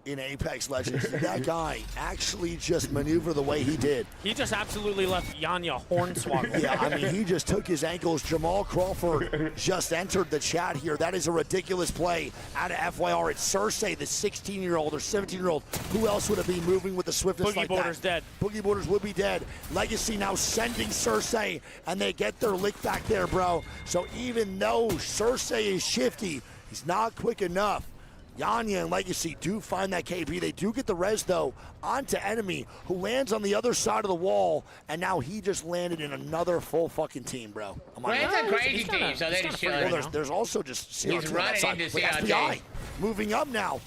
in Apex Legends? Did that guy actually just maneuver the way he did? He just absolutely left Yanya hornswoggled. Yeah, I mean, he just took his ankles. Jamal Crawford just entered the chat here. That is a ridiculous play out of FYR. It's Cersei, the 16-year-old or 17-year-old. Who else would it be moving with the swiftness like that? Boogie Border's dead. Boogie Borders would be dead. Legacy now sending Cersei, and they get their lick back there, bro. So even though Cersei is shifty, he's not quick enough. Yanya and Legacy do find that KP. They do get the res, though, onto Enemy, who lands on the other side of the wall, and now he just landed in another full fucking team, bro. Well, it's a crazy team, so they're just chilling. Well, there's also just CRT He's running into CRT. FBI moving up now.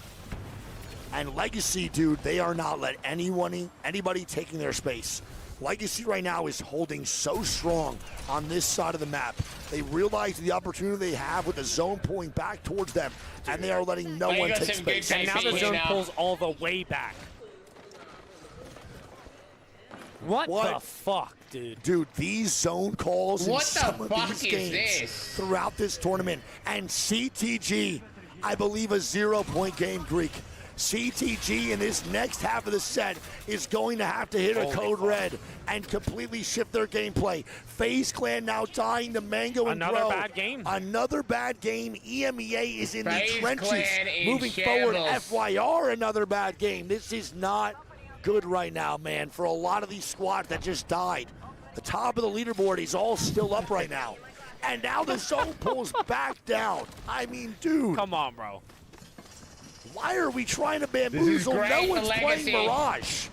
And Legacy, dude, they are not letting anybody taking their space. Legacy right now is holding so strong on this side of the map. They realize the opportunity they have with the zone pulling back towards them, and they are letting no one take space. And now the zone pulls all the way back. What the fuck, dude? Dude, these zone calls in some of these games this? throughout this tournament. And CTG, I believe a 0-point game, Greek. CTG in this next half of the set is going to have to hit a code red and completely shift their gameplay. FaZe Clan now tying to Mango and Another Bro. bad game. Another bad game. EMEA is in FaZe the trenches. Clan in Moving shambles. forward, FYR, another bad game. This is not good right now, man, for a lot of these squads that just died. The top of the leaderboard is all still up right now. And now the zone pulls back down. I mean, dude. Come on, bro. Why are we trying to bamboozle? No one's playing Mirage.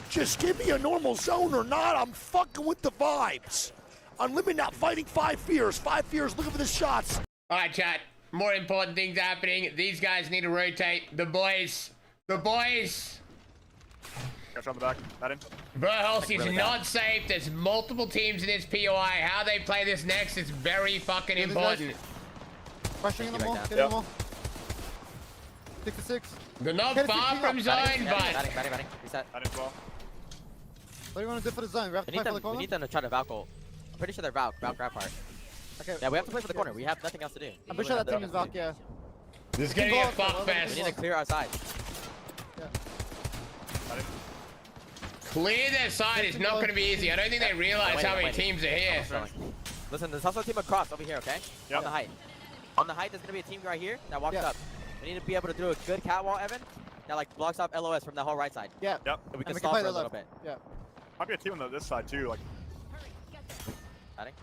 Just give me a normal zone or not. I'm fucking with the vibes. Unlimited not fighting 5 fears. 5 fears looking for the shots. All right, chat. More important things happening. These guys need to rotate. The boys. The boys. Got you on the back. That in. Verhalsey's not safe. There's multiple teams in this POI. How they play this next is very fucking important. Pressuring in the wall. Get in the wall. 6 to 6. They're not far from zone, but... Batting. Reset. That in as well. What do you want to do for the zone? We have to play for the corner? We need them to try to Valkyrie. I'm pretty sure they're Valk grab part. Okay. Yeah, we have to play for the corner. We have nothing else to do. I'm pretty sure that team is Valk, yeah. This is gonna be a fuck We fest. need to clear our side. Yeah. That in. Clear their side is not gonna be easy. I don't think they realize how many teams are here. Listen, there's also a team across over here, okay? Yep. On the height. On the height, there's gonna be a team right here that walks up. We need to be able to do a good catwalk, Evan, that like blocks off LOS from the whole right side. Yeah. Yep. And we can And we stall can for play a the little left. bit. Yeah. Might be a team on this side too. Like, Batting.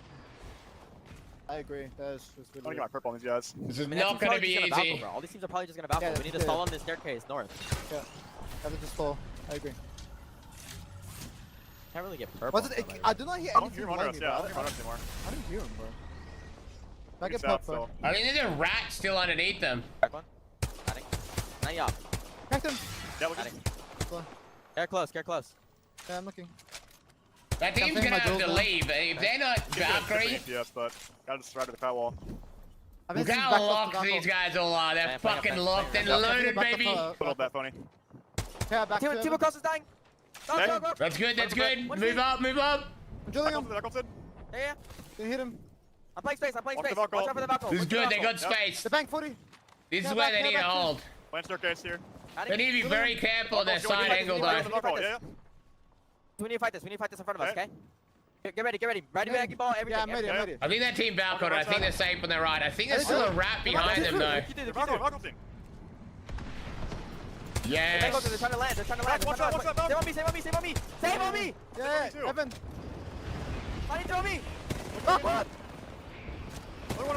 I agree. That's just I want to really get my purple on these guys. This is I mean, not gonna be Valkyrie, easy. bro. All these teams are probably just gonna Valkyrie. Yeah, We need to yeah. stall on this staircase north. Yeah. Have to just fall. I agree. Can't really get purple. Was it? I do not hear I don't anything hear behind Monros. me, Yeah, I bro. don't hear Monros anymore. I didn't hear him, bro. I He's get out pop, bro. still. I think there's a rat still underneath them. Back one. Batting. Now you up. Cracked him. Yeah, we're Batting. just. Care close. Care close. Yeah, I'm looking. That team's Something gonna like have to those, leave. If they're not Valkyrie, Yes, but gotta just ride to the fat wall. I look think how he's back locked up to these guys all are. They're Yeah, fucking back, locked and back. loaded, Back up, baby. Put up that phony. Yeah, back to Team across is dying. Go, Okay. go, go. That's good, that's good. What is Move he? up, move up. I'm drilling him. That goes in. Yeah. Didn't hit him. I'm playing space. I'm playing Watch the space. Watch Valkyrie. out for the Valkyrie. This is Watch the good, they Valkyrie. got space. The bank 40. This is Yeah, where they back, need to back. hold. Land staircase here. They need to be very careful on their Go, go, side go, angle go, go, though. go, go, go, yeah. We need to fight this. We need to fight this in front of us, Okay. okay? Get ready. Get ready. Ready, back, ball, everything. Yeah, I'm ready. I'm everything. ready. I think that team Valkyrie, I think they're safe on their right. I think there's still a rat behind them though. Valkyrie team. Yes. They're trying to land. They're trying to land. Watch out, watch out, Save on me. Save on me. Save on me. Save on me. Yeah, too. Evan. Why did you throw me? What?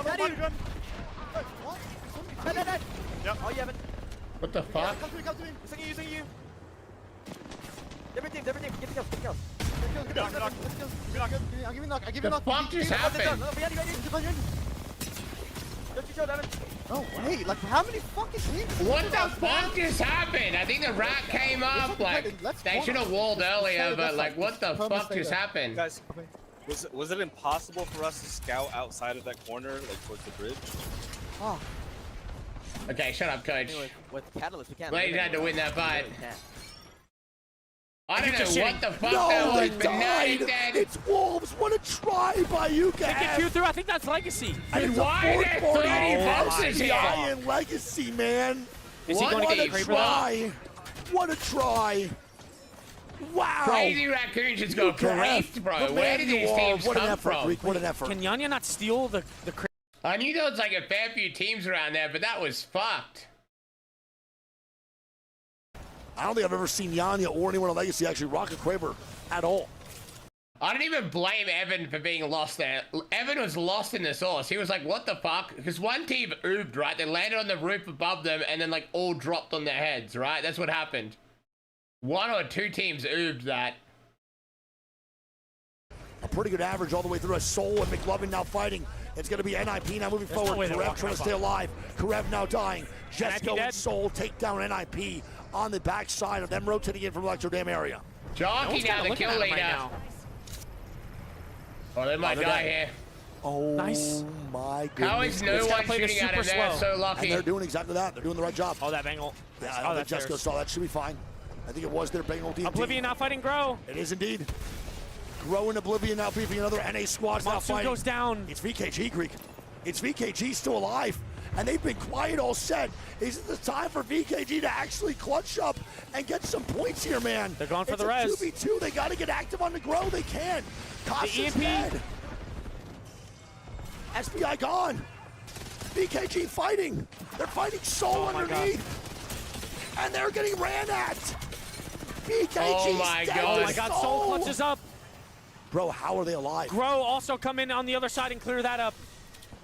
Daddy. What? Dead. Yep. Oh, you haven't. What the fuck? Come to me, come to me. Using you. Different team. Get the kills. Get the kills. Give me knock, knock. I'll give you knock. I'll give you The knock. fuck just No, happened? behind you. Don't you show, Devin. No way. Like, how many fucking teams? What the fuck just happened? I think the rat came up, like, they should have walled earlier, but like, what the fuck just happened? Guys, was it impossible for us to scout outside of that corner, like towards the bridge? Oh, Okay, shut up, coach. Anyway, with Catalyst, we can't. Ladies had to win that fight. We can't. I don't know what the fuck No, that they was, but now died. he's dead. It's Wolves. What a try by you Get guys. Q through. I think that's Legacy. And why are there 30 boxes here? Giant legacy, man. Is he What going to What get a the creeper? try. What a try. Wow. Crazy raccoons just go griefed, bro. The Where man did you these are. teams What an come effort, from? Greek. What an effort. Can Yanya not steal the creeper? I knew there was like a fair few teams around there, but that was fucked. I don't think I've ever seen Yanya or anyone on Legacy actually rock a Kraber at all. I don't even blame Evan for being lost there. Evan was lost in the source. He was like, what the fuck? Because one team oobed, right? They landed on the roof above them and then like all dropped on their heads, right? That's what happened. One or two teams oobed that. A pretty good average all the way through. As Soul and McLovin now fighting. It's going to be NIP now moving no forward. way they're Karev walking trying to up stay on. alive. Karev now dying. NIP Jesco and dead. Soul take down NIP on the backside of them rotating in from Electrodam area. Jockey one's now kinda the looking kill at him leader. right now. Oh, they might they're die dead. here. Oh, Nice. my goodness. How is no He's gotta one play this shooting at him super there? slow. So And lucky. they're doing exactly that. They're doing the right job. Oh, that Bengal. Yeah, I Oh, don't think that's Jesco theirs. saw that. Should be fine. I think it was their Bengal TNT. Oblivion not fighting Grow. It is indeed. Grow in Oblivion now beefing another NA squad now Monsoon fighting. goes down. It's VKG, Greek. It's VKG still alive. And they've been quiet all set. Is it the time for VKG to actually clutch up and get some points here, man? They're going for it's the res. It's a 2v2. They got to get active on the Grow. They can. Costa's EMP. dead. SBI gone. VKG fighting. They're fighting Soul my underneath. And they're getting ran at. VKG Oh my dead God. to Oh my God, Soul clutches up. Bro, how are they alive? Grow also come in on the other side and clear that up.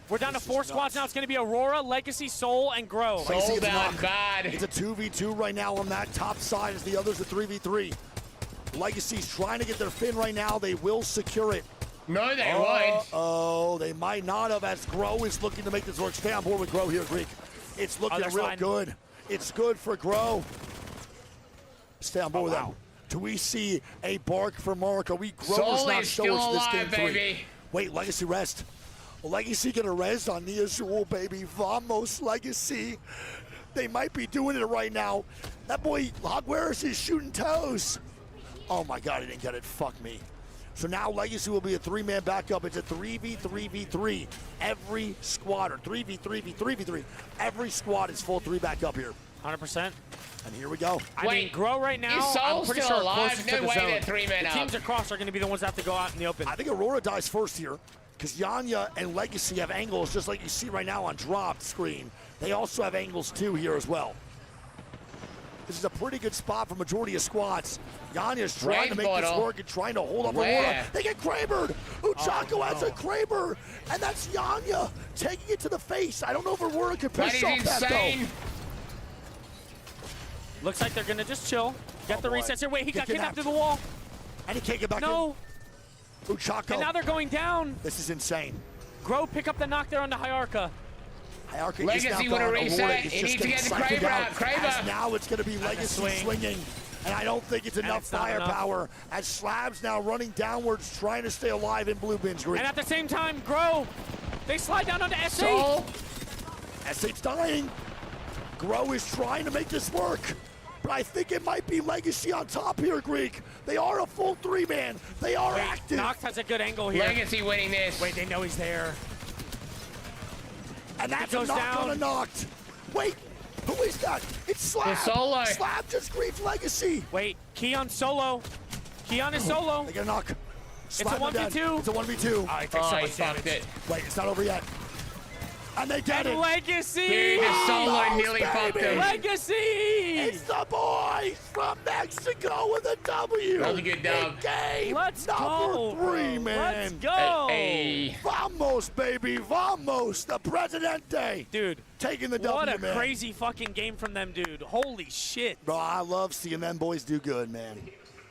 We're down to 4 squads now. It's going to be Aurora, Legacy, Soul, and Grow. Soul down bad. It's a 2v2 right now on that top side as the others are 3v3. Legacy's trying to get their fin right now. They will secure it. No, they won't. Oh, they might not have as Grow is looking to make this work. Stay on board with Grow here, Greek. It's looking real good. It's good for Grow. Stay on board with them. Do we see a bark for Mark? Are we Growers not show us this game baby. 3? Wait, Legacy rest. Legacy gonna rest on Nia Jewel, baby. Vamos, Legacy. They might be doing it right now. That boy, Hogwares is shooting toes. Oh my God, he didn't get it. Fuck me. So now Legacy will be a 3-man backup. It's a 3v3v3. Every squad, or 3v3v3v3. Every squad is full 3 back up here. 100%. And here we go. I mean, Grow right now, I'm pretty sure closest to the zone. The teams across are going to be the ones that have to go out in the open. I think Aurora dies first here, because Yanya and Legacy have angles just like you see right now on drop screen. They also have angles too here as well. This is a pretty good spot for majority of squads. Yanya's trying to make this work and trying to hold up Aurora. They get Krabered. Uchako has a Kraber, and that's Yanya taking it to the face. I don't know if Aurora can push off that though. Looks like they're gonna just chill. Get the resets here. Wait, he got kidnapped through the wall. And he can't get back in. Uchako. And now they're going down. This is insane. Grow, pick up the knock there on the Hyarka. Legacy with a reset. He needs to get the Kraber out. Kraber. Now it's going to be Legacy swinging. And I don't think it's enough firepower as Slab's now running downwards, trying to stay alive in blue bins green. And at the same time, Grow, they slide down onto S8. So, S8's dying. Grow is trying to make this work. But I think it might be Legacy on top here, Greek. They are a full 3-man. They are active. Nox has a good angle here. Legacy winning this. Wait, they know he's there. And that's a knock on a knocked. Wait, who is that? It's Slab. The solo. Slab just griefed Legacy. Wait, Keon solo. Keon is solo. They get a knock. Slab it's a 1v2. It's a 1v2. Oh, he takes so much damage. Wait, it's not over yet. And they get it. Legacy! Dude, the solo nearly fucked him. Legacy! It's the boys from Mexico with a W. That was a good dub. Game Let's number 3, man. Let's go. Hey. Vamos, baby. Vamos. The Presidente. Dude. Taking the W, man. What a crazy fucking game from them, dude. Holy shit. Bro, I love seeing them boys do good, man.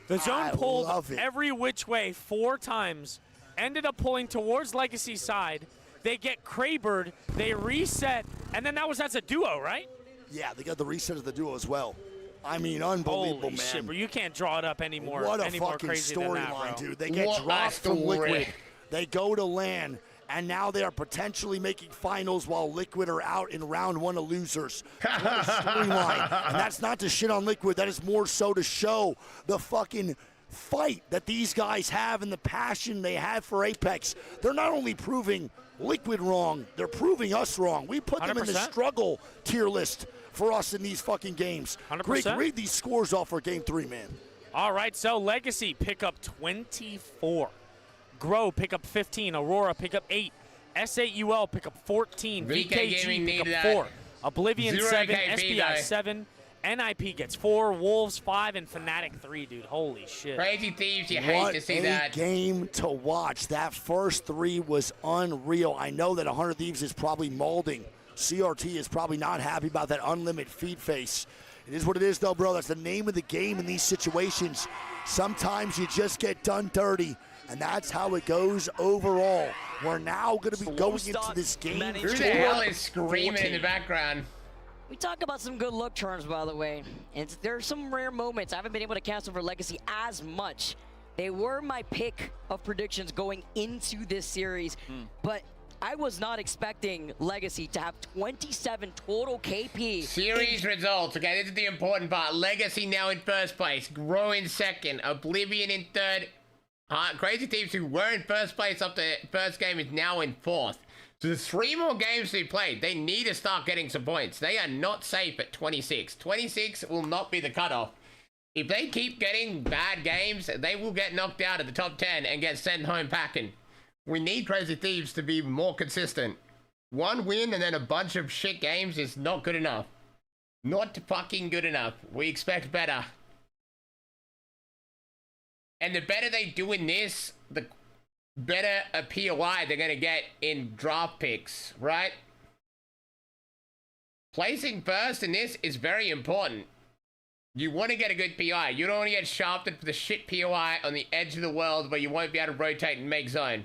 The zone pulled every which way 4 times. Ended up pulling towards Legacy's side. They get Krabered, they reset, and then that was as a duo, right? Yeah, they got the reset of the duo as well. I mean, unbelievable, Holy man. Shit, bro, you can't draw it up anymore. What a any more fucking crazy than that, storyline, bro. dude. They get dropped from Liquid. They go to LAN, and now they are potentially making finals while Liquid are out in round 1 of losers. What a storyline. And that's not to shit on Liquid. That is more so to show the fucking fight that these guys have and the passion they have for Apex. They're not only proving Liquid wrong, they're proving us wrong. We put them in the struggle tier list for us in these fucking games. 100%. Greek, read these scores off for game 3, man. All right, so Legacy pick up 24. Grow pick up 15. Aurora pick up 8. S8UL pick up 14. VKG pick up 4. Oblivion 7. SBI 7. NIP gets 4, Wolves 5, and Fnatic 3, dude. Holy shit. Crazy Thieves, you hate to see that. What a game to watch. That first 3 was unreal. I know that 100 Thieves is probably molding. CRT is probably not happy about that unlimited feed face. It is what it is, though, bro. That's the name of the game in these situations. Sometimes you just get done dirty, and that's how it goes overall. We're now going to be going into this game. Who the hell is screaming in the background? We talk about some good luck charms, by the way. And there are some rare moments. I haven't been able to cancel for Legacy as much. They were my pick of predictions going into this series, but I was not expecting Legacy to have 27 total KP. Series results. Okay, this is the important part. Legacy now in first place. Grow in second. Oblivion in third. Crazy Thieves, who were in first place up the first game, is now in 4th. So there's 3 more games to be played. They need to start getting some points. They are not safe at 26. 26 will not be the cutoff. If they keep getting bad games, they will get knocked out of the top 10 and get sent home packing. We need Crazy Thieves to be more consistent. 1 win and then a bunch of shit games is not good enough. Not fucking good enough. We expect better. And the better they do in this, the better a POI they're going to get in draft picks, right? Placing first in this is very important. You want to get a good POI. You don't want to get shafted for the shit POI on the edge of the world where you won't be able to rotate and make zone.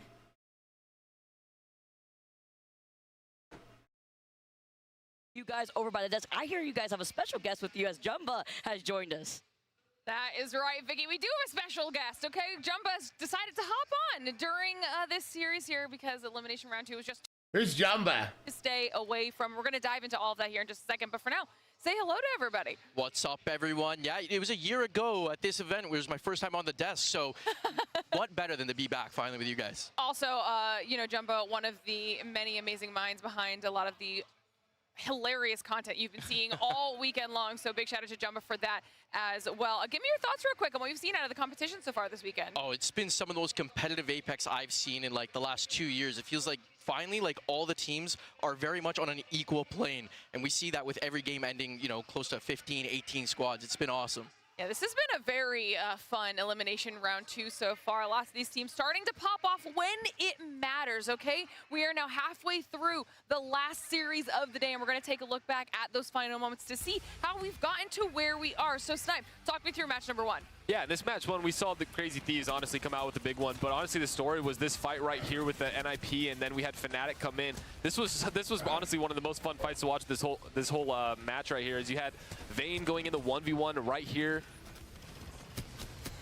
You guys over by the desk, I hear you guys have a special guest with you as Jumba has joined us. That is right, Vicky. We do have a special guest, okay? Jumba's decided to hop on during this series here because Elimination Round 2 was just Who's Jumba? to stay away from. We're going to dive into all of that here in just a second, but for now, say hello to everybody. What's up, everyone? Yeah, it was a year ago at this event. It was my first time on the desk, so what better than to be back finally with you guys? Also, you know, Jumba, one of the many amazing minds behind a lot of the hilarious content you've been seeing all weekend long, so big shout out to Jumba for that as well. Give me your thoughts real quick on what you've seen out of the competition so far this weekend. Oh, it's been some of those competitive Apex I've seen in like the last 2 years. It feels like finally like all the teams are very much on an equal plane, and we see that with every game ending, you know, close to 15, 18 squads. It's been awesome. Yeah, this has been a very fun Elimination Round 2 so far. Lots of these teams starting to pop off when it matters, okay? We are now halfway through the last series of the day, and we're going to take a look back at those final moments to see how we've gotten to where we are. So, Snipe, talk me through match number 1. Yeah, this match one, we saw the Crazy Thieves honestly come out with a big one, but honestly the story was this fight right here with the NIP, and then we had Fnatic come in. This was honestly one of the most fun fights to watch this whole match right here, as you had Vayne going in the 1v1 right here.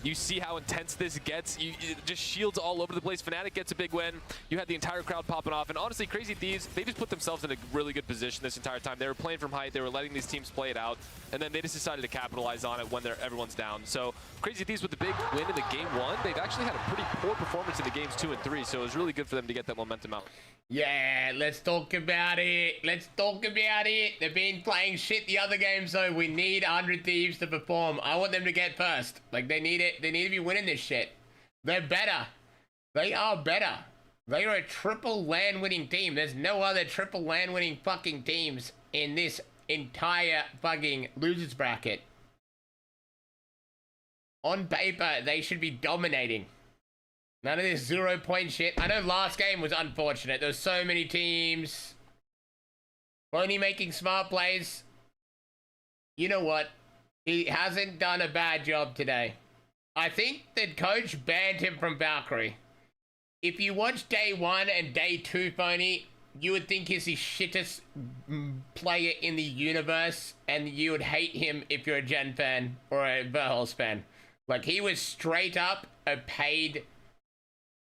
You see how intense this gets. It just shields all over the place. Fnatic gets a big win. You had the entire crowd popping off. And honestly, Crazy Thieves, they just put themselves in a really good position this entire time. They were playing from height. They were letting these teams play it out. And then they just decided to capitalize on it when everyone's down. So Crazy Thieves with the big win in the game 1. They've actually had a pretty poor performance in the games 2 and 3. So it was really good for them to get that momentum out. Yeah, let's talk about it. Let's talk about it. They've been playing shit the other games, though. We need 100 Thieves to perform. I want them to get first. Like, they need it. They need to be winning this shit. They're better. They are better. They are a triple LAN winning team. There's no other triple LAN winning fucking teams in this entire fucking losers bracket. On paper, they should be dominating. None of this 0 point shit. I know last game was unfortunate. There was so many teams only making smart plays. You know what? He hasn't done a bad job today. I think the coach banned him from Valkyrie. If you watch day 1 and day 2, Phony, you would think he's the shittest player in the universe, and you would hate him if you're a Gen fan or a Verhulst fan. Like, he was straight up a paid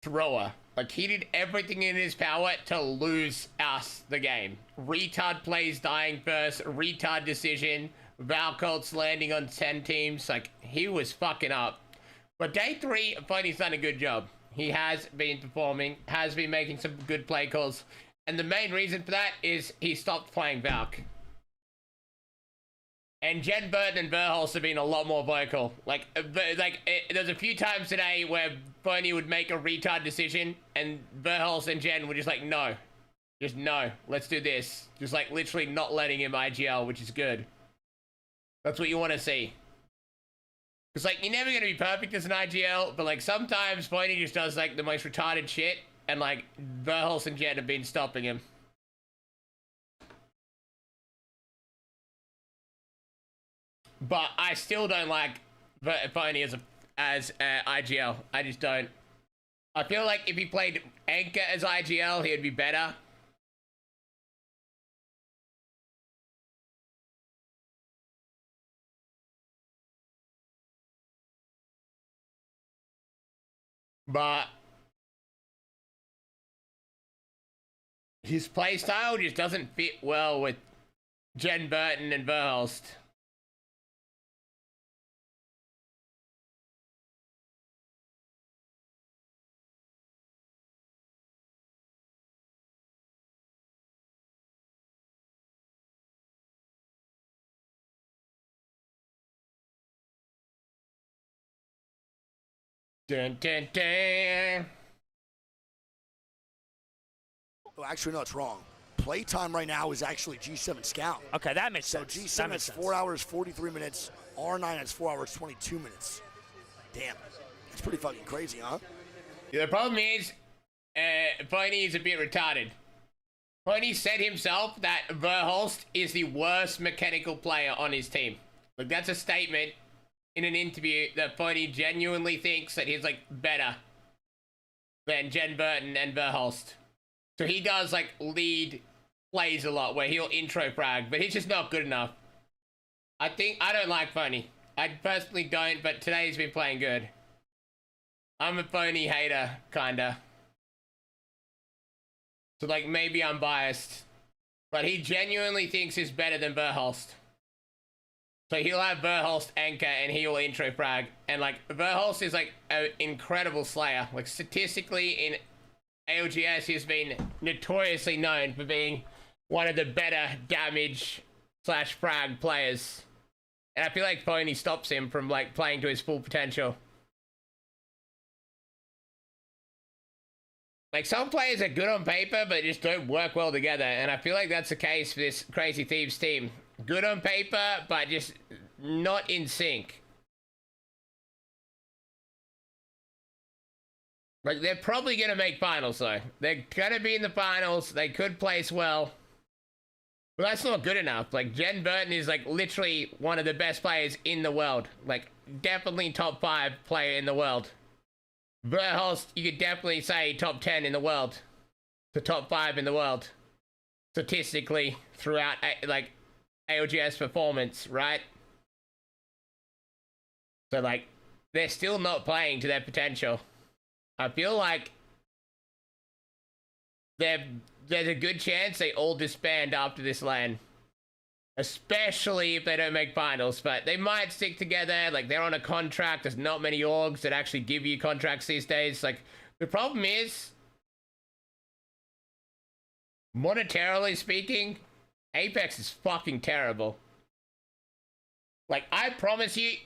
thrower. Like, he did everything in his power to lose us the game. Retard plays dying first, retard decision, Valcolt's landing on 10 teams. Like, he was fucking up. But day 3, Phony's done a good job. He has been performing, has been making some good play calls. And the main reason for that is he stopped playing Valk. And Jen Burton and Verhulst have been a lot more vocal. There's a few times today where Phony would make a retard decision, and Verhulst and Jen were just like, no. Just no. Let's do this. Just like literally not letting him IGL, which is good. That's what you want to see. Because like, you're never going to be perfect as an IGL, but like sometimes Phony just does like the most retarded shit, and like Verhulst and Jen have been stopping him. But I still don't like Phony as IGL. I just don't. I feel like if he played Anchor as IGL, he would be better. But his playstyle just doesn't fit well with Jen Burton and Verhulst. Dun, dun, dun. Oh, actually, no, it's wrong. Playtime right now is actually G7 Scout. Okay, that makes so sense. So G7 has 4 hours, 43 minutes. R9 has 4 hours, 22 minutes. Damn. It's pretty fucking crazy, huh? Yeah, the problem is, Pony is a bit retarded. Pony said himself that Verhulst is the worst mechanical player on his team. Like, that's a statement in an interview that Pony genuinely thinks that he's, like, better than Jen Burton and Verhulst. So he does, like, lead plays a lot where he'll intro frag, but he's just not good enough. I don't like Pony. I personally don't, but today he's been playing good. I'm a Pony hater, kinda. So, like, maybe I'm biased. But he genuinely thinks he's better than Verhulst. So he'll have Verhulst anchor and he'll intro frag. And, like, Verhulst is, like, an incredible slayer. Like, statistically in ALGS, he's been notoriously known for being one of the better damage / frag players. And I feel like Pony stops him from, like, playing to his full potential. Like, some players are good on paper, but just don't work well together. And I feel like that's the case for this Crazy Thieves team. Good on paper, but just not in sync. Like, they're probably going to make finals, though. They're going to be in the finals. They could place well. But that's not good enough. Like, Jen Burton is, like, literally one of the best players in the world. Like, definitely top 5 player in the world. Verhulst, you could definitely say top 10 in the world. The top 5 in the world. Statistically, throughout, like, ALGS performance, right? So, like, they're still not playing to their potential. I feel like there's a good chance they all disband after this LAN. Especially if they don't make finals, but they might stick together. Like, they're on a contract. There's not many orgs that actually give you contracts these days. Like, the problem is, monetarily speaking, Apex is fucking terrible. Like, I promise you,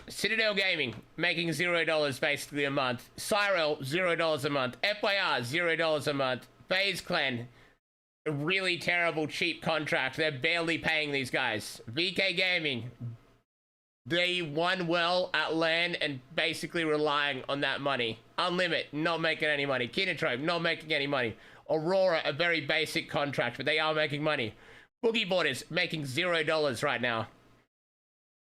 Citadel Gaming making $0 basically a month. Cyril, $0 a month. FYR, $0 a month. FaZe Clan, a really terrible, cheap contract. They're barely paying these guys. VK Gaming, they won well at LAN and basically relying on that money. Unlimit, not making any money. Kinotrope, not making any money. Aurora, a very basic contract, but they are making money. Boogie Borders, making $0 right now.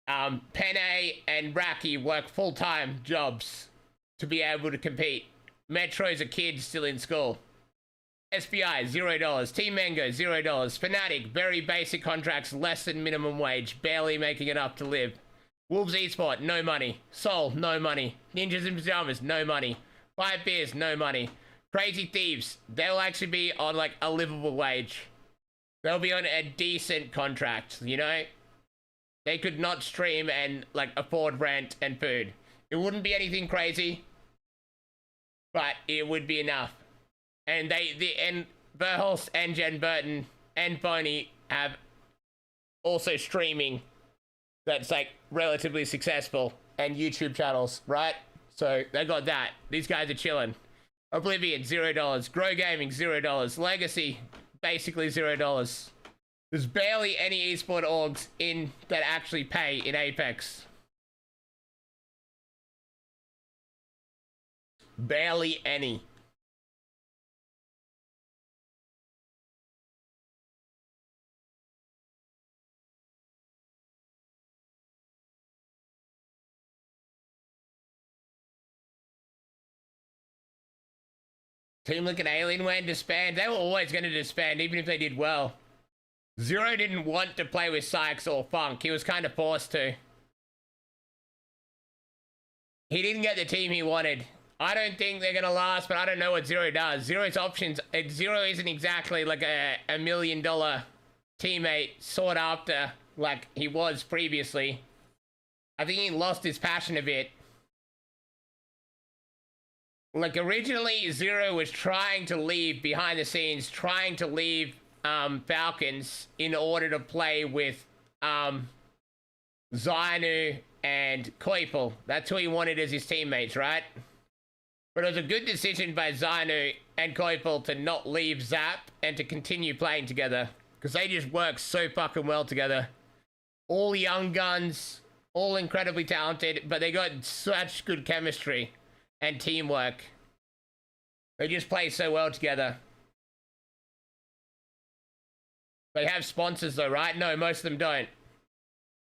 Penne and Raki work full-time jobs to be able to compete. Metro's a kid still in school. SBI, $0. Team Mango, $0. Fnatic, very basic contracts, less than minimum wage, barely making enough to live. Wolves Esport, no money. Soul, no money. Ninjas in Pajamas, no money. Five Beers, no money. Crazy Thieves, they'll actually be on, like, a livable wage. They'll be on a decent contract, you know? They could not stream and, like, afford rent and food. It wouldn't be anything crazy, but it would be enough. And and Verhulst and Jen Burton and Pony have also streaming that's, like, relatively successful and YouTube channels, right? So they got that. These guys are chilling. Oblivion, $0. Grow Gaming, $0. Legacy, basically $0. There's barely any esport orgs in that actually pay in Apex. Barely any. Team Liquid Alien went disband. They were always going to disband, even if they did well. Zero didn't want to play with Sykes or Funk. He was kind of forced to. He didn't get the team he wanted. I don't think they're going to last, but I don't know what Zero does. Zero's options... Zero isn't exactly like a $1 million teammate sought after like he was previously. I think he lost his passion a bit. Like, originally, Zero was trying to leave behind the scenes, trying to leave Falcons in order to play with Zainu and Koipel. That's who he wanted as his teammates, right? But it was a good decision by Zainu and Koipel to not leave Zap and to continue playing together, because they just work so fucking well together. All young guns, all incredibly talented, but they got such good chemistry and teamwork. They just play so well together. They have sponsors though, right? No, most of them don't.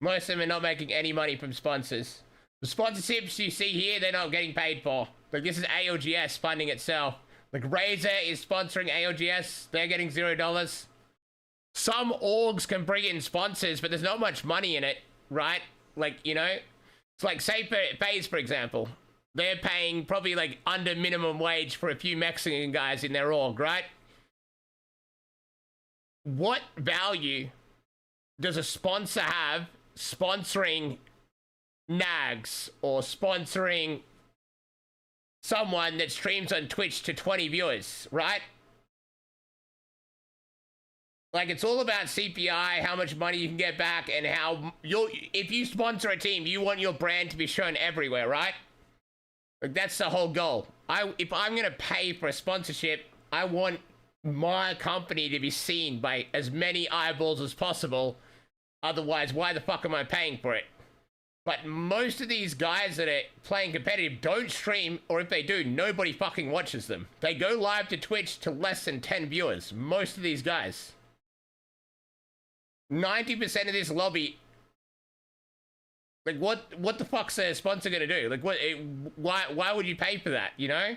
Most of them are not making any money from sponsors. The sponsorships you see here, they're not getting paid for. Like, this is ALGS funding itself. Like, Razer is sponsoring ALGS. They're getting $0. Some orgs can bring in sponsors, but there's not much money in it, right? Like, you know? It's like, say, FaZe, for example. They're paying probably, like, under minimum wage for a few Mexican guys in their org, right? What value does a sponsor have sponsoring Nags or sponsoring someone that streams on Twitch to 20 viewers, right? Like, it's all about CPI, how much money you can get back, and how if you sponsor a team, you want your brand to be shown everywhere, right? Like, that's the whole goal. If I'm gonna pay for a sponsorship, I want my company to be seen by as many eyeballs as possible. Otherwise, why the fuck am I paying for it? But most of these guys that are playing competitive don't stream, or if they do, nobody fucking watches them. They go live to Twitch to less than 10 viewers. Most of these guys. 90% of this lobby. Like, what the fuck's a sponsor gonna do? Like, why would you pay for that, you know?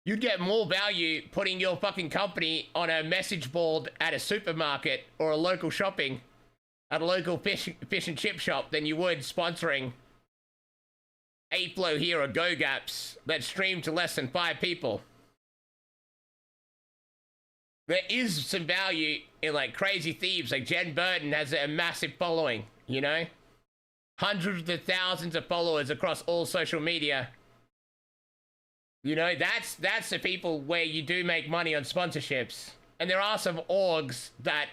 You'd get more value putting your fucking company on a message board at a supermarket or a local shopping, at a local fish and chip shop, than you would sponsoring A-Flow here or Go Gaps that stream to less than 5 people. There is some value in, like, Crazy Thieves. Like, Jen Burton has a massive following, you know? Hundreds of thousands of followers across all social media. You know, that's the people where you do make money on sponsorships. And there are some orgs that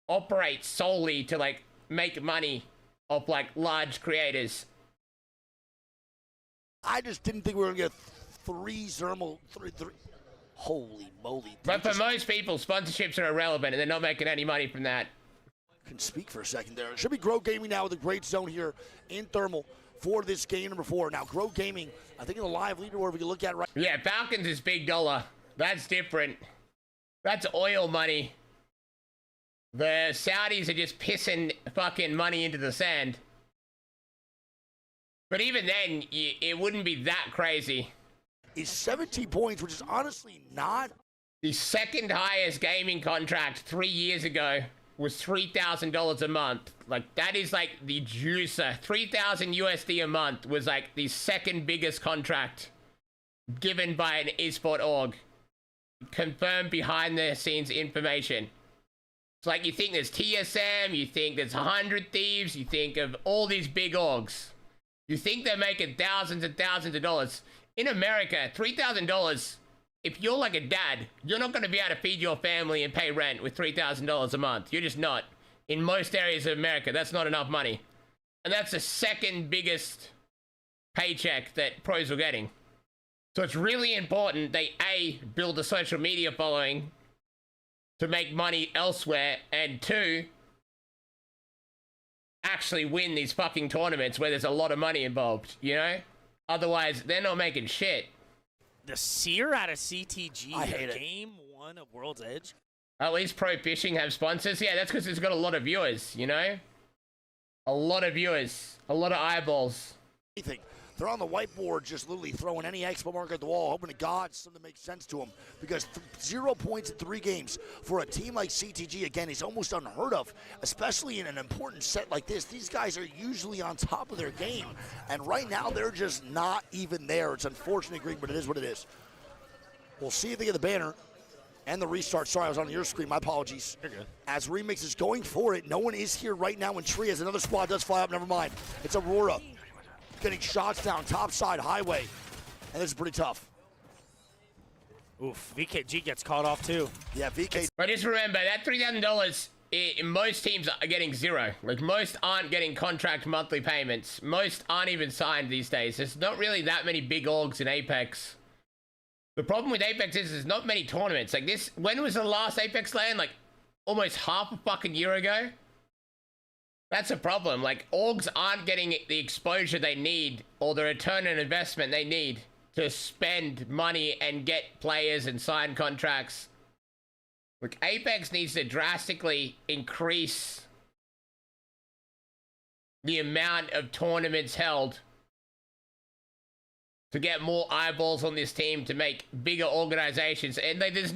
operate solely to, like, make money off, like, large creators. I just didn't think we were going to get three. Holy moly. But for most people, sponsorships are irrelevant and they're not making any money from that. Can speak for a second there. It should be Grow Gaming now with a great zone here in Thermal for this game number 4. Now, Grow Gaming, I think in the live leaderboard we can look at right. Yeah, Falcons is big dollar. That's different. That's oil money. The Saudis are just pissing fucking money into the sand. But even then, it wouldn't be that crazy. Is 17 points, which is honestly not. The second highest gaming contract 3 years ago was $3,000 a month. Like, that is like the juicer. 3,000 USD a month was like the second biggest contract given by an esport org. Confirmed behind the scenes information. It's like, you think there's TSM, you think there's 100 Thieves, you think of all these big orgs. You think they're making thousands and thousands of dollars. In America, $3,000, if you're like a dad, you're not going to be able to feed your family and pay rent with $3,000 a month. You're just not. In most areas of America, that's not enough money. And that's the second biggest paycheck that pros are getting. So it's really important they, A, build a social media following to make money elsewhere, and 2, actually win these fucking tournaments where there's a lot of money involved, you know? Otherwise, they're not making shit. The Seer out of CTG. I hate it. Game 1 of World's Edge. At least Pro Fishing have sponsors. Yeah, that's because it's got a lot of viewers, you know? A lot of viewers. A lot of eyeballs. Anything. They're on the whiteboard just literally throwing any expo marker at the wall, hoping to God something makes sense to them. Because 0 points in 3 games for a team like CTG, again, is almost unheard of, especially in an important set like this. These guys are usually on top of their game, and right now they're just not even there. It's unfortunate, Greg, but it is what it is. We'll see if they get the banner and the restart. Sorry, I was on your screen. My apologies. You're good. As Remix is going for it, no one is here right now in Tree as another squad does fly up. Never mind. It's Aurora. Getting shots down, top side, highway. And this is pretty tough. Oof, VKG gets caught off too. Yeah, VK. But just remember, that $3,000, most teams are getting 0. Like, most aren't getting contract monthly payments. Most aren't even signed these days. There's not really that many big orgs in Apex. The problem with Apex is there's not many tournaments. Like this, when was the last Apex LAN? Like, almost half a fucking year ago? That's a problem. Like, Algs aren't getting the exposure they need or the return on investment they need to spend money and get players and sign contracts. Like, Apex needs to drastically increase the amount of tournaments held to get more eyeballs on this team, to make bigger organizations. And like, there's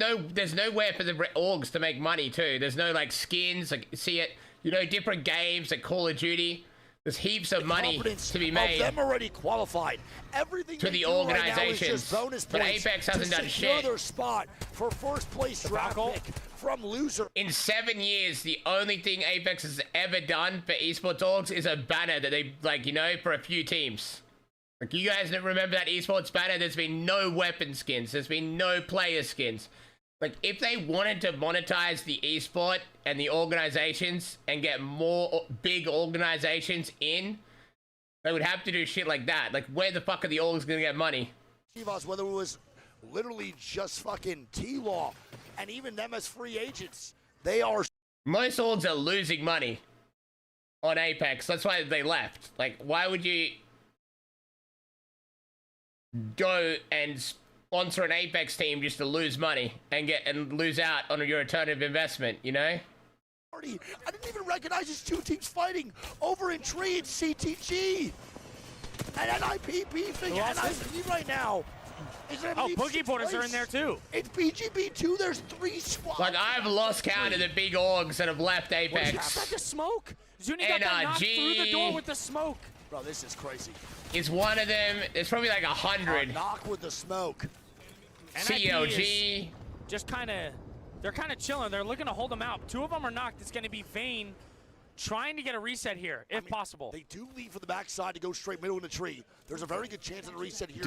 nowhere for the orgs to make money too. There's no like skins, like see it, you know, different games like Call of Duty. There's heaps of money to be made. Them already qualified. Everything to the organizations. Right bonus but Apex hasn't done shit. Their spot for first place draft pick from loser. In 7 years, the only thing Apex has ever done for esports orgs is a banner that they, like, you know, for a few teams. Like, you guys don't remember that esports banner? There's been no weapon skins. There's been no player skins. Like, if they wanted to monetize the esport and the organizations and get more big organizations in, they would have to do shit like that. Like, where the fuck are the orgs gonna get money? Chivas, whether it was literally just fucking T-Law and even them as free agents, they are... Most orgs are losing money on Apex. That's why they left. Like, why would you go and sponsor an Apex team just to lose money and lose out on your return of investment, you know? I didn't even recognize these two teams fighting over in Tree and CTG. And NIP beefing NIP right now. Oh, Boogie Boarders are in there too. It's BGB2, there's 3 squads. Like, I've lost count of the big orgs that have left Apex. Got the smoke. Zuni got that knocked through the door with the smoke. Bro, this is crazy. Is one of them, there's probably like 100. Knock with the smoke. COG. Just kind of, they're kind of chilling. They're looking to hold them out. 2 of them are knocked. It's going to be Vayne trying to get a reset here, if possible. They do leave for the backside to go straight middle in the tree. There's a very good chance of a reset here.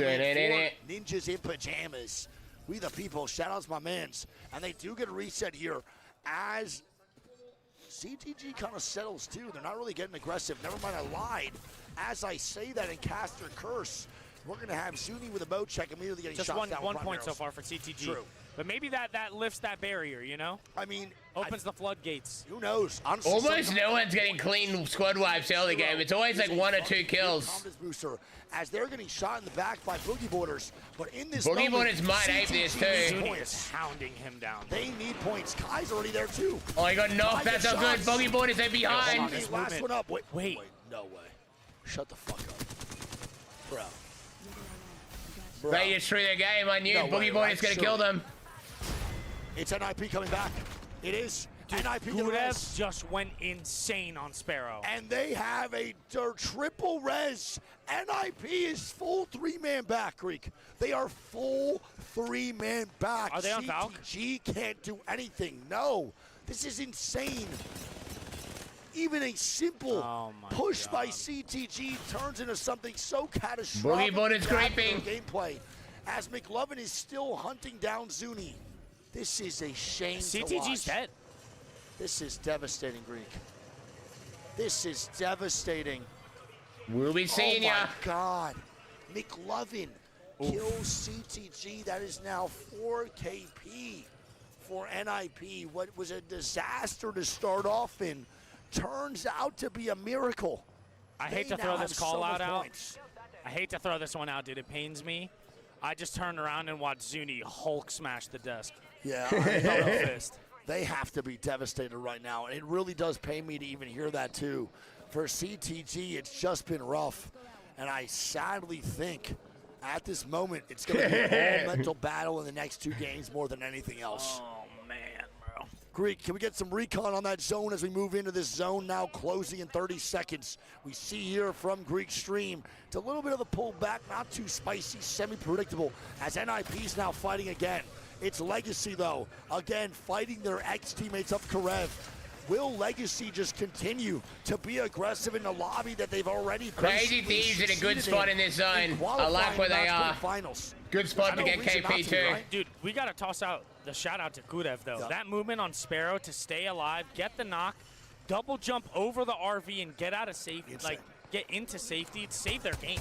Ninjas in pajamas. We the people. Shout out to my mans. And they do get a reset here as CTG kind of settles too. They're not really getting aggressive. Never mind, I lied. As I say that and cast their curse, we're going to have Zuni with a bow check immediately getting just shot down. one point so far for CTG. True. But maybe that lifts that barrier, you know? I mean, opens the floodgates. Who knows? Honestly, almost no one's getting clean squad wipes early game. It's always like 1 or 2 kills. Booster, as they're getting shot in the back by Boogie Boarders, but in this Boogie Boarders might ape this too. Zuni is hounding him down. They need points. Kai's already there too. Oh, he got knocked. That's so good. Boogie Boarders are behind. Last one up. Wait. No way. Shut the fuck up. Bro. They just threw their game. I knew Boogie Boarders gonna kill them. It's NIP coming back. It is. Dude, NIP Gudev just went insane on Sparrow. And they have a triple res. NIP is full 3-man back, Greek. They are full 3-man back. Are they on Valk? CTG can't do anything. No. This is insane. Even a simple push by CTG turns into something so catastrophic. Boogie Boarders creeping. Gameplay. As McLovin is still hunting down Zuni. This is a shame to watch. CTG's dead. This is devastating, Greek. This is devastating. We'll be seeing ya. Oh my God. McLovin kills CTG. That is now 4 KP for NIP. What was a disaster to start off in turns out to be a miracle. I hate to throw this call out. I hate to throw this one out, dude. It pains me. I just turned around and watched Zuni Hulk smash the desk. Yeah, they have to be devastated right now, and it really does pain me to even hear that too. For CTG, it's just been rough, and I sadly think at this moment it's going to be all mental battle in the next 2 games more than anything else. Oh man, bro. Greek, can we get some recon on that zone as we move into this zone now closing in 30 seconds? We see here from Greek Stream, it's a little bit of a pullback, not too spicy, semi-predictable, as NIP's now fighting again. It's Legacy, though, again, fighting their ex-teammates of Karev. Will Legacy just continue to be aggressive in the lobby that they've already Crazy Thieves in a good spot in this zone. I like where they are. Good spot to get KP too. Right? Dude, we got to toss out the shout out to Gudev, though. Yep. That movement on Sparrow to stay alive, get the knock, double jump over the RV and get out of safety, get into safety, save their game.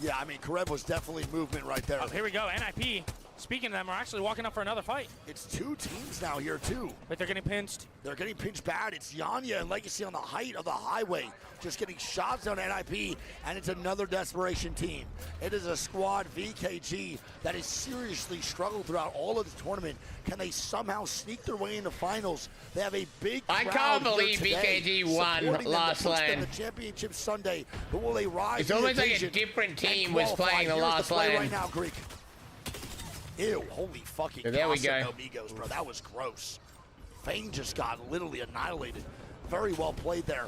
Yeah, I mean, Karev was definitely movement right there. Oh, here we go, NIP. speaking of them, are actually walking up for another fight. It's 2 teams now here, too. But they're getting pinched. They're getting pinched bad. It's Yanya and Legacy on the height of the highway, just getting shots on NIP, and it's another desperation team. It is a squad, VKG, that has seriously struggled throughout all of the tournament. Can they somehow sneak their way into finals? They have a big I crowd can't here believe today VKG won supporting them last to push them lane. to Championship Sunday, but will they rise? It's to the almost like a occasion different and team was qualify? playing the Here's last play lane. right now, Greek. Ew, holy fucking So there we Casa go. Amigos, bro. That was gross. Fane just got literally annihilated. Very well played there.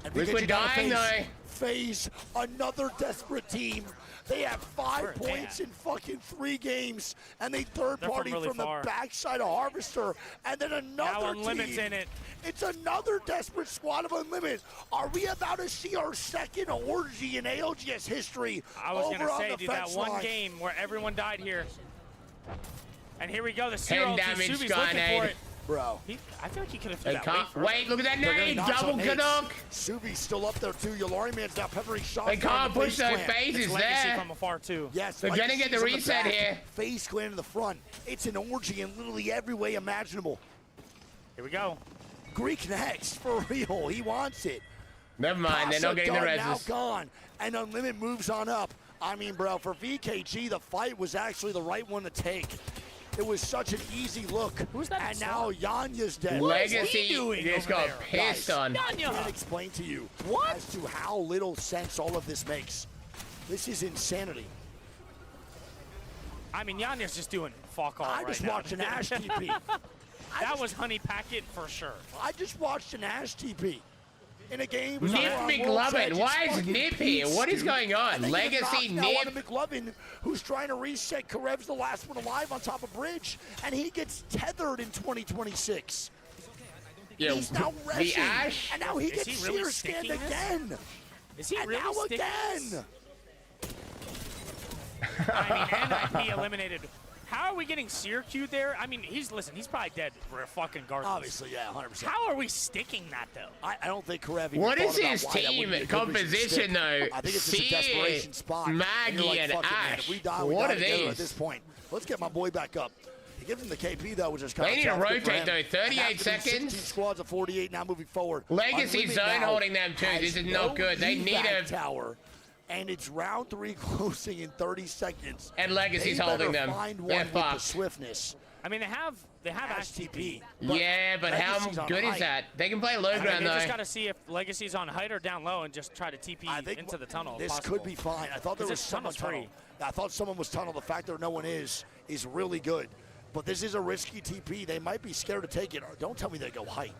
And Risk because we're you gotta dying, though. phase another desperate team. They have 5 points in fucking 3 games, and they third They're from party really from far. the backside of Harvester, and then another Now Unlimited's team. in it. It's another desperate squad of Unlimited. Are we about to see our second orgy in ALGS history? I was over gonna on say, the dude, that fence one line? game where everyone died here. And here we go, the 10 Zero damage, Subi's looking for Skynet. it. Bro. I feel like he could have They threw that way can't further. wait. Look at that They're getting nade. knocks Double on nades. canuck. Subi's still up there too. Yolari Man's now peppering shots. They can't push their face phases It's Legacy there. from afar, too. Yes, They're gonna get the Legacy's on reset back, here. Face clan in the front. It's an orgy in literally every way imaginable. Here we go. Greek next, for real. He wants it. Never mind. They're Casa not getting the done, now reses. gone. And Unlimited moves on up. I mean, bro, for VKG, the fight was actually the right one to take. It was such an easy look. Who's that? And now Yanya's dead. Legacy just got there? pissed on. I can't explain to you as to how little sense all of this makes. This is insanity. I mean, Yanya's just doing fuck all I right just now. watched an Ash TP. That was Honey Packet for sure. I just watched an Ash TP in a game. Nip McLovin. Why is Nip here? What is going on? Legacy Nip. McLovin, who's trying to reset. Karev's the last one alive on top of bridge, and he gets tethered in 2026. Yeah, He's now the rushing, Ash. and now he Is gets he really seer scanned sticking this? again. Is he And really now sticking this? again. I mean, NIP eliminated. How are we getting Seer queued there? I mean, he's probably dead for a fucking guard. Obviously, yeah, 100%. How are we sticking that though? I don't think Karev even What thought is about his why that team wouldn't be a good composition, reason to stick. though? I think it's just a Seer, desperation spot. Maggie, you're like, and fuck it, man. Ash. If we die, we What die are together these? at this point. Let's get my boy back up. He gives him the KP, though, which is kind They of need to tough. Good for rotate, him. though. 38 And after these 16 seconds. squads of 48 now moving forward. Legacy Unlimited zone now holding them, too. has This is no not good. They need evac a... tower. And it's round 3 closing in 30 seconds. And Legacy's They holding better them. Find one They're with the fucked. swiftness. I mean, they have Ash TP. Yeah, but how Legacy's on good is height. that? They can play low I mean, ground, they just though. got to see if Legacy's on height or down low and just try to TP I think into the tunnel. if This possible. could be fine. I thought there 'Cause was this someone tunnel's tunnel. free. I thought someone was tunnel. The fact that no one is really good. But this is a risky TP. They might be scared to take it. Don't tell me they go height.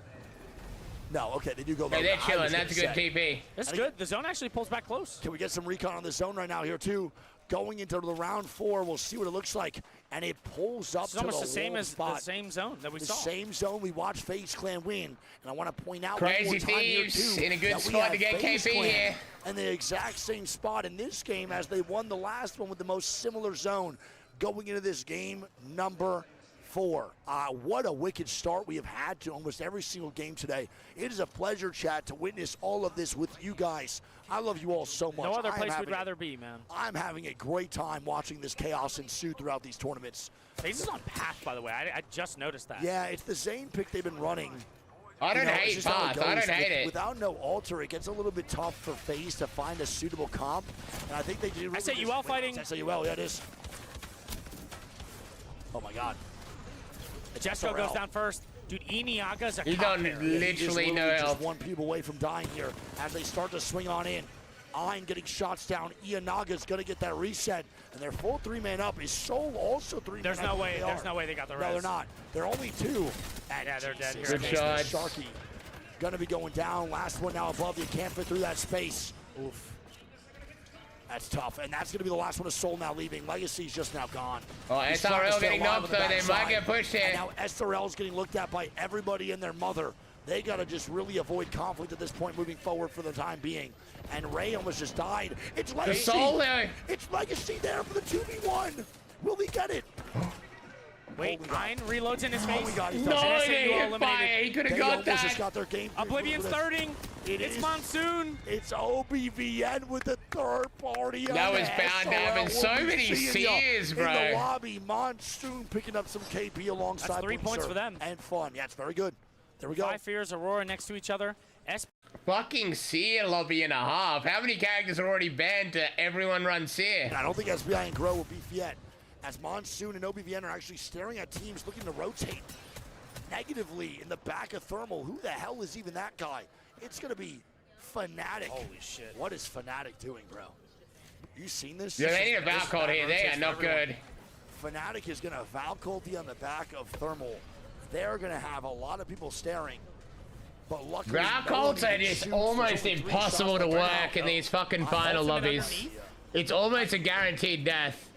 No, okay, they do go low. Hey, they're I was chilling. gonna That's a good say. TP. That's good. The zone actually pulls back close. Can we get some recon on the zone right now here too? Going into the round 4, we'll see what it looks like, and it pulls up It's to almost the the same wall as spot. the same zone that we The saw. same zone we watched FaZe Clan win, and I want to point out Crazy one more time here, Thieves too, in a good that we spot have to get FaZe KP Clan here. in the exact same spot in this game as they won the last one with the most similar zone going into this game number 4. What a wicked start we have had to almost every single game today. It is a pleasure, chat, to witness all of this with you guys. I love you all so much. No other I am place we'd having- rather be, man. I'm having a great time watching this chaos ensue throughout these tournaments. FaZe is on Path, by the way. I just noticed that. Yeah, it's the same pick they've been running. I don't You know, it's hate just how it Path. I goes. don't hate it. Without no altar, it gets a little bit tough for FaZe to find a suitable comp. And I think they do. Really SAUL fighting. SAUL, yeah, it is. Oh my God. Jesco goes down first. Dude, Iniaga's a He's cop on there. literally no just help. one pube away from dying here as they start to swing on in. Ein getting shots down. Ianaga's going to get that reset. And their full 3-man up. Is Soul also 3-man There's up? no way. They There's are. no way they got the No, res. they're not. They're only 2. Yeah, they're dead here. Good shot. Sharky going to be going down. Last one now above. You can't fit through that space. Oof. That's tough. And that's going to be the last one of Soul now leaving. Legacy's just now gone. Oh, He's trying to SRL stay getting alive knocked, on though. the They might backside. get pushed here. And now SRL's getting looked at by everybody and their mother. They got to just really avoid conflict at this point moving forward for the time being. And Ray almost just died. It's Legacy. Soul there. It's Legacy there for the 2v1. Will he get it? Wait, Ein reloads in his face. Oh my God, he No, does it. they SAUL hit eliminated. fire. He could have They got almost just that. got their game. Oblivion's thirding. It's Monsoon. It's OBVN with the third party. That was bound to happen. So many Sears, bro. In the lobby, Monsoon picking up some KP alongside. That's 3 points for them. And fun. Yeah, it's very good. There we go. 5 Fears, Aurora next to each other. Fucking Sear lobby and a half. How many characters are already banned to everyone run Sear? I don't think SBI and Grow will beef yet, as Monsoon and OBVN are actually staring at teams looking to rotate negatively in the back of Thermal. Who the hell is even that guy? It's going to be Fnatic. Holy shit. What is Fnatic doing, bro? You seen this? Yeah, they need a Val cult here. They are not good. Fnatic is going to Val culty on the back of Thermal. They're going to have a lot of people staring. But luckily, Val cults are just almost impossible to work in these fucking final lobbies. It's almost a guaranteed death.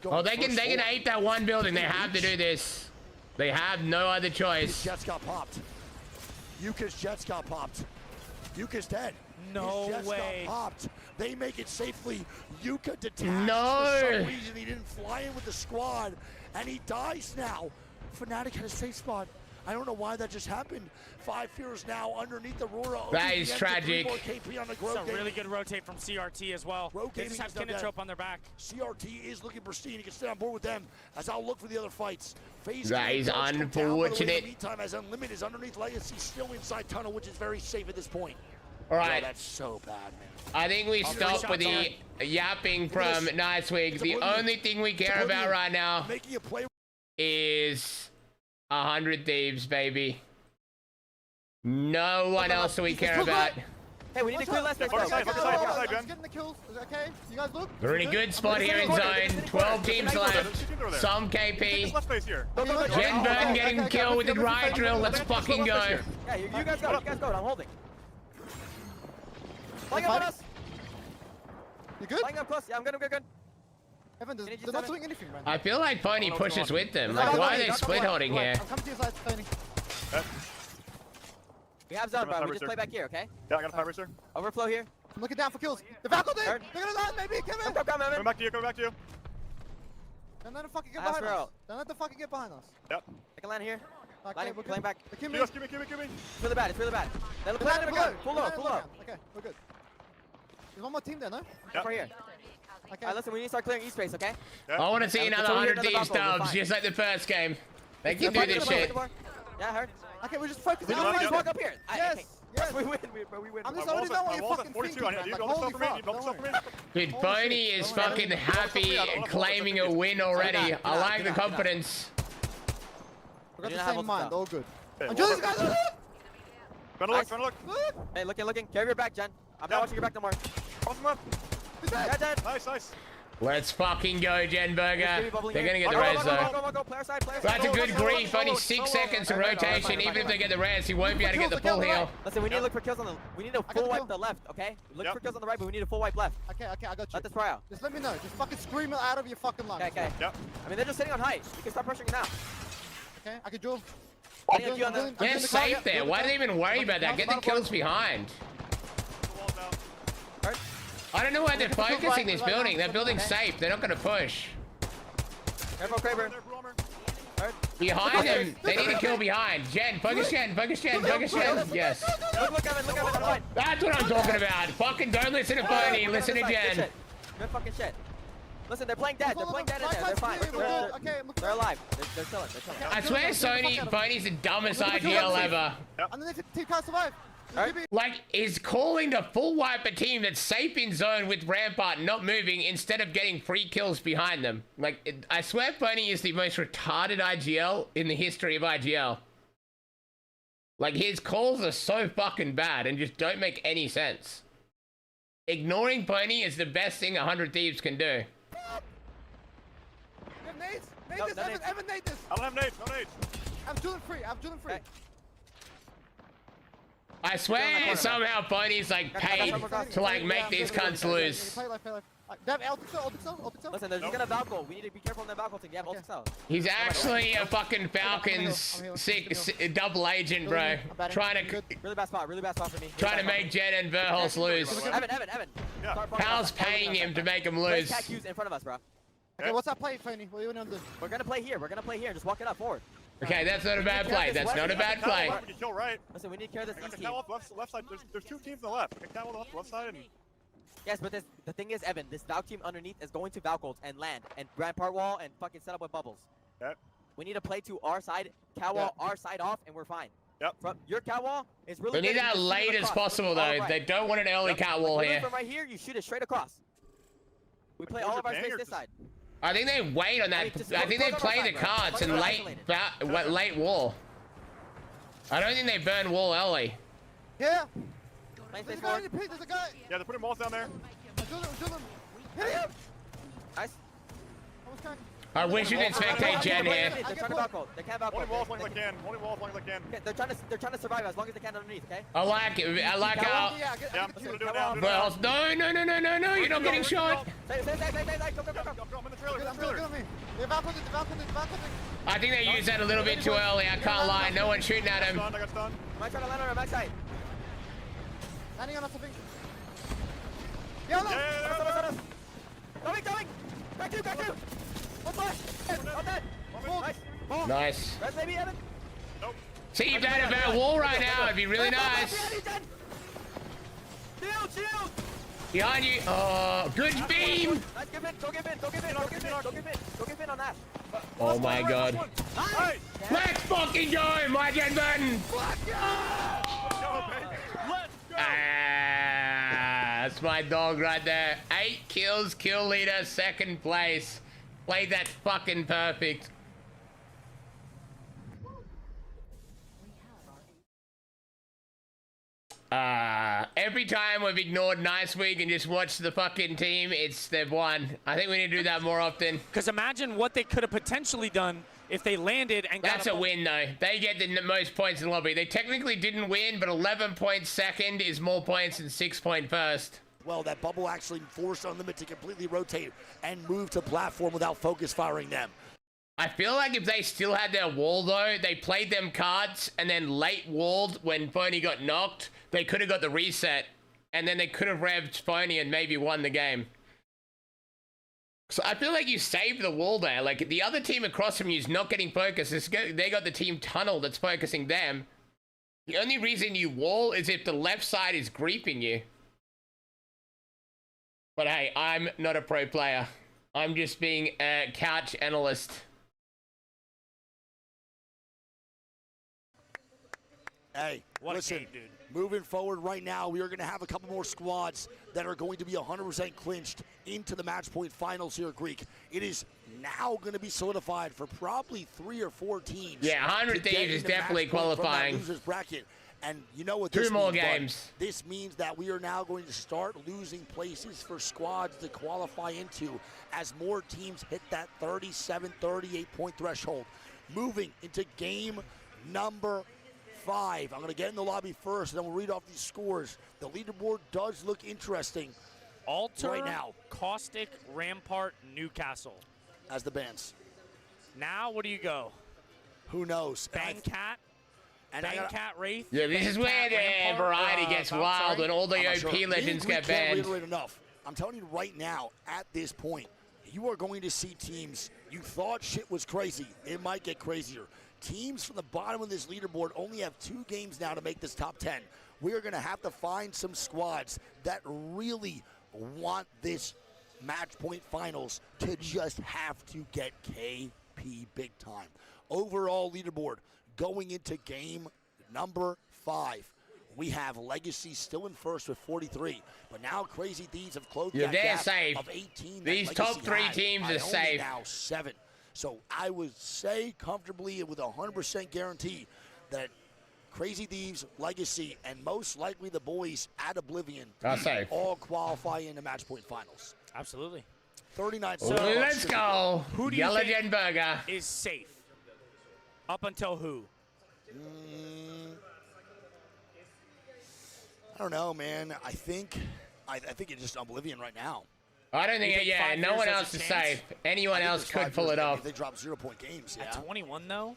Oh, they can ape that one building. They have to do this. They have no other choice. His jets got popped. Yuka's jets got popped. Yuka's dead. No His jets way. got popped. They make it safely. Yuka detached. No. For some reason, he didn't fly in with the squad, and he dies now. Fnatic had a safe spot. I don't know why that just happened. 5 Fears now underneath Aurora. That is tragic. KP on the It's a really good rotate from CRT as well. They just have Kinatrope on their back. CRT is looking pristine. He can stay on board with them as I'll look for the other fights. That is unfortunate. In the meantime, as Unlimited is underneath Legacy, still inside tunnel, which is very safe at this point. All right. That's so bad, man. I think we stop with the yapping from Nicewig. The only thing we care about right now is 100 Thieves, baby. No one else do we care about. Hey, we need to clear last space. Getting the kills. Is it okay? You guys look? We're in a good spot here in zone. 12 teams left. Some KP. Jen Burton getting killed with the riot drill. Let's fucking go. Yeah, you guys go. You guys go. I'm holding. Flying up on us. You good? Flying up close. Yeah, I'm good. Evan, they're not doing anything, man. I feel like Pony pushes with them. Like, why are they split holding here? I'm coming to your side, Tony. We have zone, bro. We just play back here, okay? Yeah, I got a fire racer. Overflow here. I'm looking down for kills. The Valkyrie there! They're gonna land, maybe! Kevin! Come, Evan. Coming back to you, coming back to you. Don't let them fucking get behind us. Don't let them fucking get behind us. Yep. I can land here. Okay, we're playing back. Give me. Give me. It's really bad. It's really bad. Let them land again. Full low. Okay, we're good. There's one more team there, no? Yep. Right here. Okay. Alright, listen, we need to start clearing E-space, okay? I want to see another 100 Thieves dubs, just like the first game. They can do this shit. Yeah, I heard. Okay, we're just focusing on the walk up here. Yes. We win. I'm just already know what you're fucking thinking, man. Like, holy fuck. Dude, Pony is fucking happy claiming a win already. I like the confidence. We got the same mind, all good. Enjoy this, guys! Gonna look. Hey, looking. Carry your back, Jen. I'm not watching your back no more. Off him up. Dead. Nice. Let's fucking go, Jen Burger. They're gonna get the res though. Go. Player side. That's a good grief. Only 6 seconds of rotation. Even if they get the res, he won't be able to get the full heal. Listen, we need to look for kills on the. We need to full wipe the left, okay? Look for kills on the right, but we need a full wipe left. Okay, I got you. Let this try out. Just let me know. Just fucking scream it out of your fucking lungs. Okay. Yep. I mean, they're just sitting on height. You can start pressuring now. Okay, I can drill. They're safe there. Why do they even worry about that? Get the kills behind. I don't know why they're focusing this building. That building's safe. They're not gonna push. Careful, Kraber. Behind them, they need to kill behind. Jen, focus Jen. Yes. Look, Evan. That's what I'm talking about. Fucking don't listen to Pony. Listen to Jen. Good fucking shit. Listen, they're playing dead. They're playing dead in there. They're fine. They're alive. They're chilling. I swear Pony's the dumbest IGL ever. Underneath the team can't survive. Like, is calling to full wipe a team that's safe in zone with Rampart not moving instead of getting free kills behind them. Like, I swear Pony is the most retarded IGL in the history of IGL. Like, his calls are so fucking bad and just don't make any sense. Ignoring Pony is the best thing 100 Thieves can do. Evan, nade this. I don't have nades. No nades. I'm drilling free. Okay. I swear somehow Pony's like paid to like make these cunts lose. Play life. They have Ultic. Listen, they're just gonna Valkyrie. We need to be careful on that Valkyrie thing. You have Ultic. He's actually a fucking Falcons double agent, bro. Trying to really bad spot for me. Trying to make Jen and Verhulst lose. Evan. Pal's paying him to make him lose. In front of us, bro. Okay, what's that play, Tony? What are you gonna do? We're gonna play here. And just walk it up forward. Okay, that's not a bad play. That's not a bad play. We can kill right. Listen, we need to carry this east team. Left side. There's two teams on the left. We can catwall the left side and... Yes, but the thing is, Evan, this Valk team underneath is going to Valkolds and land and Rampart wall and fucking set up with bubbles. Yep. We need to play to our side, cow wall our side off, and we're fine. Yep. From your cow wall is really. We need that late as possible though. They don't want an early cat wall here. From right here, you shoot it straight across. We play all of our space this side. I think they wait on that. I think they play the cards and late wall. I don't think they burn wall early. Yeah. There's a guy. There's a guy. Yeah, they're putting walls down there. Hit him. Nice. I wish you did spectate Jen here. They're trying to Valkold. They can't Valkold. Only walls long as they can. Only walls long as they can. Okay, they're trying to survive as long as they can underneath. Okay. I like it. I like how. Yeah, do it now. Well, no! You're not getting shot. Stay. Go. I'm in the trailer. I think they used that a little bit too early. I can't lie. No one's shooting at him. I got stunned. I'm trying to land on our backside. Landing on us, I think. Yeah. Going. Back two. One flash. On that. Nice. Nice. Res maybe, Evan? Nope. See, if they had a better wall right now, it'd be really nice. Shield. Behind you. Oh, good beam. Nice, give in. Go give in on that. Oh my god. Nice. Let's fucking go, my Jen Burton. Let's go. That's my dog right there. 8 kills, kill leader, second place. Played that fucking perfect. Every time we've ignored Nice Week and just watched the fucking team, they've won. I think we need to do that more often. Because imagine what they could have potentially done if they landed and got That's a win, though. They get the most points in the lobby. They technically didn't win, but 11 points second is more points than 6 point first. Well, that bubble actually forced Unlimited to completely rotate and move to platform without focus firing them. I feel like if they still had their wall, though, they played them cards and then late walled when Phony got knocked, they could have got the reset, and then they could have revved Phony and maybe won the game. So I feel like you saved the wall there. Like, the other team across from you is not getting focused. They got the team tunnel that's focusing them. The only reason you wall is if the left side is griefing you. But hey, I'm not a pro player. I'm just being a couch analyst. Hey, listen, dude. Moving forward right now, we are going to have a couple more squads that are going to be 100% clinched into the match point finals here, Greek. It is now going to be solidified for probably 3 or 4 teams. Yeah, 100 Thieves is definitely qualifying. Losers bracket. And you know what 2 more games. This means that we are now going to start losing places for squads to qualify into as more teams hit that 37, 38 point threshold. Moving into game number 5. I'm going to get in the lobby first, and then we'll read off these scores. The leaderboard does look interesting Alter, right now. Caustic, Rampart, Newcastle. As the bands. Now, what do you go? Who knows? Bangcat? Bangcat, Wraith? Yeah, this is where the variety gets wild and all the OP legends get banned. Reiterate enough. I'm telling you right now, at this point, you are going to see teams you thought shit was crazy. It might get crazier. Teams from the bottom of this leaderboard only have 2 games now to make this top 10. We are going to have to find some squads that really want this match point finals to just have to get KP big time. Overall leaderboard going into game number 5. We have Legacy still in first with 43, but now Crazy Thieves have closed that gap safe. of 18. These top 3 teams are safe. Now 7. So I would say comfortably with 100% guarantee that Crazy Thieves, Legacy, and most likely the boys at Oblivion all qualify in the match point finals. Absolutely. 39. So let's go. Who do you Yellow think Gen Burger is safe? Up until who? I don't know, man. I think it's just Oblivion right now. I don't think, yeah, no one else is safe. Anyone else could pull it off. They drop 0-point games, yeah. At 21, though?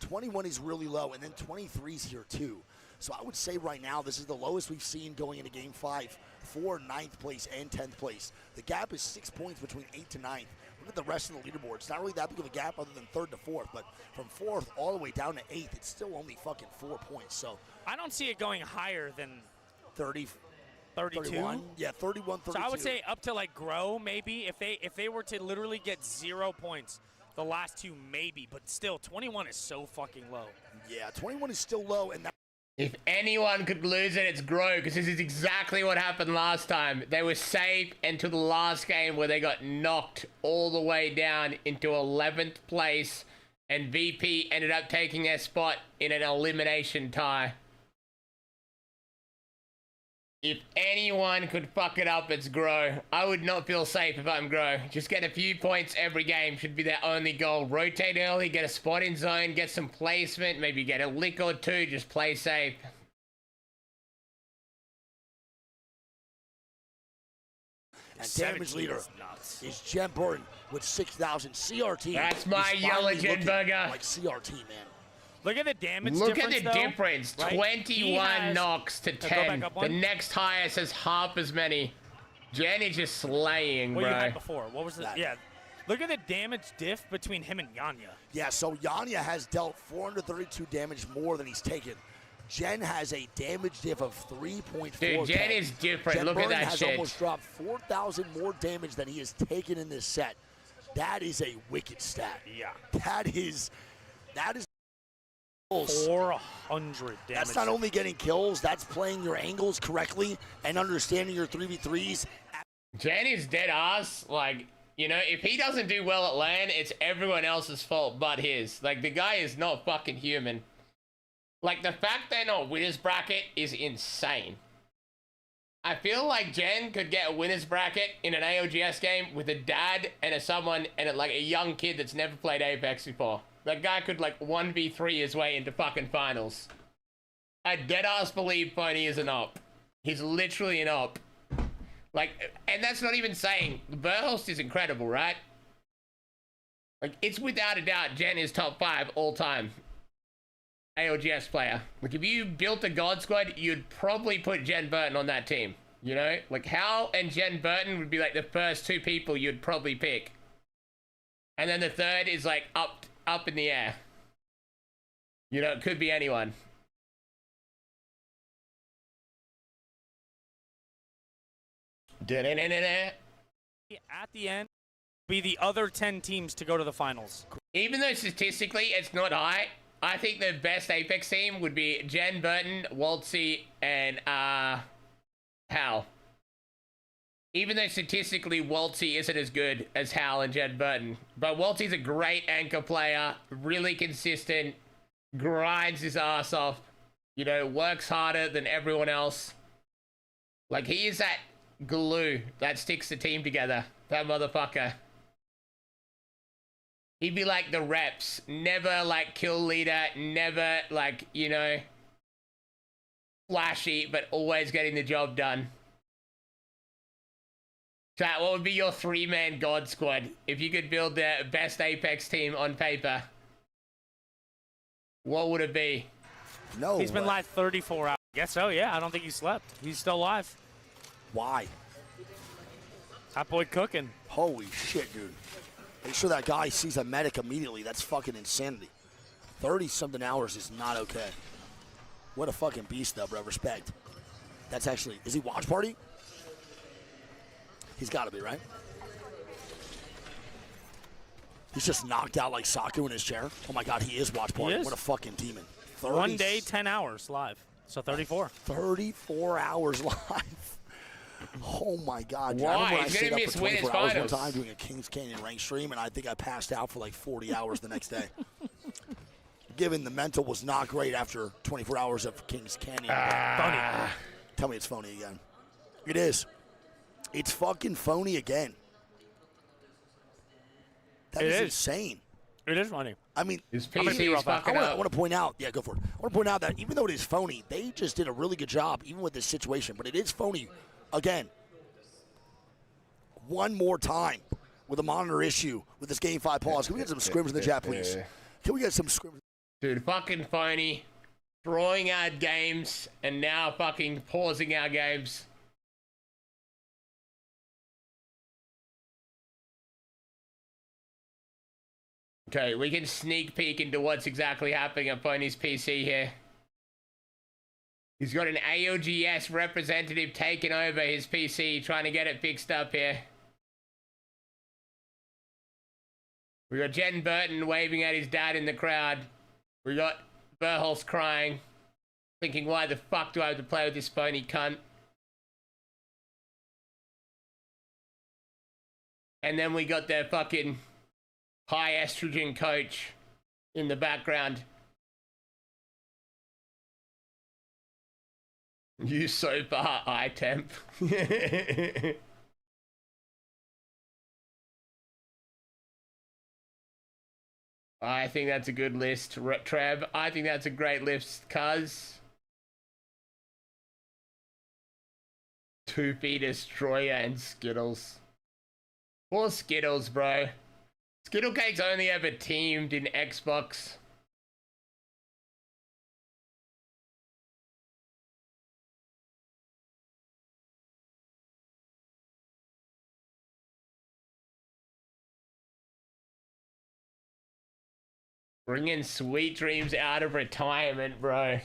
21 is really low, and then 23 is here, too. So I would say right now this is the lowest we've seen going into Game 5 for 9th place and 10th place. The gap is 6 points between 8th to 9th. Look at the rest of the leaderboard. It's not really that big of a gap other than 3rd to 4th, but from 4th all the way down to 8th, it's still only fucking 4 points. So I don't see it going higher than 30, 32. 31? Yeah, 31, 32. So I would say up to like grow maybe if they were to literally get 0 points, the last 2 maybe, but still 21 is so fucking low. Yeah, 21 is still low, and that. If anyone could lose it, it's Grow, because this is exactly what happened last time. They were safe until the last game where they got knocked all the way down into 11th place, and VP ended up taking their spot in an elimination tie. If anyone could fuck it up, it's Grow. I would not feel safe if I'm Grow. Just get a few points every game should be their only goal. Rotate early, get a spot in zone, get some placement, maybe get a lick or 2, just play safe. And damage leader is Jen Burton with 6,000 CRT. That's my yellow Jen Burger. Like CRT, man. Look at the damage Look difference, at the difference. right? 21 knocks to 10. The next highest has half as many. Jen is just slaying, what bro. you had before. What was that? Yeah. Look at the damage diff between him and Yanya. Yeah, so Yanya has dealt 432 damage more than he's taken. Jen has a damage diff of 3.4. Dude, Jen is different. Jen Look Burton at that has shit. almost dropped 4,000 more damage than he has taken in this set. That is a wicked stat. Yeah. That is 400 damage. That's not only getting kills, that's playing your angles correctly and understanding your 3v3s. Jen is dead ass. Like, you know, if he doesn't do well at LAN, it's everyone else's fault but his. Like, the guy is not fucking human. Like, the fact they're not winners bracket is insane. I feel like Jen could get a winners bracket in an ALGS game with a dad and like a young kid that's never played Apex before. That guy could like 1v3 his way into fucking finals. I deadass believe Pony is an op. He's literally an op. Like, and that's not even saying Verhulst is incredible, right? Like, it's without a doubt Jen is top 5 all time ALGS player. Like, if you built a God Squad, you'd probably put Jen Burton on that team. You know? Like, Hal and Jen Burton would be like the first 2 people you'd probably pick. And then the third is like up in the air. You know, it could be anyone. At the end, be the other 10 teams to go to the finals. Even though statistically it's not high, I think the best Apex team would be Jen Burton, Waltzy, and Hal. Even though statistically Waltzy isn't as good as Hal and Jen Burton. But Waltzy's a great anchor player, really consistent, grinds his ass off, you know, works harder than everyone else. Like, he is that glue that sticks the team together, that motherfucker. He'd be like the reps, never like kill leader, never like, you know, flashy, but always getting the job done. Chat, what would be your 3-man God Squad if you could build the best Apex team on paper? What would it be? No. He's been live 34 hours. Guess so, yeah. I don't think he slept. He's still live. Why? That boy cooking. Holy shit, dude. Make sure that guy sees a medic immediately. That's fucking insanity. 30-something hours is not okay. What a fucking beast, though, bro. Respect. That's actually... Is he watch party? He's got to be, right? He's just knocked out like Saku in his chair. Oh, my God, he is watch party. What a fucking demon. 1 day, 10 hours live. So 34. 34 hours live. Oh, my God. Why? I He's going to miss win his one finals. time doing a Kings Canyon rank stream, and I think I passed out for like 40 hours the next day. Given the mental was not great after 24 hours of Kings Canyon. Phony. Tell me it's phony again. It is. It's fucking phony again. That is insane. It is funny. I mean, his PC is fucking up. I want to point out, yeah, go for it. I want to point out that even though it is phony, they just did a really good job, even with this situation. But it is phony again. One more time with a monitor issue with this Game 5 pause. Can we get some scrims in the chat, please? Can we get some scrims? Dude, fucking phony. Drawing out games and now fucking pausing our games. Okay, we can sneak peek into what's exactly happening up on his PC here. He's got an ALGS representative taking over his PC, trying to get it fixed up here. We got Jen Burton waving at his dad in the crowd. We got Verholz crying, thinking, why the fuck do I have to play with this phony cunt? And then we got their fucking high estrogen coach in the background. You so far, iTemp. I think that's a good list, Trev. I think that's a great list, cuz. 2P Destroyer and Skittles. Poor Skittles, bro. Skittlecake's only ever teamed in Xbox. Bringing Sweet Dreams out of retirement, bro.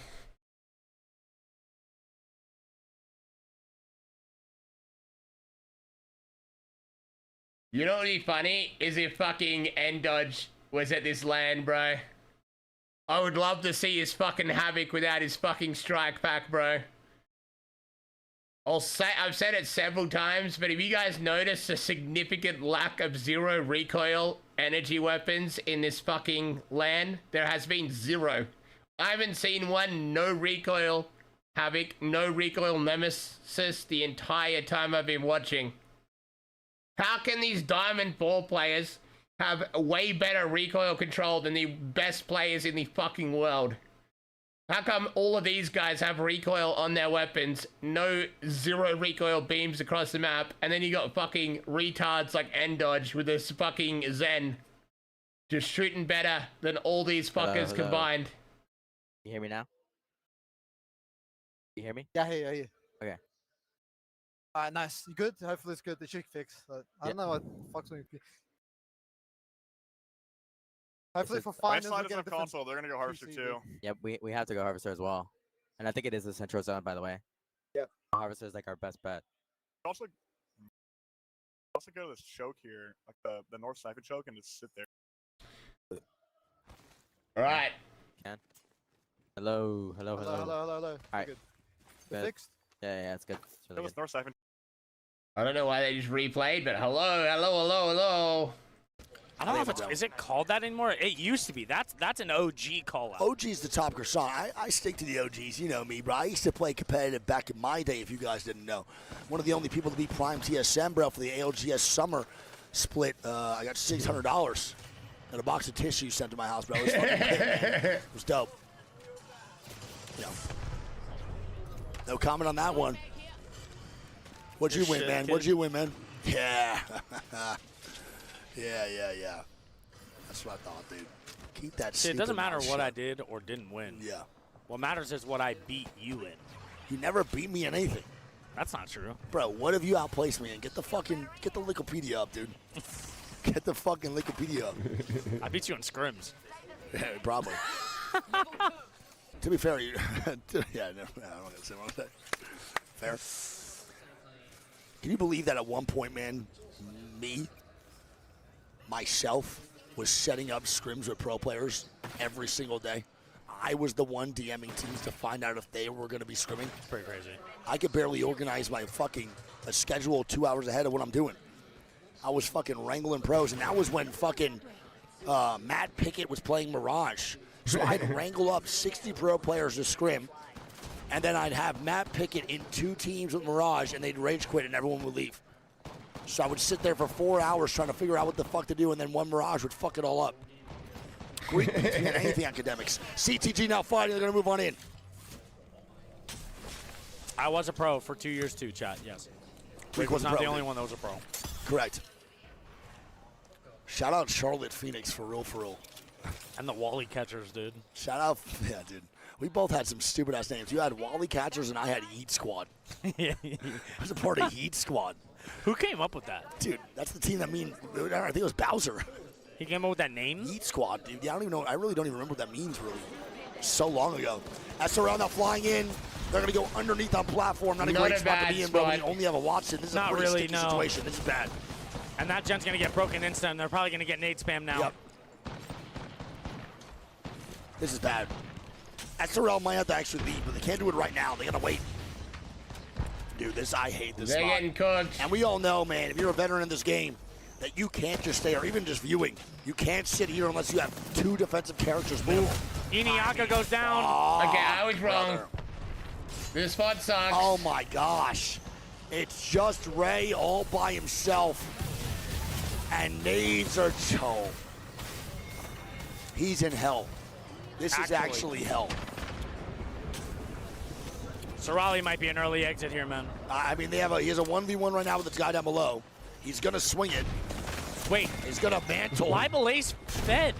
You know what would be funny? Is if fucking N-Dodge was at this LAN, bro. I would love to see his fucking Havoc without his fucking strike pack, bro. I've said it several times, but have you guys noticed a significant lack of zero recoil energy weapons in this fucking LAN? There has been zero. I haven't seen one no recoil Havoc, no recoil Nemesis the entire time I've been watching. How can these Diamond 4 players have way better recoil control than the best players in the fucking world? How come all of these guys have recoil on their weapons, no zero recoil beams across the map, and then you got fucking retards like N-Dodge with this fucking Zen just shooting better than all these fuckers combined? You hear me now? You hear me? Yeah, I hear you. Okay. Alright, nice. You good? Hopefully it's good. The should fix. I don't know what the fuck's with you. Hopefully for Right finals side we is get on a different console. They're gonna go Harvester PC. too. Yep, we have to go Harvester as well. And I think it is the Central Zone, by the way. Yep. Harvester is like our best bet. Also go to this choke here, like the North Siphon choke, and just sit there. All right. Can. Hello. Hello. Alright. Good. Good. Fixed? Yeah, it's good. It's really Go good. with North Siphon. I don't know why they just replayed, but hello. I don't know if it's, is it called that anymore? It used to be. That's an OG call out. OG's the top croissant. I stick to the OGs. You know me, bro. I used to play competitive back in my day, if you guys didn't know. One of the only people to beat Prime TSM, bro, for the ALGS summer split. I got $600 and a box of tissues sent to my house, bro. It was fucking it was dope. You know. No comment on that one. What'd you win, man? What'd you win, man? Yeah. Yeah. That's what I thought, dude. Keep that See, it doesn't matter what I did or didn't win. Yeah. What matters is what I beat you in. You never beat me in anything. That's not true. Bro, what have you outplaced me in? Get the Wikipedia up, dude. Get the fucking Wikipedia up. I beat you in scrims. Yeah, probably. To be fair, you I'm not gonna say what I'm saying. Fair. Can you believe that at one point, man, myself was setting up scrims with pro players every single day? I was the one DMing teams to find out if they were going to be scrimming. It's pretty crazy. I could barely organize my fucking schedule 2 hours ahead of what I'm doing. I was fucking wrangling pros, and that was when fucking Matt Pickett was playing Mirage. So I'd wrangle up 60 pro players to scrim, and then I'd have Matt Pickett in 2 teams with Mirage, and they'd rage quit, and everyone would leave. So I would sit there for 4 hours trying to figure out what the fuck to do, and then one Mirage would fuck it all up. Greek beats me in anything academics. CTG now fighting. They're going to move on in. I was a pro for 2 years too, chat. Yes. Greek was was a not pro, the only dude. one that was a pro. Correct. Shout out Charlotte Phoenix for real. And the Wally catchers, dude. Shout out, yeah, dude. We both had some stupid ass names. You had Wally Catchers and I had Heat Squad. Yeah. I was a part of Heat Squad. Who came up with that? Dude, that's the team that I think it was Bowser. He came up with that name? Yeet Squad, dude. Yeah, I don't even know. I really don't even remember what that means, really. So long ago. SRL now flying in. They're going to go underneath on platform. Not a great spot to be in, bro. We only have a Watson. This is Not a pretty really, sticky situation. This is bad. And that gen's going to get broken instant, and they're probably going to get nade spam now. Yep. This is bad. SRL might have to actually leave, but they can't do it right now. They got to wait. Dude, I hate this They're spot. getting cooked. And we all know, man, if you're a veteran in this game, that you can't just stay, or even just viewing, you can't sit here unless you have 2 defensive characters move. Iniaka goes down. Okay, I was wrong. This spot sucks. Oh my gosh. It's just Ray all by himself. And nades are He's in hell. This is actually hell. Sorali might be an early exit here, man. I mean, he has a 1v1 right now with this guy down below. He's gonna swing it. Wait. He's gonna mantle. Libel Ace fed.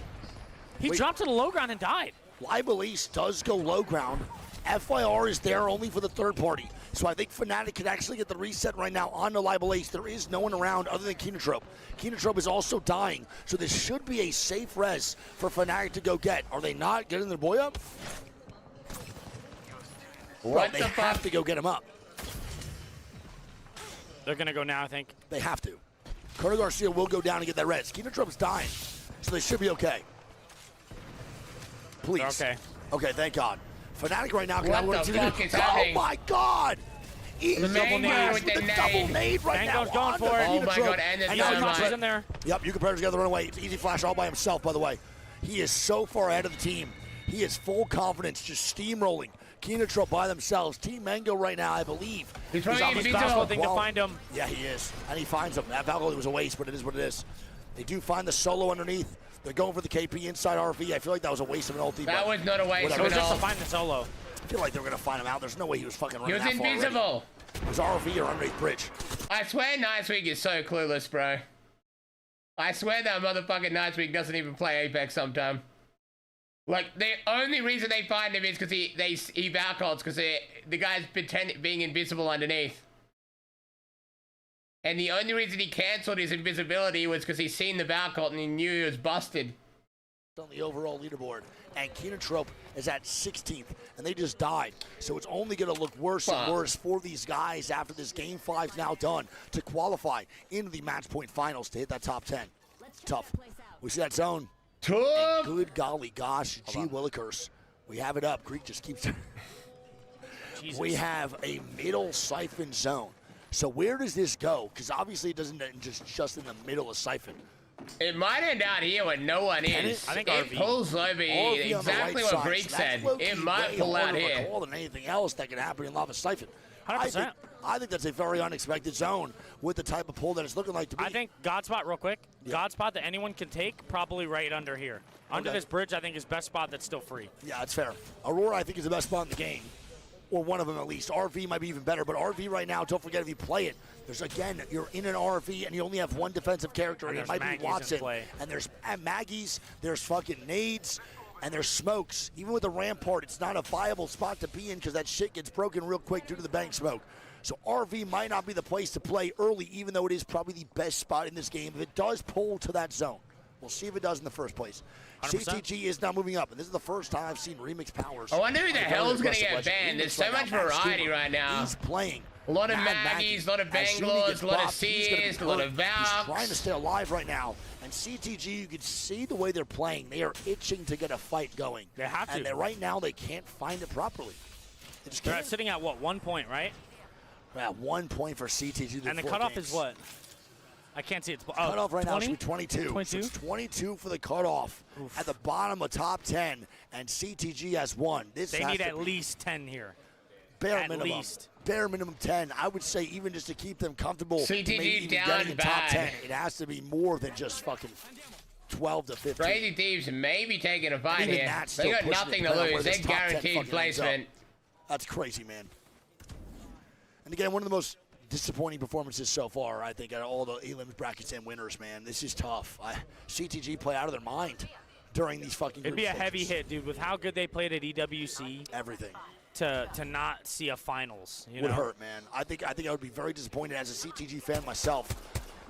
He dropped to the low ground and died. Libel Ace does go low ground. FYR is there only for the third party. So I think Fnatic could actually get the reset right now on the Libel Ace. There is no one around other than Kinotrope. Kinotrope is also dying, so this should be a safe res for Fnatic to go get. Are they not getting their boy up? What they have to go get him up. They're going to go now, I think. They have to. Carter Garcia will go down and get that res. Kinotrope's dying, so they should be okay. Please. They're okay. Okay, thank God. Fnatic right now. What the fuck is happening? Oh my God! The mango with the double nade right now. Mango's going for it. Oh my God, and the Yellow's in there. Yep, you compare together, run away. It's Easy Flash all by himself, by the way. He is so far ahead of the team. He is full confidence, just steamrolling. Kinotrope by themselves. Team Mango right now, I believe. He's probably the best thing to find him. Yeah, he is. And he finds him. That Valkyrie was a waste, but it is what it is. They do find the solo underneath. They're going for the KP inside RV. I feel like that was a waste of an ulti. That was not a waste It was just to find the solo. I feel like they were going to find him out. There's no way he was fucking running He was that far invisible. already. It was RV or underneath bridge. I swear Nightwing is so clueless, bro. I swear that motherfucking Nightwing doesn't even play Apex sometime. Like, the only reason they find him is because he Valkyries, because the guy's being invisible underneath. And the only reason he cancelled his invisibility was because he's seen the Valkyrie and he knew he was busted. On the overall leaderboard, and Kinotrope is at 16th, and they just died. So it's only going to look worse and worse for these guys after this Game 5's now done to qualify into the match point finals to hit that top 10. Tough. We see that zone. Tough. Good golly gosh, gee willikers. We have it up. Greek just keeps... We have a middle siphon zone. So where does this go? Because obviously it doesn't end just in the middle of siphon. It might end out here when no one is. I think it pulls over exactly what Greek said. It might pull out here. More than anything else that can happen in Lava Siphon. 100%. I think that's a very unexpected zone with the type of pull that it's looking like to be. I think God spot, real quick. Yeah. God spot that anyone can take, probably right under here. Under this bridge, I think is best spot that's still free. Yeah, that's fair. Aurora, I think, is the best spot in the game. Or one of them at least. RV might be even better, but RV right now, don't forget if you play it, there's again, you're in an RV and you only have one defensive character, and it might be Watson. And there's Maggies, there's fucking nades, and there's smokes. Even with the rampart, it's not a viable spot to be in because that shit gets broken real quick due to the bank smoke. So RV might not be the place to play early, even though it is probably the best spot in this game if it does pull to that zone. We'll see if it does in the first place. 100%. CTG is now moving up, and this is the first time I've seen Remix Powers. I wonder who the hell's going to get banned. There's so much variety right now. He's playing. A lot of Maggies, a lot of Bangalores, a lot of Sears, a lot of Valks. He's trying to stay alive right now. And CTG, you can see the way they're playing. They are itching to get a fight going. They have to. And right now, they can't find it properly. They're sitting at, what, 1 point, right? Yeah, 1 point for CTG. And the cutoff is what? I can't see it. Cutoff right 20? now should be 22. 22? So it's 22 for the cutoff. Oof. At the bottom of top 10, and CTG has 1. They need at least 10 here. Bare minimum 10. I would say even just to keep them comfortable. CTG to maybe even down getting in top 10, bad. it has to be more than just fucking 12 to 15. Crazy Thieves may be taking a fight even here. That's They got nothing to lose. They're guaranteed placement. That's crazy, man. And again, one of the most disappointing performances so far, I think, out of all the elims brackets and winners, man. This is tough. CTG play out of their mind during these fucking It'd be a heavy hit, dude, with how good they played at EWC. Everything. To not see a finals, you would know? hurt, man. I think I would be very disappointed as a CTG fan myself.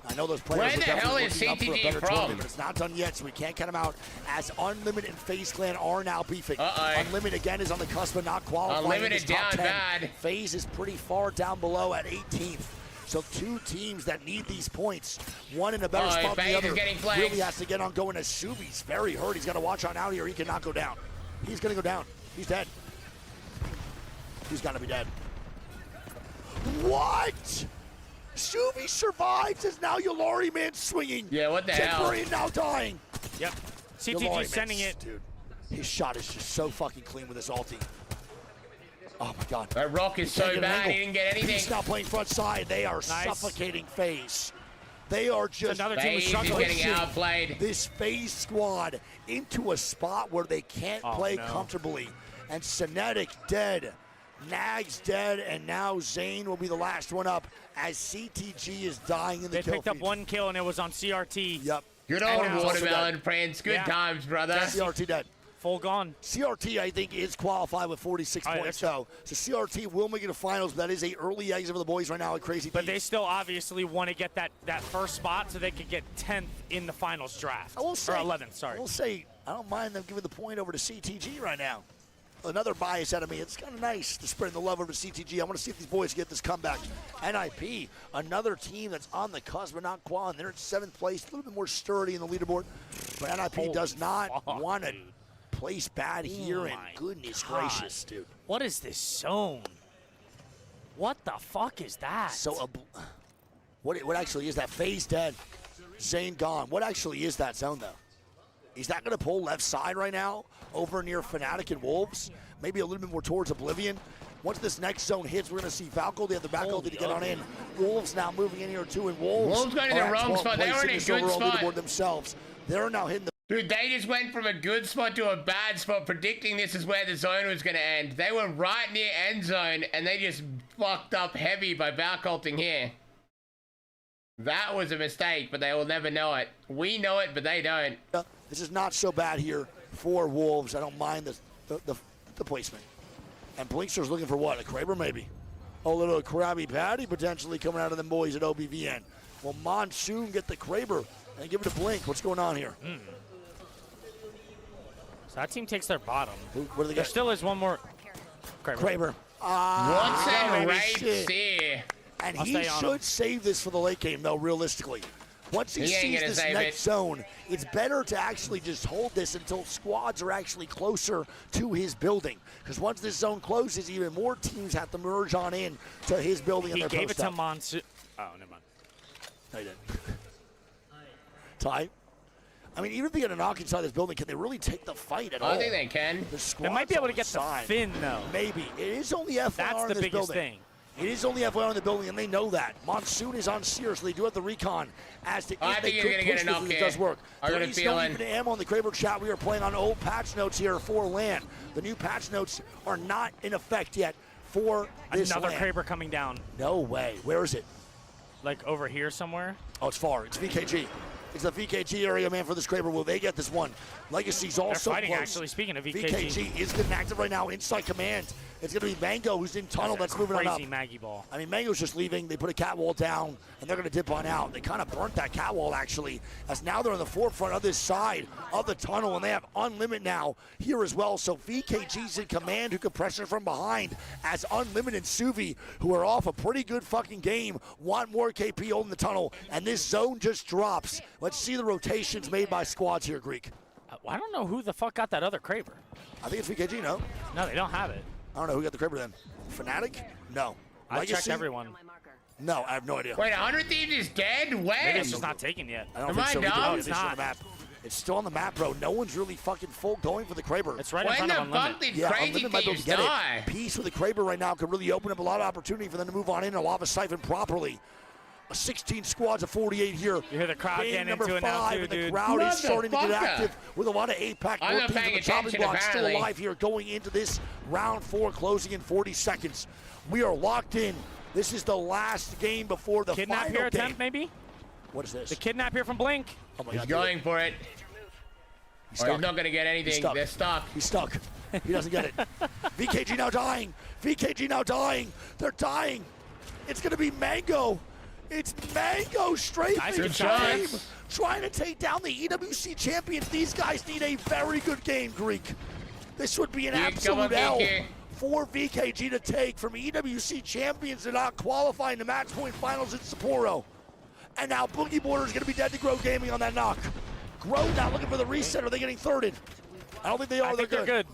I know those players Where are the hell definitely is looking up for a CTG better from? tournament, but it's not done yet, so we can't count them out. As Unlimited and FaZe Clan are now beefing. Unlimited again is on the cusp of not qualifying. Unlimited in this top down 10. bad. FaZe is pretty far down below at 18th. So two teams that need these points, one in a better spot than the FaZe other, is getting flagged. really has to get on going. As Subi's very hurt. He's got to watch on out here. He cannot go down. He's going to go down. He's dead. He's got to be dead. What? Subi survives as now Yulari Man swinging. Yeah, what the hell? Temporary now dying. Yep. CTG Yulari sending Man, it. Dude, his shot is just so fucking clean with his ulti. Oh my god. That rock is He can't so get an bad, angle. he didn't get anything. He's not playing front side. They are suffocating FaZe. They are just another team who's struggling. getting outplayed. This FaZe squad into a spot where they can't play comfortably. And Cinetic dead. Nags dead, and now Zane will be the last one up as CTG is dying in the kill They picked up feed. 1 kill, and it was on CRT. Yep. Good old Watermelon Prince. Good times, brother. CRT dead. Full gone. CRT, I think, is qualified with 46 points, though. So CRT will make it to finals, but that is a early exit for the boys right now at Crazy But Thieves. they still obviously want to get that first spot so they could get 10th in the finals draft. I will say, or 11th, sorry. I will say, I don't mind them giving the point over to CTG right now. Another bias out of me. It's kind of nice to spread the love over to CTG. I want to see if these boys get this comeback. NIP, another team that's on the cusp but not qualifying. They're in 7th place, a little bit more sturdy in the leaderboard. But NIP does not want to place bad here, and goodness gracious, dude. What is this zone? What the fuck is that? So, what actually is that? FaZe dead, Zane gone. What actually is that zone, though? He's not going to pull left side right now over near Fnatic and Wolves. Maybe a little bit more towards Oblivion. Once this next zone hits, we're going to see Falco. They have the back ulti to get on in. Wolves now moving in here too, and Wolves going to the wrong spot. They were in a good spot. Themselves. They're now hitting the. Dude, they just went from a good spot to a bad spot, predicting this is where the zone was going to end. They were right near end zone, and they just fucked up heavy by back ulting here. That was a mistake, but they will never know it. We know it, but they don't. This is not so bad here for Wolves. I don't mind the placement. And Blinkster's looking for what? A Kraber maybe? A little Krabby Patty potentially coming out of them boys at OBVN. Will Monsoon get the Kraber and give it to Blink? What's going on here? So that team takes their bottom. What do they There got? still is one more. Kraber. What's in right shit. there? And I'll he stay on him. should save this for the late game, though, realistically. Once he He ain't sees gonna this save next it. zone, it's better to actually just hold this until squads are actually closer to his building. Because once this zone closes, even more teams have to merge on in to his building. He and their gave it to post up. Monsoon. Oh, never mind. No, he didn't. Ty? I mean, even if they get a knock inside this building, can they really take the fight at all? I think they can. They might be able to get the side. Finn, though. Maybe. It is only FYR That's in the this biggest building. thing. It is only FYR in the building, and they know that. Monsoon is on Sears, so they do have the recon as to I if they think could he's gonna push get a this, knock and it here. does work. I got a There is no feeling. even ammo in the Kraber chat. We are playing on old patch notes here for LAN. The new patch notes are not in effect yet for this Another LAN. Kraber coming down. No way. Where is it? Like over here somewhere? Oh, it's far. It's VKG. It's the VKG area, man, for this Kraber. Will they get this one? Legacy's also They're fighting, close. actually, speaking of VKG is getting active right now inside command. It's going to be Mango who's in tunnel that's moving on up. Crazy Maggie ball. I mean, Mango's just leaving. They put a cat wall down, and they're going to dip on out. They kind of burnt that cat wall, actually, as now they're on the forefront of this side of the tunnel, and they have Unlimited now here as well. So VKG's in command, who can pressure from behind, as Unlimited and Suvi, who are off a pretty good fucking game, want more KP holding the tunnel, and this zone just drops. Let's see the rotations made by squads here, Greek. I don't know who the fuck got that other Kraber. I think it's VKG, no? No, they don't have it. I don't know who got the Kraber then. Fnatic? No. I checked Legacy? everyone. No, I have no idea. Wait, 100 Thieves is dead? When? Maybe it's just not taken yet. I don't Am think I so. dumb? No, It's it's on not. the map. It's still on the map, bro. No one's really fucking full going for the Kraber. It's right in When front of the Unlimited. fuck did Yeah, Crazy Unlimited might be able Thieves to get die? it. Peace with the Kraber right now could really open up a lot of opportunity for them to move on in and lava siphon properly. 16 squads of 48 here. You hear the crowd Game getting number into it now, 5, too, and the dude. crowd is starting to get Motherfucker. active with a lot of 8-pack I'm not teams paying with the chopping attention, block still apparently. alive here going into this round 4 closing in 40 seconds. We are locked in. This is the last game before the Kidnap final here game. attempt, maybe? What is this? The kidnap here from Blink. Oh my He's God, going for it. He's Or stuck. he's not going to get anything. stuck. They're stuck. He's stuck. He doesn't get it. VKG now dying. VKG now dying. They're dying. It's going to be Mango. It's Mango straight Nice from good the shot. game, trying to take down the EWC champions. These guys need a very good game, Greek. This would be an absolute L for VKG to take from EWC champions to not qualify in the match point finals in Sapporo. And now Boogie Border is going to be dead to Grow Gaming on that knock. Grow now looking for the reset. Are they getting thirded? I don't think they are. I think they're good.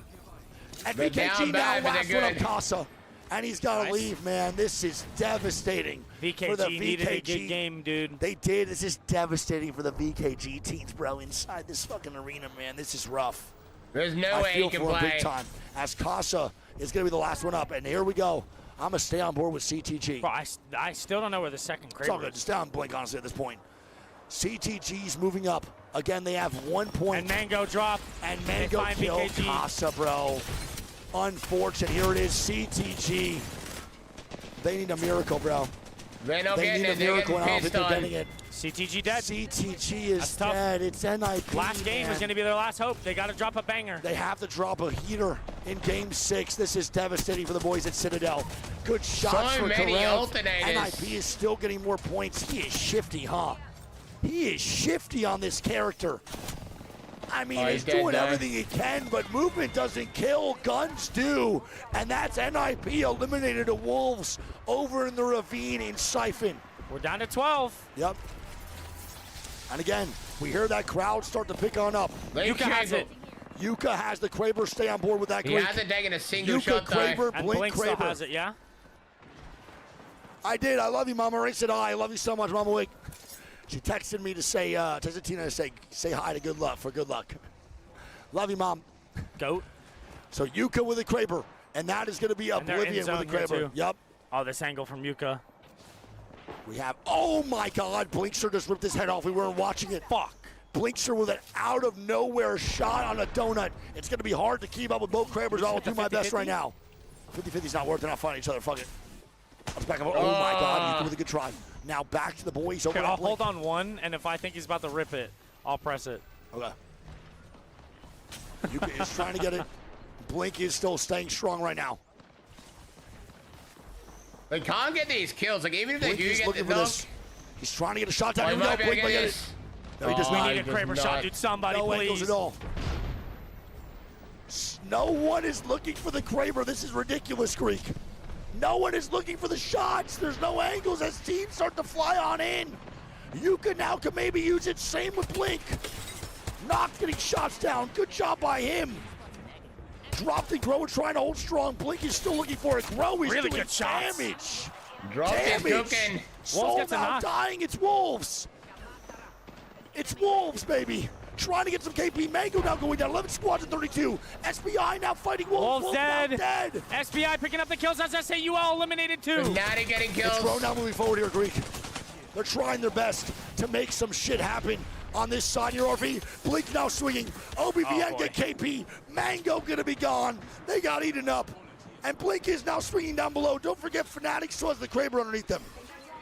And They're VKG down now bad, but last they're one up good. Casa. And he's got to leave, man. This is devastating for the VKG needed a good game, dude. They did. This is devastating for the VKG teams, bro. Inside this fucking arena, man. This is rough. There's no way he can for play. Big time. As Casa is going to be the last one up. And here we go. I'm going to stay on board with CTG. Bro, I still don't know where the second It's all Kraber good. is. Just down Blink, honestly, at this point. CTG's moving up. Again, they have 1 point. And Mango drop. And They Mango find killed VKG. Casa, bro. Unfortunate. Here it is, CTG. They need a miracle, bro. They're not They getting need a it. They're miracle, and I don't getting think they're pissed getting on. it. CTG dead. CTG is That's tough. dead. It's NIP. Last game man. is going to be their last hope. They got to drop a banger. They have to drop a heater in Game 6. This is devastating for the boys at Citadel. Good shots So for many Karev. alternators. NIP is still getting more points. He is shifty, huh? He is shifty on this character. I mean, Oh, he's he's dead, doing though. everything he can, but movement doesn't kill, guns do. And that's NIP eliminated the Wolves over in the ravine in Siphon. We're down to 12. Yep. And again, we hear that crowd start to pick on up. Yuka has it. Yuka has the Kraber. Stay on board with that He Greek. hasn't taken a single Yuka, shot, though. Kraber, And Blink, Blink still Kraber. has it, yeah? I did. I love you, Mama. Ray said hi. I love you so much, Mama Wig. She texted me to say, texted Tina to say hi to good luck, for good luck. Love you, Mom. Goat. So Yuka with the Kraber, and that is going to be And they're in Oblivion zone with the here, Kraber. too. Yep. Oh, this angle from Yuka. We have, oh my God, Blinkster just ripped his head off. We weren't watching it. Fuck. Blinkster with an out of nowhere shot on a donut. It's going to be hard to keep up with both Krabers. I'll do my best right now. 50-50's not worth it. They're not fighting each other. Fuck it. Let's back up. Oh my God, Yuka with a good try. Now back to the boys. Over Okay, at I'll Blink. hold on one, and if I think he's about to rip it, I'll press it. Okay. Yuka is trying to get it. Blink is still staying strong right now. They can't get these kills. Like, even if they Blink do is get the looking for knock, this. He's trying to get a shot oh, down. he Here we go. might be able Blink to might get get it. this. No, he does Oh, not. We need a Kraber shot, dude. Somebody, No please. angles at all. No one is looking for the Kraber. This is ridiculous, Greek. No one is looking for the shots. There's no angles as teams start to fly on in. Yuka now can maybe use it. Same with Blink. Not getting shots down. Good job by him. Dropped and Grow trying to hold strong. Blink is still looking for it. Grow is Really doing good shots. damage. Dropped and Damage. cooking. Wolves Sold gets a out knock. dying. It's Wolves. It's Wolves, baby. Trying to get some KP. Mango now going down. 11 squads at 32. SBI now fighting Wolves. Wolves now dead. dead. SBI picking up the kills as SAUL eliminated too. Natty getting It's Grow kills. now moving forward here, Greek. They're trying their best to make some shit happen on this side here, RV. Blink now swinging. OBVN Oh, get KP. Mango gonna be gone. They got eaten up. And Blink is now swinging down below. Don't forget Fnatic still has the Kraber underneath them.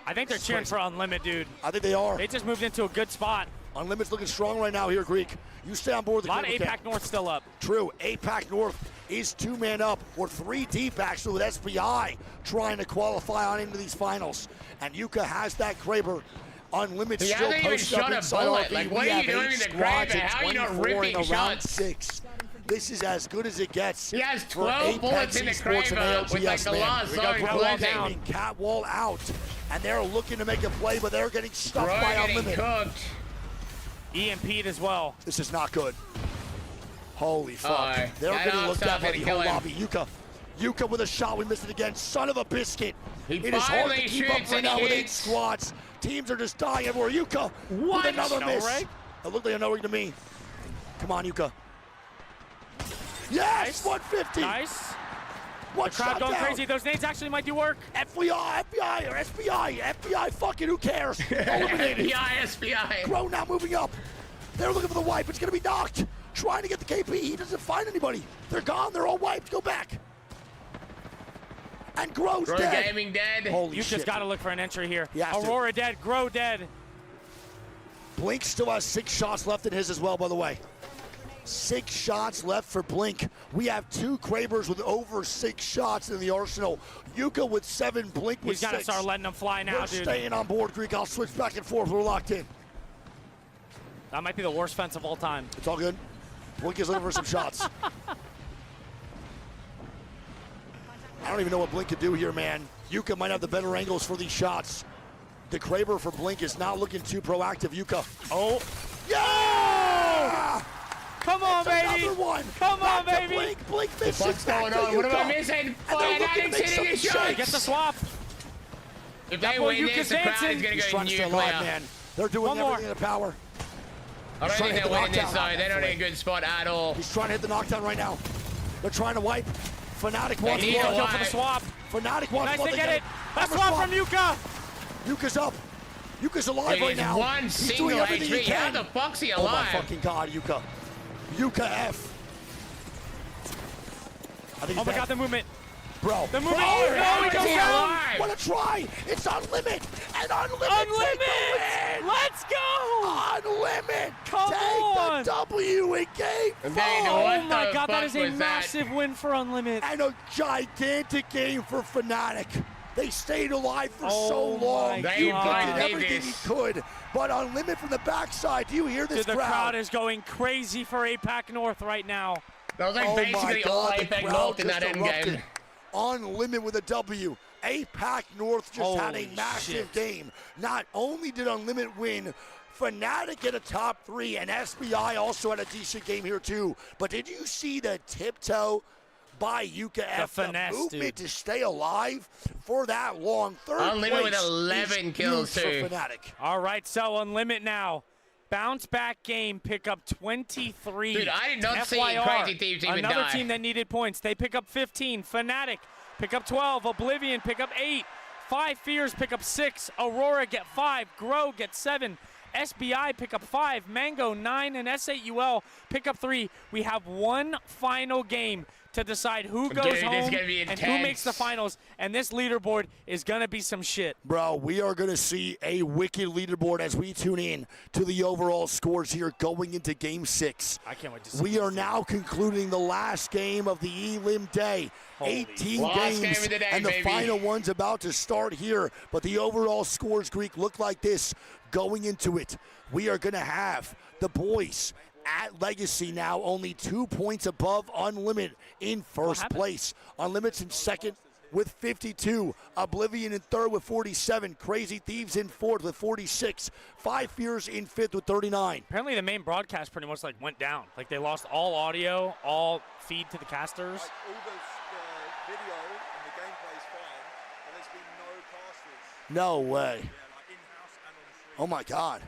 I think they're cheering for Unlimit, dude. I think they are. They just moved into a good spot. Unlimited's looking strong right now here, Greek. You stay on board with A the lot of Kraber APAC camp. North still up. True. APAC North is 2-man up, or 3 deep actually, with SBI trying to qualify on into these finals. And Yuka has that Kraber. Unlimited He still hasn't even posted up shot a inside bullet. RV. Like, We what are have you doing 8 with the squads Kraber? and How are you not 24 in ripping a round shots? 6. This is as good as it gets. He has for 12 Apex bullets in the Esports and Kraber with, like, ALGS, the man. last We got zone Grow closing. down, Catwall out, and they're looking to make a play, but they're getting stuffed Bro by getting Unlimited. cooked. EMP'd as well. This is not good. Holy fuck. Alright. They're That getting looked offside at by the didn't whole kill him. lobby. Yuka with a shot. We missed it again. Son of a biscuit. He It is hard to finally keep up shoots right and now he with 8 hits. squads. Teams are just dying everywhere. Yuka What? with another No miss. rig? It looked like a no-rig to me. Come on, Yuka. Yes, 150. Nice. One Crowd shot going down. crazy. Those nades actually might do work. FBI or SBI. FBI, fucking who cares? Eliminated. FBI, SBI. Grow now moving up. They're looking for the wipe. It's going to be knocked. Trying to get the KP. He doesn't find anybody. They're gone. They're all wiped. Go back. And Grow's Grow dead. Gaming dead. Holy You shit. just got to look for an entry here. He has to. Aurora dead. Grow dead. Blink still has 6 shots left in his as well, by the way. 6 shots left for Blink. We have 2 Kravers with over 6 shots in the arsenal. Yuka with 7, Blink with 6. He's got to start letting them fly now, We're dude. staying on board, Greek. I'll switch back and forth. We're locked in. That might be the worst fence of all time. It's all good. Blink is looking for some shots. I don't even know what Blink could do here, man. Yuka might have the better angles for these shots. The Kraber for Blink is not looking too proactive. Yuka. Oh. Yeah! Come on, That's baby. another one. Come on, Back to baby. Blink. Blink misses. What's Back going to on? What am I Yuka. missing? And they're looking to Fanatics make hitting some his shakes. shots. Get the swap. If That they boy win Yuka's this, the crowd dancing. is going to He's go trying to stay nuclear. alive, man. They're doing One more. everything in their power. I don't He's trying think to hit they're the winning this, knockdown. though. They're not in a good spot at all. He's trying to hit the knockdown right now. They're trying to wipe. Fnatic wants need blood. to Go for the swap. Fnatic wants Nice blood. to They get get it. Let's swap from Yuka. Yuka's up. Yuka's alive Dude, right he's now. one He's single doing everything he HP. How can. the fuck's he Oh my alive? fucking god, Yuka. Yuka F. I think Oh he's my dead. god, the movement. Bro. The movement. Bro, Oh, no, how he is goes he down. alive? What a try. It's Unlimit. And Unlimit. Unlimit. Take the win. Let's go. Unlimit. Come take on. the W in game Dude, 4. what Oh my the god, that fuck is a was massive win for Unlimit. And a gigantic game for Fnatic. They stayed alive for so Oh long. my They God. Did did everything this. he could. But Unlimit from the backside. Do you hear this Dude, the crowd is going crazy for APAC North right now. That was like Oh my basically all God, the APEC crowd North in just that erupted. endgame. Unlimit with a W. APAC North just had a Holy massive shit. game. Not only did Unlimit win, Fnatic get a top 3, and SBI also had a decent game here too. But did you see the tiptoe by Yuka F? finesse, the movement dude. to stay alive for that long. Third Unlimit with place 11 is kills, huge too. for Fnatic. All right, so Unlimit now. Bounce back game, pick up 23. Dude, I did not see FYR, Crazy Thieves even another die. team that needed points. They pick up 15. Fnatic pick up 12. Oblivion pick up 8. 5 Fears pick up 6. Aurora get 5. Grow get 7. SBI pick up 5. Mango 9 and S8UL pick up 3. We have one final game to decide who goes Dude, this is home gonna be and who intense. makes the finals. And this leaderboard is gonna be some shit. Bro, we are going to see a wicked leaderboard as we tune in to the overall scores here going into Game 6. I can't wait to see We this. are now concluding the last game of the Elim day. Holy 18 Last games, game of the day, and the baby. final one's about to start here. But the overall scores, Greek, look like this going into it. We are going to have the boys at Legacy now only 2 points above Unlimit in first place. Unlimit's in second with 52. Oblivion in third with 47. Crazy Thieves in fourth with 46. 5 Fears in fifth with 39. Apparently the main broadcast pretty much like went down. Like they lost all audio, all feed to the casters. all the video and the gameplay is fine, but there's been no casters. No way. Yeah, like in-house and on stream. Oh my God.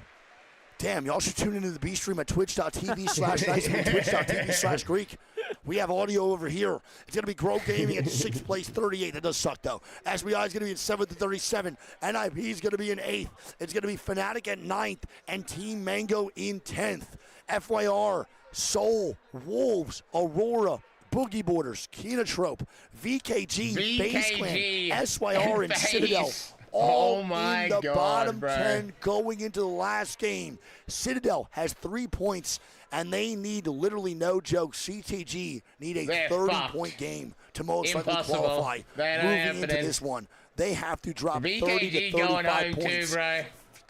Damn, y'all should tune into the B stream at twitch.tv/nice and twitch.tv/Greek. We have audio over here. It's going to be Grow Gaming at 6th place, 38. That does suck, though. SBI is going to be in 7th at 37. NIP is going to be in 8th. It's going to be Fnatic at 9th and Team Mango in 10th. FYR, Soul, Wolves, Aurora, Boogie Borders, Kenotrope, VKG, Base Clan, SYR, and Base. Citadel. All Oh my in the God, bottom bro. 10 going into the last game. Citadel has 3 points, and they need, literally no joke, CTG need a They're 30-point fucked. game to most likely Impossible. qualify That ain't moving into happening. this one. They have to drop 30 to VKG going 35 home points. too, bro.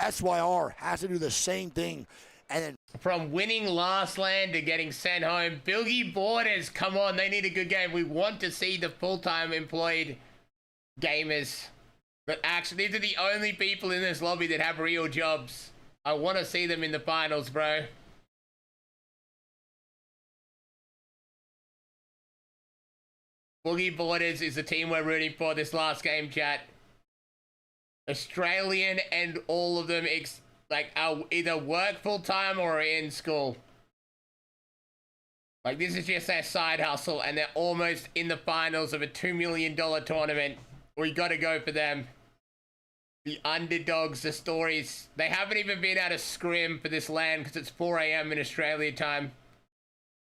SYR has to do the same thing. And then From winning last land to getting sent home, Boogie Borders, come on, they need a good game. We want to see the full-time employed gamers. But actually, these are the only people in this lobby that have real jobs. I want to see them in the finals, bro. Boogie Borders is the team we're rooting for this last game, chat. Australian, and all of them are either work full-time or are in school. Like, this is just their side hustle, and they're almost in the finals of a $2 million tournament. We gotta go for them. The underdogs, the stories. They haven't even been able to scrim for this land because it's 4 a.m. in Australia time.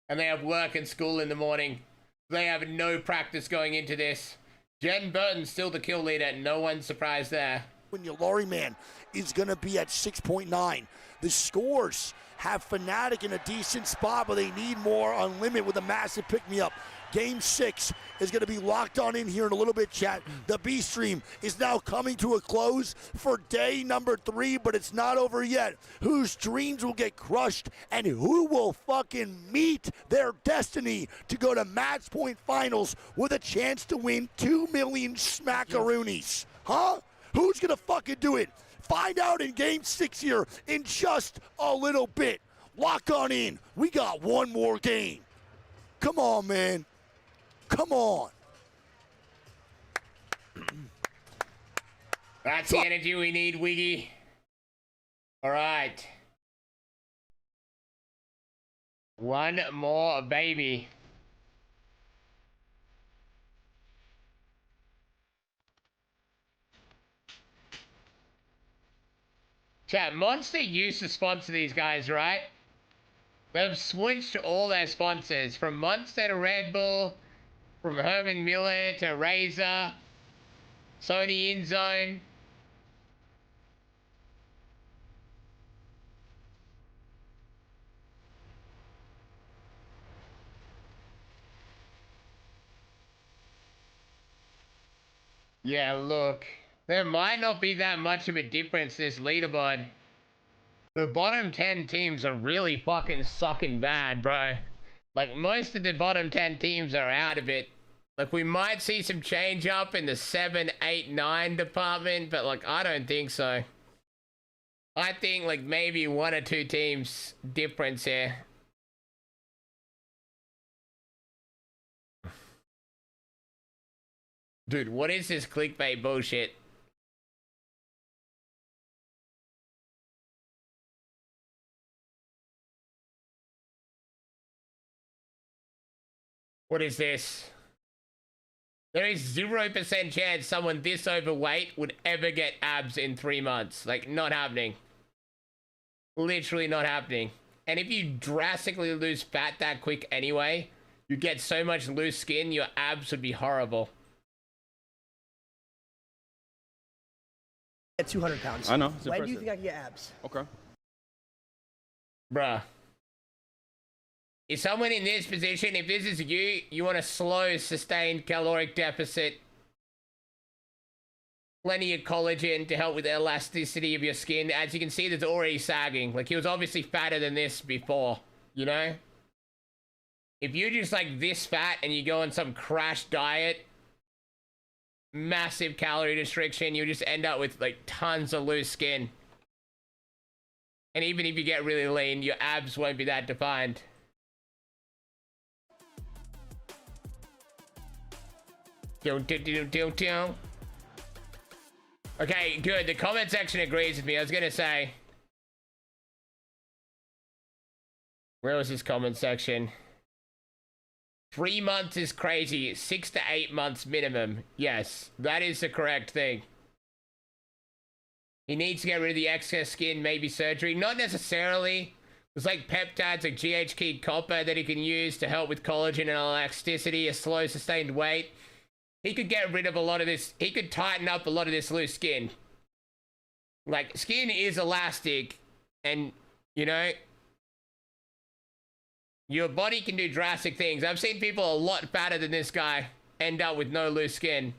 And they have work and school in the morning. They have no practice going into this. Jen Burton's still the kill leader. No one's surprised there. when your Laurie man is going to be at 6.9. The scores have Fnatic in a decent spot, but they need more on Limit with a massive pick-me-up. Game 6 is going to be locked on in here in a little bit, chat. The B stream is now coming to a close for day number 3, but it's not over yet. Whose dreams will get crushed and who will fucking meet their destiny to go to match point finals with a chance to win 2 million smackaroonies? Huh? Who's going to fucking do it? Find out in game 6 here in just a little bit. Lock on in. We got one more game. Come on, man. Come on. That's the energy we need, Wiggy. All right. One more, baby. Chat, Monster used to sponsor these guys, right? They've switched all their sponsors from Monster to Red Bull, from Herman Miller to Razer, Sony InZone. Yeah, look, there might not be that much of a difference this leaderboard. The bottom 10 teams are really fucking sucking bad, bro. Like, most of the bottom 10 teams are out of it. Like, we might see some change up in the 7, 8, 9 department, but, like, I don't think so. I think, like, maybe 1 or 2 teams difference here. Dude, what is this clickbait bullshit? What is this? There is 0% chance someone this overweight would ever get abs in 3 months. Like, not happening. Literally not happening. And if you drastically lose fat that quick anyway, you get so much loose skin, your abs would be horrible. At 200 pounds. I know. When do you think I can get abs? Okay. Bruh. If someone in this position, if this is you, you want a slow, sustained caloric deficit. Plenty of collagen to help with the elasticity of your skin. As you can see, there's already sagging. Like, he was obviously fatter than this before, you know? If you're just like this fat and you go on some crash diet, massive calorie restriction, you just end up with like tons of loose skin. And even if you get really lean, your abs won't be that defined. Okay, good. The comment section agrees with me. I was gonna say, where was this comment section? 3 months is crazy. 6 to 8 months minimum. Yes, that is the correct thing. He needs to get rid of the excess skin, maybe surgery. Not necessarily. There's like peptides like GHK copper that he can use to help with collagen and elasticity, a slow sustained weight. He could get rid of a lot of this. He could tighten up a lot of this loose skin. Like, skin is elastic and, you know, your body can do drastic things. I've seen people a lot fatter than this guy end up with no loose skin.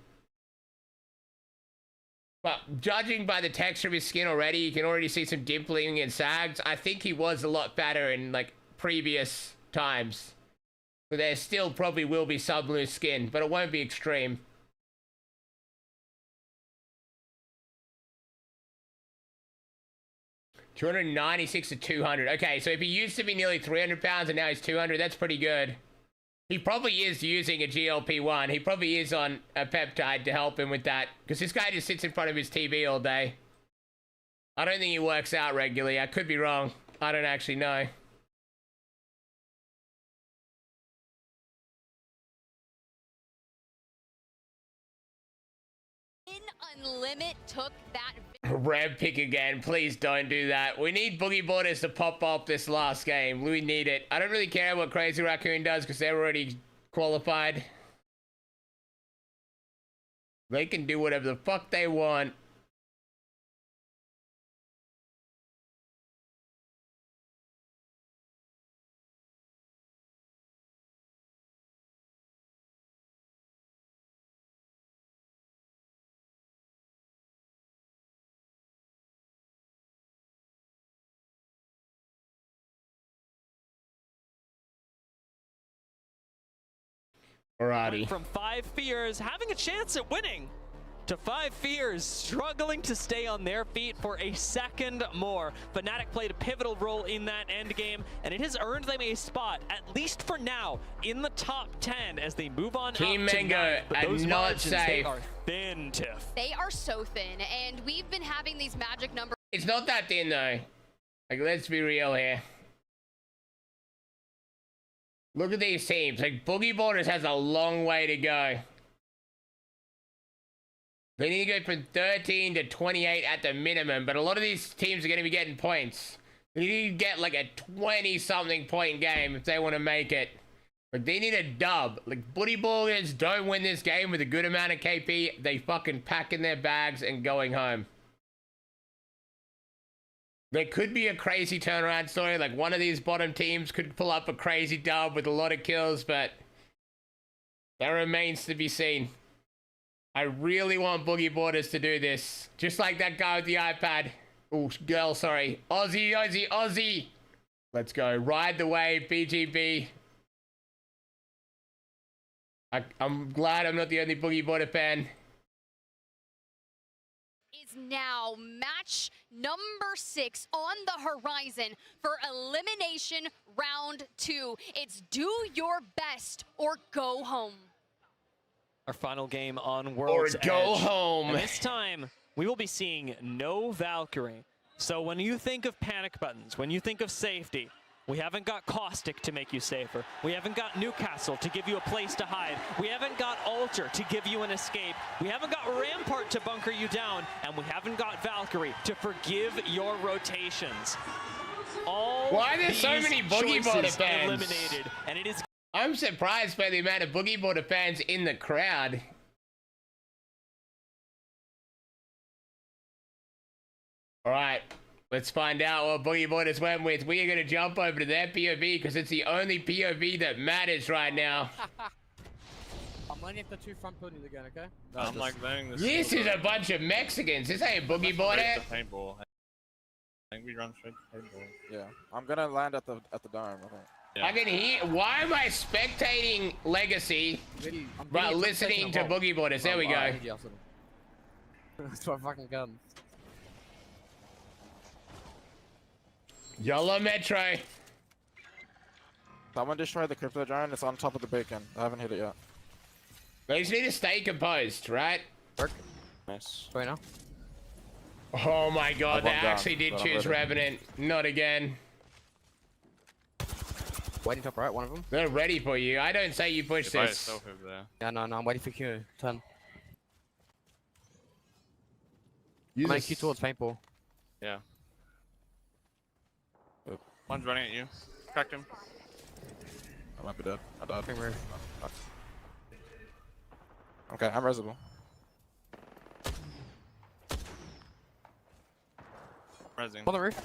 But judging by the texture of his skin already, you can already see some dimpling and sags. I think he was a lot fatter in, like, previous times. But there still probably will be some loose skin, but it won't be extreme. $296 to 200. Okay, so if he used to be nearly 300 pounds and now he's 200, that's pretty good. He probably is using a GLP-1. He probably is on a peptide to help him with that. Because this guy just sits in front of his TV all day. I don't think he works out regularly. I could be wrong. I don't actually know. Unlimit took that. Rev pick again. Please don't do that. We need Boogie Borders to pop up this last game. We need it. I don't really care what Crazy Raccoon does because they're already qualified. They can do whatever the fuck they want. Alrighty. From 5 Fears having a chance at winning to 5 Fears struggling to stay on their feet for a second more. Fnatic played a pivotal role in that end game, and it has earned them a spot, at least for now, in the top 10 as they move on Team up to Mango 9. But those are not margins, they safe. are thin, Tiff. They are so thin, and we've been having these magic numbers. It's not that thin though. Like, let's be real here. Look at these teams. Like, Boogie Borders has a long way to go. They need to go from 13 to 28 at the minimum, but a lot of these teams are going to be getting points. They need to get like a 20-something point game if they want to make it. Like, they need a dub. Like, Boogie Borders don't win this game with a good amount of KP. They fucking pack in their bags and going home. There could be a crazy turnaround story. Like, one of these bottom teams could pull up a crazy dub with a lot of kills, but that remains to be seen. I really want Boogie Borders to do this. Just like that guy with the iPad. Oh, girl, sorry. Aussie, Aussie, Aussie. Let's go. Ride the wave, BGB. I'm glad I'm not the only Boogie Border fan. Is now match number 6 on the horizon for elimination round 2. It's do your best or go home. Our final game on World's Edge. Or go home. And this time, we will be seeing no Valkyrie. So when you think of panic buttons, when you think of safety, we haven't got Caustic to make you safer. We haven't got Newcastle to give you a place to hide. We haven't got Alter to give you an escape. We haven't got Rampart to bunker you down. And we haven't got Valkyrie to forgive your rotations. All Why are there so many Boogie Border choices fans? eliminated, and it is I'm surprised by the amount of Boogie Border fans in the crowd. Alright, let's find out what Boogie Borders went with. We are going to jump over to their POV because it's the only POV that matters right now. I'm landing at the 2 front buildings again, okay? I'm like landing this. This is a bunch of Mexicans. This ain't Boogie Border. Paintball. I think we run straight to paintball. Yeah, I'm gonna land at the dome. I think. Yeah. I can hear. Why am I spectating Legacy but listening to Boogie Borders? There we go. That's my fucking gun. YOLO Metro. Someone destroyed the crypto drone. It's on top of the beacon. I haven't hit it yet. They just need to stay composed, right? Nice. Right now. Oh my god, they one down, actually did but I'm choose ready. Revenant. Not again. Waiting top right, one of them. They're ready for you. I don't say you push By this. itself over there. Yeah, no, I'm waiting for Q. Turn. Use I'm gonna this- Q towards paintball. Yeah. One's running at you. Cracked him. I might be dead. I died. Ping roof. Okay, I'm resible. Rezzing. On the roof.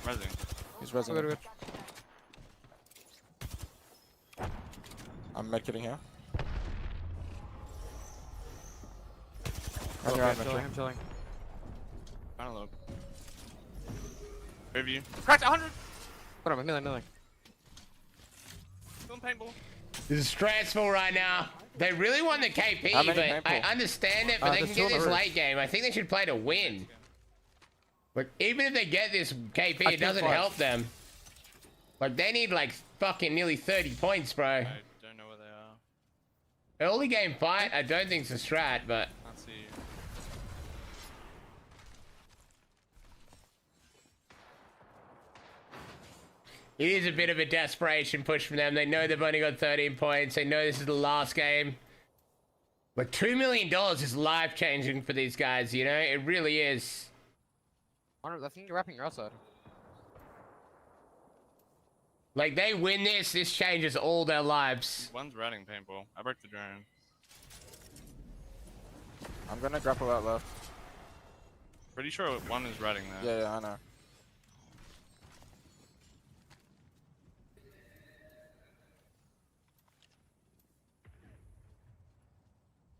Rezzing. He's resing. Good, good. I'm medkitting here. I'm On your right, chilling, Metro. I'm chilling. Final look. Review. Cracked 100! Hold on, milling. Doing paintball. This is stressful right now. They really want the KP, How but many I paintball? understand it, but they there's can two get on the this roof. late game. I think they should play to win. Like, even if they get this KP, I it doesn't can't help them. Like, they need, like, fucking nearly 30 points, bro. I don't know where they are. Early game fight, I don't think it's a strat, but... Can't see you. It is a bit of a desperation push from them. They know they've only got 13 points. They know this is the last game. Like, $2 million is life-changing for these guys, you know? It really is. I think you're wrapping your outside. Like, they win this, this changes all their lives. One's running paintball. I broke the drone. I'm gonna grapple out left. Pretty sure one is running there. Yeah, I know.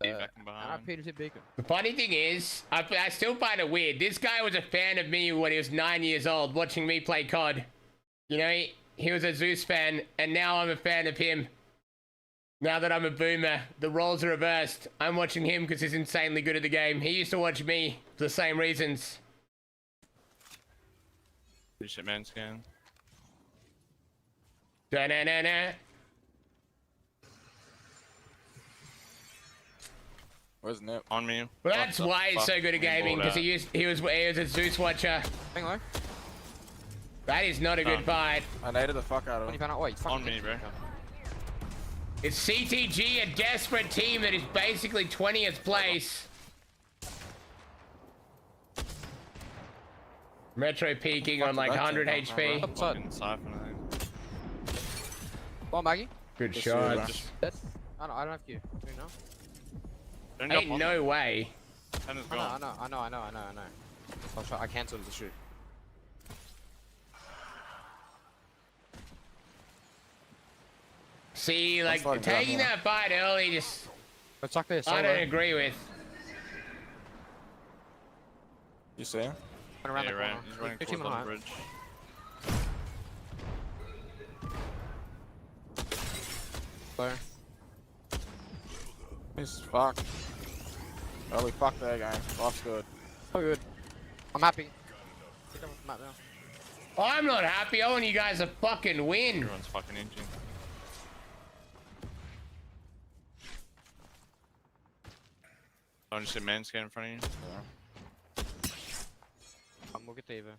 Back and behind. Peter's Beacon. The funny thing is, I still find it weird. This guy was a fan of me when he was 9 years old, watching me play COD. You know, he was a Zeus fan, and now I'm a fan of him. Now that I'm a boomer, the roles are reversed. I'm watching him because he's insanely good at the game. He used to watch me for the same reasons. Good shit, man. Scan. Da-na-na-na. Where's Nip? On me. Well, that's why he's so good at gaming, because he was a Zeus watcher. Hang low. That is not a good fight. I naded the fuck out of him. On me, bro. It's CTG, a desperate team that is basically 20th place. Metro peaking on like 100 HP. Come on, Maggie. Good shots. I don't have Q. Do you know? Ain't no way. I know. I cancelled the shoot. See, like, taking that fight early just... Let's chuck this. I don't agree with. You see him? Around the corner. He's running towards the bridge. Clear. He's fucked. Oh, we fucked that guy. Off's good. Oh, good. I'm happy. Pick up the map now. I'm not happy. I want you guys to fucking win. Everyone's fucking inching. Don't just hit man scan in front of you. We'll get the Eva.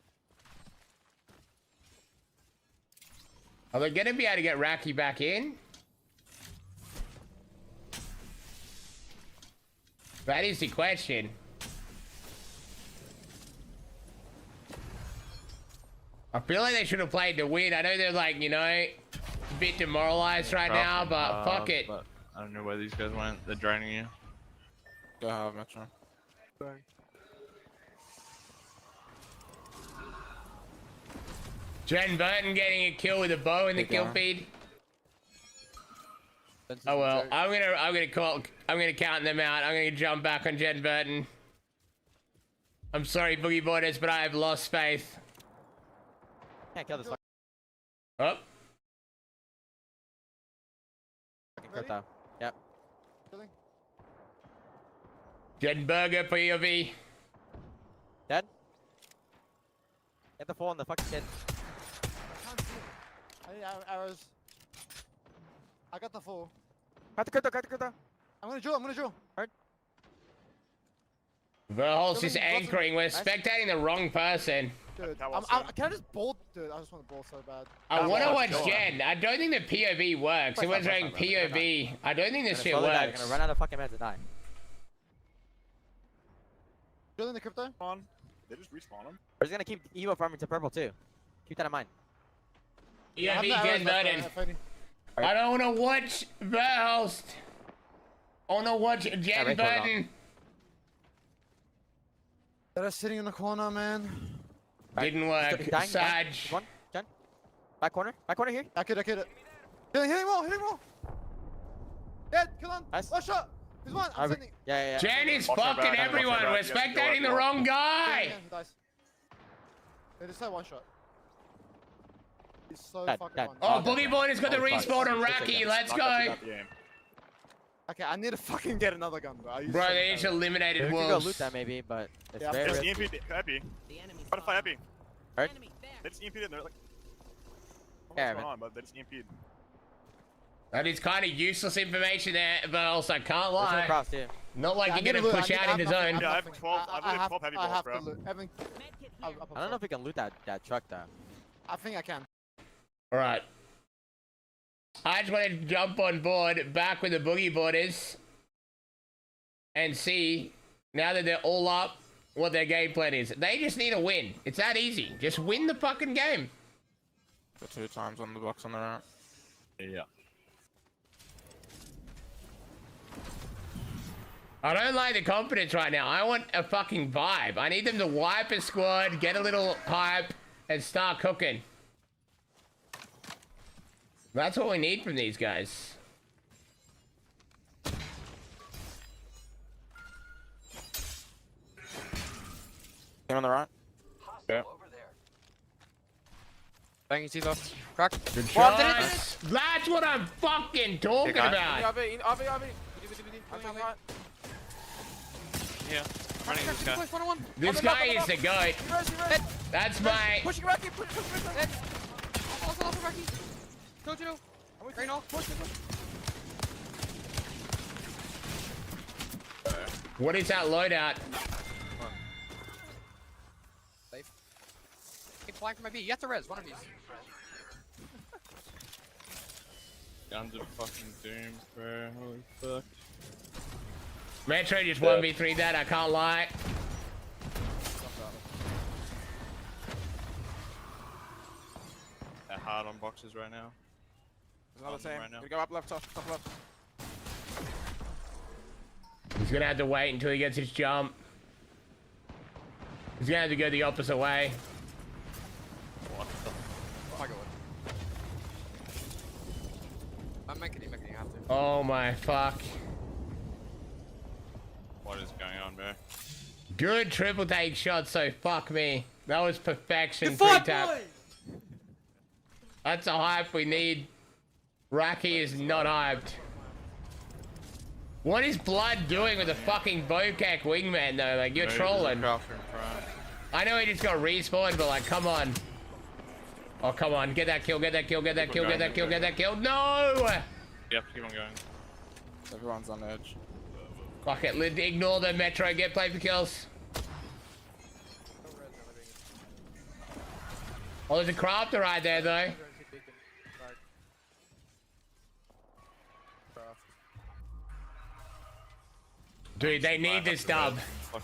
Are they gonna be able to get Raki back in? That is the question. I feel like they should have played to win. I know they're like, you know, a bit demoralized right now, but fuck it. But I don't know where these guys went. They're draining you. Go ahead, Metro. Jen Burton getting a kill with a bow in the kill feed. Oh well, I'm gonna count them out. I'm gonna jump back on Jen Burton. I'm sorry, Boogie Boarders, but I have lost faith. Can't kill this fucking. Oh. Fucking crypto. Yep. Jen Burger POV. Dead? Get the full on the fucking kid. I need arrows. I got the full. Got the crypto. I'm gonna drill. Hard. Verholz is anchoring. We're spectating the wrong person. Dude, can I just bolt? Dude, I just want to bolt so bad. I want to watch Jen. I don't think the POV works. It was saying POV. I don't think this shit works. You're gonna run out of fucking meds and die. Drilling the crypto? On. They just respawn him. We're just gonna keep Evo farming to purple too. Keep that in mind. POV Jen Burton. I don't want to watch Verholz. I want to watch Jen Burton. They're sitting in the corner, man. Didn't work. Sag. One, Jen. Back corner here. I could. Hitting more. Dead, kill him. Nice. One shot. He's one. I'm sending. Yeah. Jen is fucking everyone. We're spectating the wrong guy. They just had one shot. He's so Dead. fucking one. Oh, Boogie Boy has got the respawn on Raki. Let's go. Okay, I need to fucking get another gun, bro. Bro, they just eliminated We Wolves. could go loot that maybe, but it's very There's risky. EMP Epi. Try to fight Epi. Hurt? They just EMP'd in there. Like, Yeah, what's going on, but they just EMP'd. That is kind of useless information there, but also I can't lie. Across, yeah. Not like you're gonna push out in the zone. Yeah, I have 12. I have 12 heavy balls, bro. I don't know if we can loot that truck though. I think I can. Alright. I just want to jump on board back with the Boogie Boarders and see, now that they're all up, what their game plan is. They just need a win. It's that easy. Just win the fucking game. The 2 times on the box on the right. Yeah. I don't like the confidence right now. I want a fucking vibe. I need them to wipe a squad, get a little hype, and start cooking. That's what we need from these guys. Him on the right. Yeah. Bang, he's left. Crack. Good Well, shots. That's what I'm fucking talking about. Yeah. Running this guy. This guy is the goat. That's my. Pushing Rocky. Push. Also Rocky. Tojo. Reynold. Push. What is that loadout? Safe. Keep flying from my B. You have to res one of these. Guns of fucking dooms, bro. Holy fuck. Metro just 1v3 that, I can't lie. They're hard on boxes right now. There's another team. Right now. Gonna go up left, top left. He's gonna have to wait until he gets his jump. He's gonna have to go the opposite way. What the? Oh my god. I'm making it, you have to. Oh my fuck. What is going on, bro? Good triple take shot, so fuck me. That was perfection. Good fight, 3-tap. boy! That's a hype we need. Raki is not hyped. What is Blood doing with a fucking Bokek wingman though? Like, you're trolling. I know he just got respawned, but like, come on. Oh, come on. Get that kill, get that kill, get that kill, get that kill, get that kill. No! Yep, keep on going. Everyone's on edge. Fuck it, ignore the Metro, get play for kills. Oh, there's a crafter right there though. Dude, they need this dub.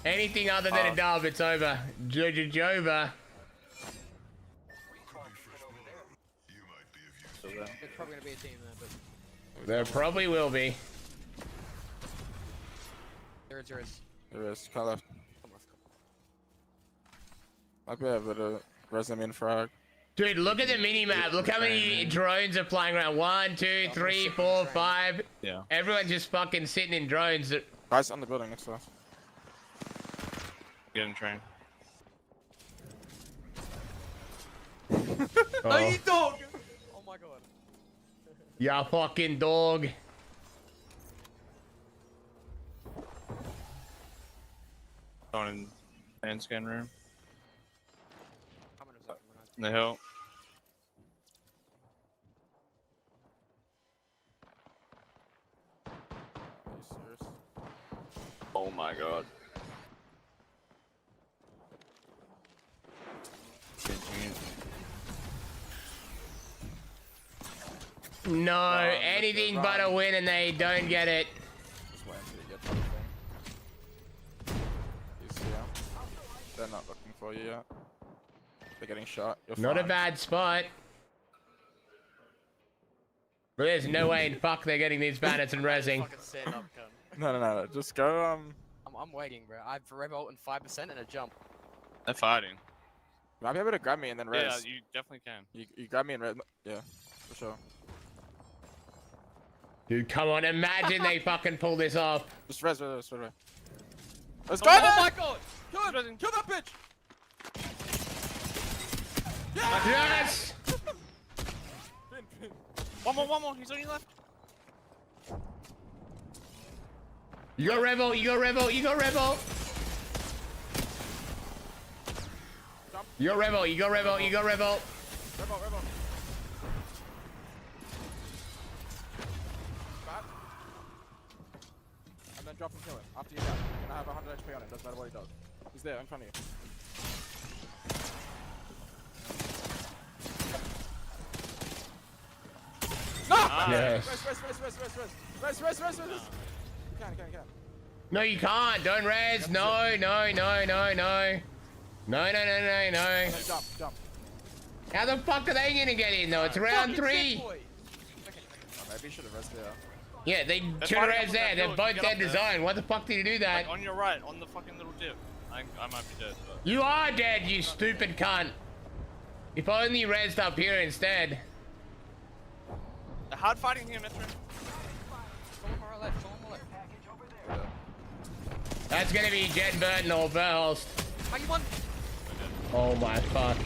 Anything other than a dub, it's over. Jova. It's probably gonna be a team there, but There probably will be. there is. There is. Cut left. Might be able to res them in frag. Dude, look at the mini-map. Look how many drones are flying around. 1, 2, 3, 4, 5. Yeah. Everyone's just fucking sitting in drones. Guys on the building next to us. Get in train. Oh, you dog! Oh my god. ya fucking dog. Going in man scan room. In the hill. Oh my god. No, anything but a win and they don't get it. Just wait until you get that thing. You see them? They're not looking for you yet. They're getting shot. You're Not a fine. bad spot. But there's no way in fuck they're getting these bandits and rezzing. No. Just go, I'm waiting, bro. I've revolt in 5% and a jump. They're fighting. You might be able to grab me and then res. Yeah, you definitely can. You grab me and res. Yeah, for sure. Dude, come on. Imagine they fucking pull this off. Just res. Let's go! Oh my god! Kill him! Kill that bitch! Yes! One more. He's on your left. You got Rebel, you got Rebel, you got Rebel! You got Rebel, you got Rebel, you got Rebel! Rebel. Back. And then drop and kill him. After you die. You're gonna have 100 HP on him. Doesn't matter what he does. He's there in front of you. No! Yes. Res. You can. No, you can't. Don't res. No. No. Jump. How the fuck are they gonna get in though? It's round 3. Maybe you should have rested there. Yeah, they should have res there. They're both dead to zone. What the fuck did you do that? Like on your right, on the fucking little dip. I might be dead. But... You are dead, you stupid cunt. If only you resed up here instead. They're hard fighting here, Metro. That's gonna be Jen Burton or Verhulst. Oh my fuck.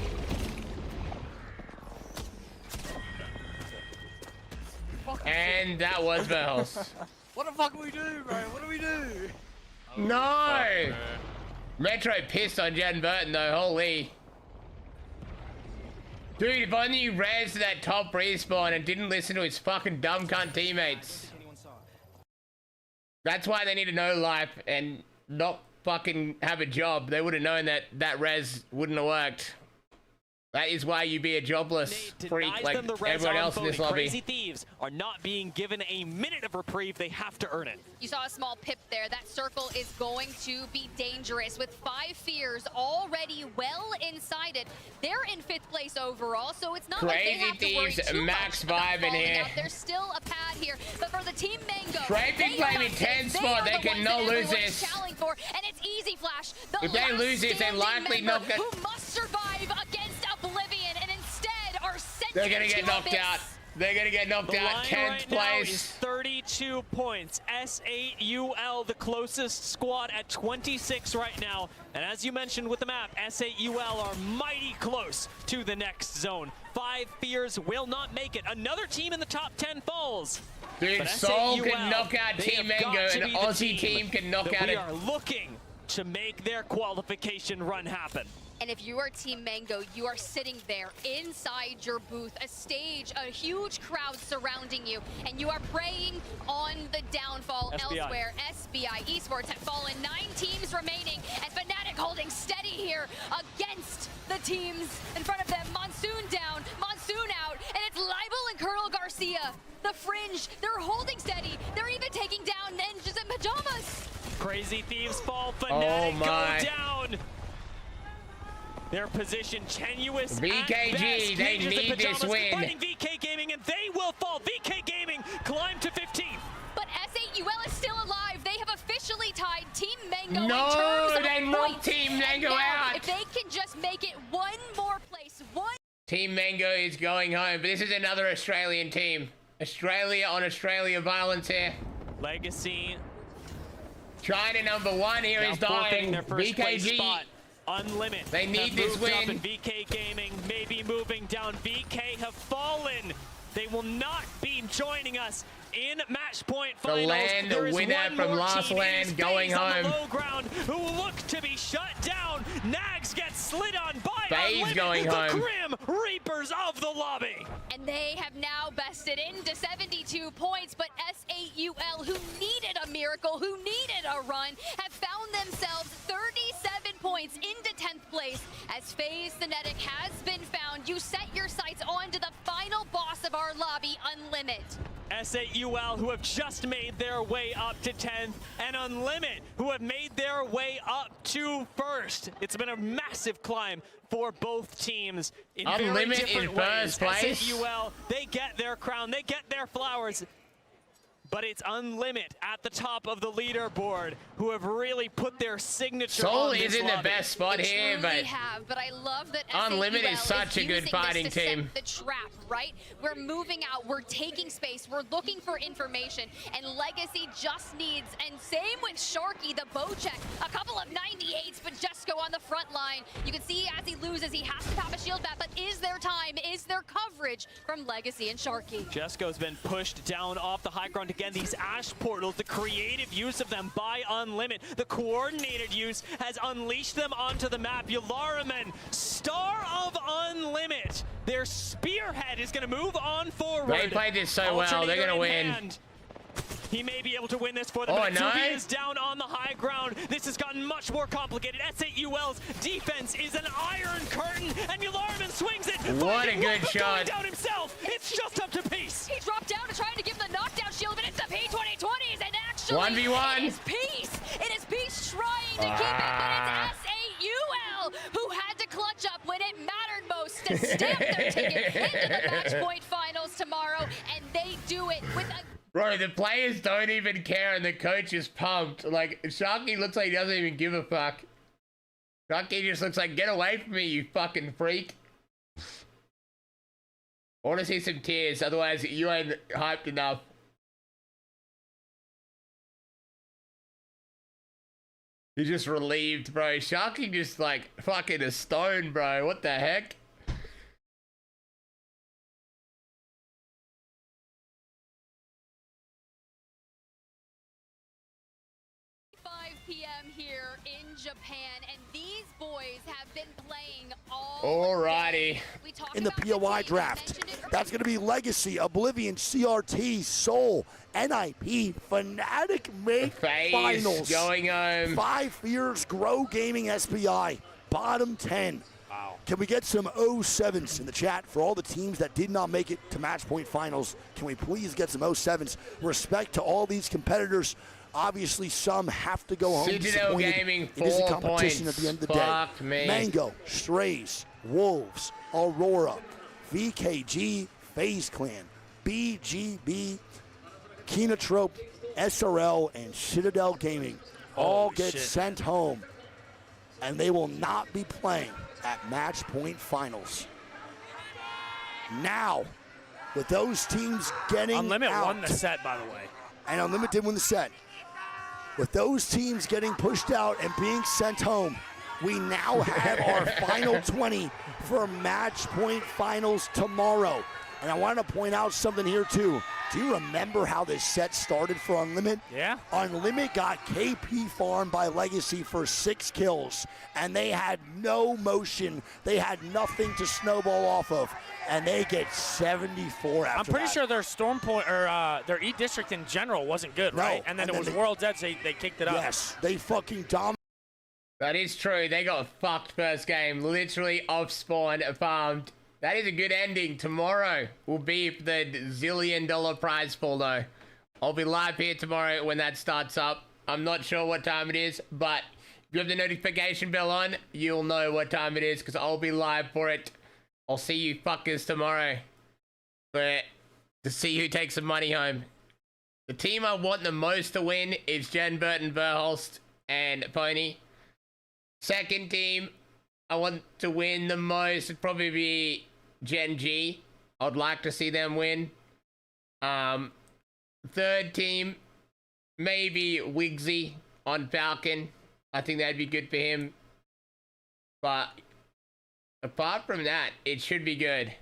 And that was Verhulst. What the fuck do we do, bro? What do we do? No! Metro pissed on Jen Burton though, holy. Dude, if only you res to that top respawn and didn't listen to his fucking dumb cunt teammates. That's why they need to know life and not fucking have a job. They would have known that that res wouldn't have worked. That is why you be a jobless freak like everyone else in this lobby. Crazy Thieves are not being given a minute of reprieve. They have to earn it. You saw a small pip there. That circle is going to be dangerous with 5 fears already well inside it. They're in 5th place overall, so it's not like they have to worry too max much vibe in here. There's still a pad here, but for the Team Mango, Trapping claiming 10 spot, they can no lose this. For, and it's easy flash. If they lose this, they likely not get. Who must survive against Oblivion, and instead are sent. They're gonna get knocked out. They're gonna get knocked out. 10th place. Is 32 points. S8UL, the closest squad at 26 right now. And as you mentioned with the map, S8UL are mighty close to the next zone. 5 fears will not make it. Another team in the top 10 falls. Dude, Seoul can knock out Team Mango, and an Aussie team can knock out it. We are looking to make their qualification run happen. And if you are Team Mango, you are sitting there inside your booth, a stage, a huge crowd surrounding you, and you are preying on the downfall elsewhere. SBI Esports have fallen, 9 teams remaining, and Fnatic holding steady here against the teams in front of them. Monsoon down, Monsoon out, and it's Libel and Colonel Garcia. The Fringe, they're holding steady. They're even taking down Ninjas in Pajamas. Crazy Thieves fall, Fnatic go down. Their position tenuous. VKG, they need this win. Fighting VK Gaming, and they will fall. VK Gaming climb to 15th. But S8UL is still alive. They have officially tied Team Mango No, in terms of they knocked points. Team Mango out. If they can just make it one more place, Team Mango is going home, but this is another Australian team. Australia on Australia violence here. Legacy. China #1 here is dying. Their first place VKG. spot. Unlimited. They need this moved up, win. and VK Gaming may be moving down. VK have fallen. They will not be joining us in match point finals. The land There is winner one from more Last team. Land It is going FaZe on home. the low ground who look to be shut down. Nags gets slid on by FaZe Unlimited, going the home. Grim Reapers of the lobby. and they have now bested into 72 points, but S8UL, who needed a miracle, who needed a run, have found themselves 37 points into 10th place as FaZe Fnatic has been found. You set your sights onto the final boss of our lobby, Unlimit. S8UL, who have just made their way up to 10th, and Unlimit, who have made their way up to 1st. It's been a massive climb for both teams in Unlimit very different in ways. first place. S8UL, they get their crown, they get their flowers. But it's Unlimit at the top of the leaderboard who have really put their signature Seoul on this is in the lobby. best spot They here, truly but have, but I love that Unlimited S8UL is such a good using fighting this to team. set the trap, right? We're moving out, we're taking space, we're looking for information, and Legacy just needs, and same with Sharky, the bow check, a couple of 98s, but Jesco on the front line. You can see as he loses, he has to pop a shield back, but is there time, is there coverage from Legacy and Sharky? Jesco's been pushed down off the high ground again. These Ash portals, the creative use of them by Unlimit, the coordinated use has unleashed them onto the map. Yularaman, star of Unlimit. Their spearhead is going to move on forward. they played this so well. They're going to win. Hand. He may be able to win this for them. Oh, but no. Tuvi is down on the high ground. This has gotten much more complicated. S8UL's defense is an iron curtain, and Yularaman swings it. What a good Going shot. down himself. It's just up to Peace. He dropped down to try to give the knockdown shield, but it's the P2020s, and actually 1v1. it is Peace. It is Peace trying to keep it, but it's S8UL who had to clutch up when it mattered most to stamp their ticket into the match point finals tomorrow, and they do it with a Bro, the players don't even care and the coach is pumped. Like, Sharky looks like he doesn't even give a fuck. Sharky just looks like, get away from me, you fucking freak. I want to see some tears, otherwise you ain't hyped enough. He's just relieved, bro. Sharky just like fucking a stone, bro. What the heck? p.m. here in Japan, and these boys have been playing all Alrighty. day. We talked In the about POI team, draft, mentioned it that's going to be Legacy, Oblivion, CRT, Soul, NIP, Fnatic make FaZe finals. going home. 5 years, Grow Gaming, SBI, bottom 10. Wow. Can we get some 07s in the chat for all the teams that did not make it to match point finals? Can we please get some 07s? Respect to all these competitors. Obviously, some have to go home Citadel disappointed. Gaming, It is a 4 competition points. at the end of the Fuck day. me. Mango, Strays, Wolves, Aurora, VKG, FaZe Clan, BGB, Kenotrope, SRL, and Citadel Gaming all Holy get shit. sent home, and they will not be playing at match point finals. Now, with those teams getting Unlimited out, won the set, by the way. and Unlimited did win the set. With those teams getting pushed out and being sent home, we now have our final 20 for match point finals tomorrow. And I want to point out something here too. Do you remember how this set started for Unlimited? Yeah. Unlimited got KP farmed by Legacy for 6 kills, and they had no motion. They had nothing to snowball off of, and they get 74 after I'm pretty that. sure their Storm Point or their E District in general wasn't good, No, right? And then and it was then World's Edge. They kicked it up. Yes, they fucking dominated. That is true. They got fucked first game. Literally off spawn, farmed. That is a good ending. Tomorrow will be the $1 zillion prize pool, though. I'll be live here tomorrow when that starts up. I'm not sure what time it is, but if you have the notification bell on, you'll know what time it is, because I'll be live for it. I'll see you fuckers tomorrow to see who takes some money home. The team I want the most to win is Jen Burton, Verholst, and Pony. Second team I want to win the most would probably be Gen G. I'd like to see them win. Third team, maybe Wigsy on Falcon. I think that'd be good for him. But apart from that, it should be good.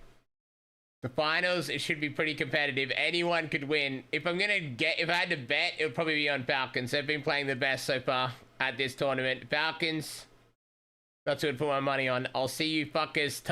The finals, it should be pretty competitive. Anyone could win. If I had to bet, it would probably be on Falcons. They've been playing the best so far at this tournament. Falcons, that's what I'd put my money on. I'll see you fuckers tomorrow.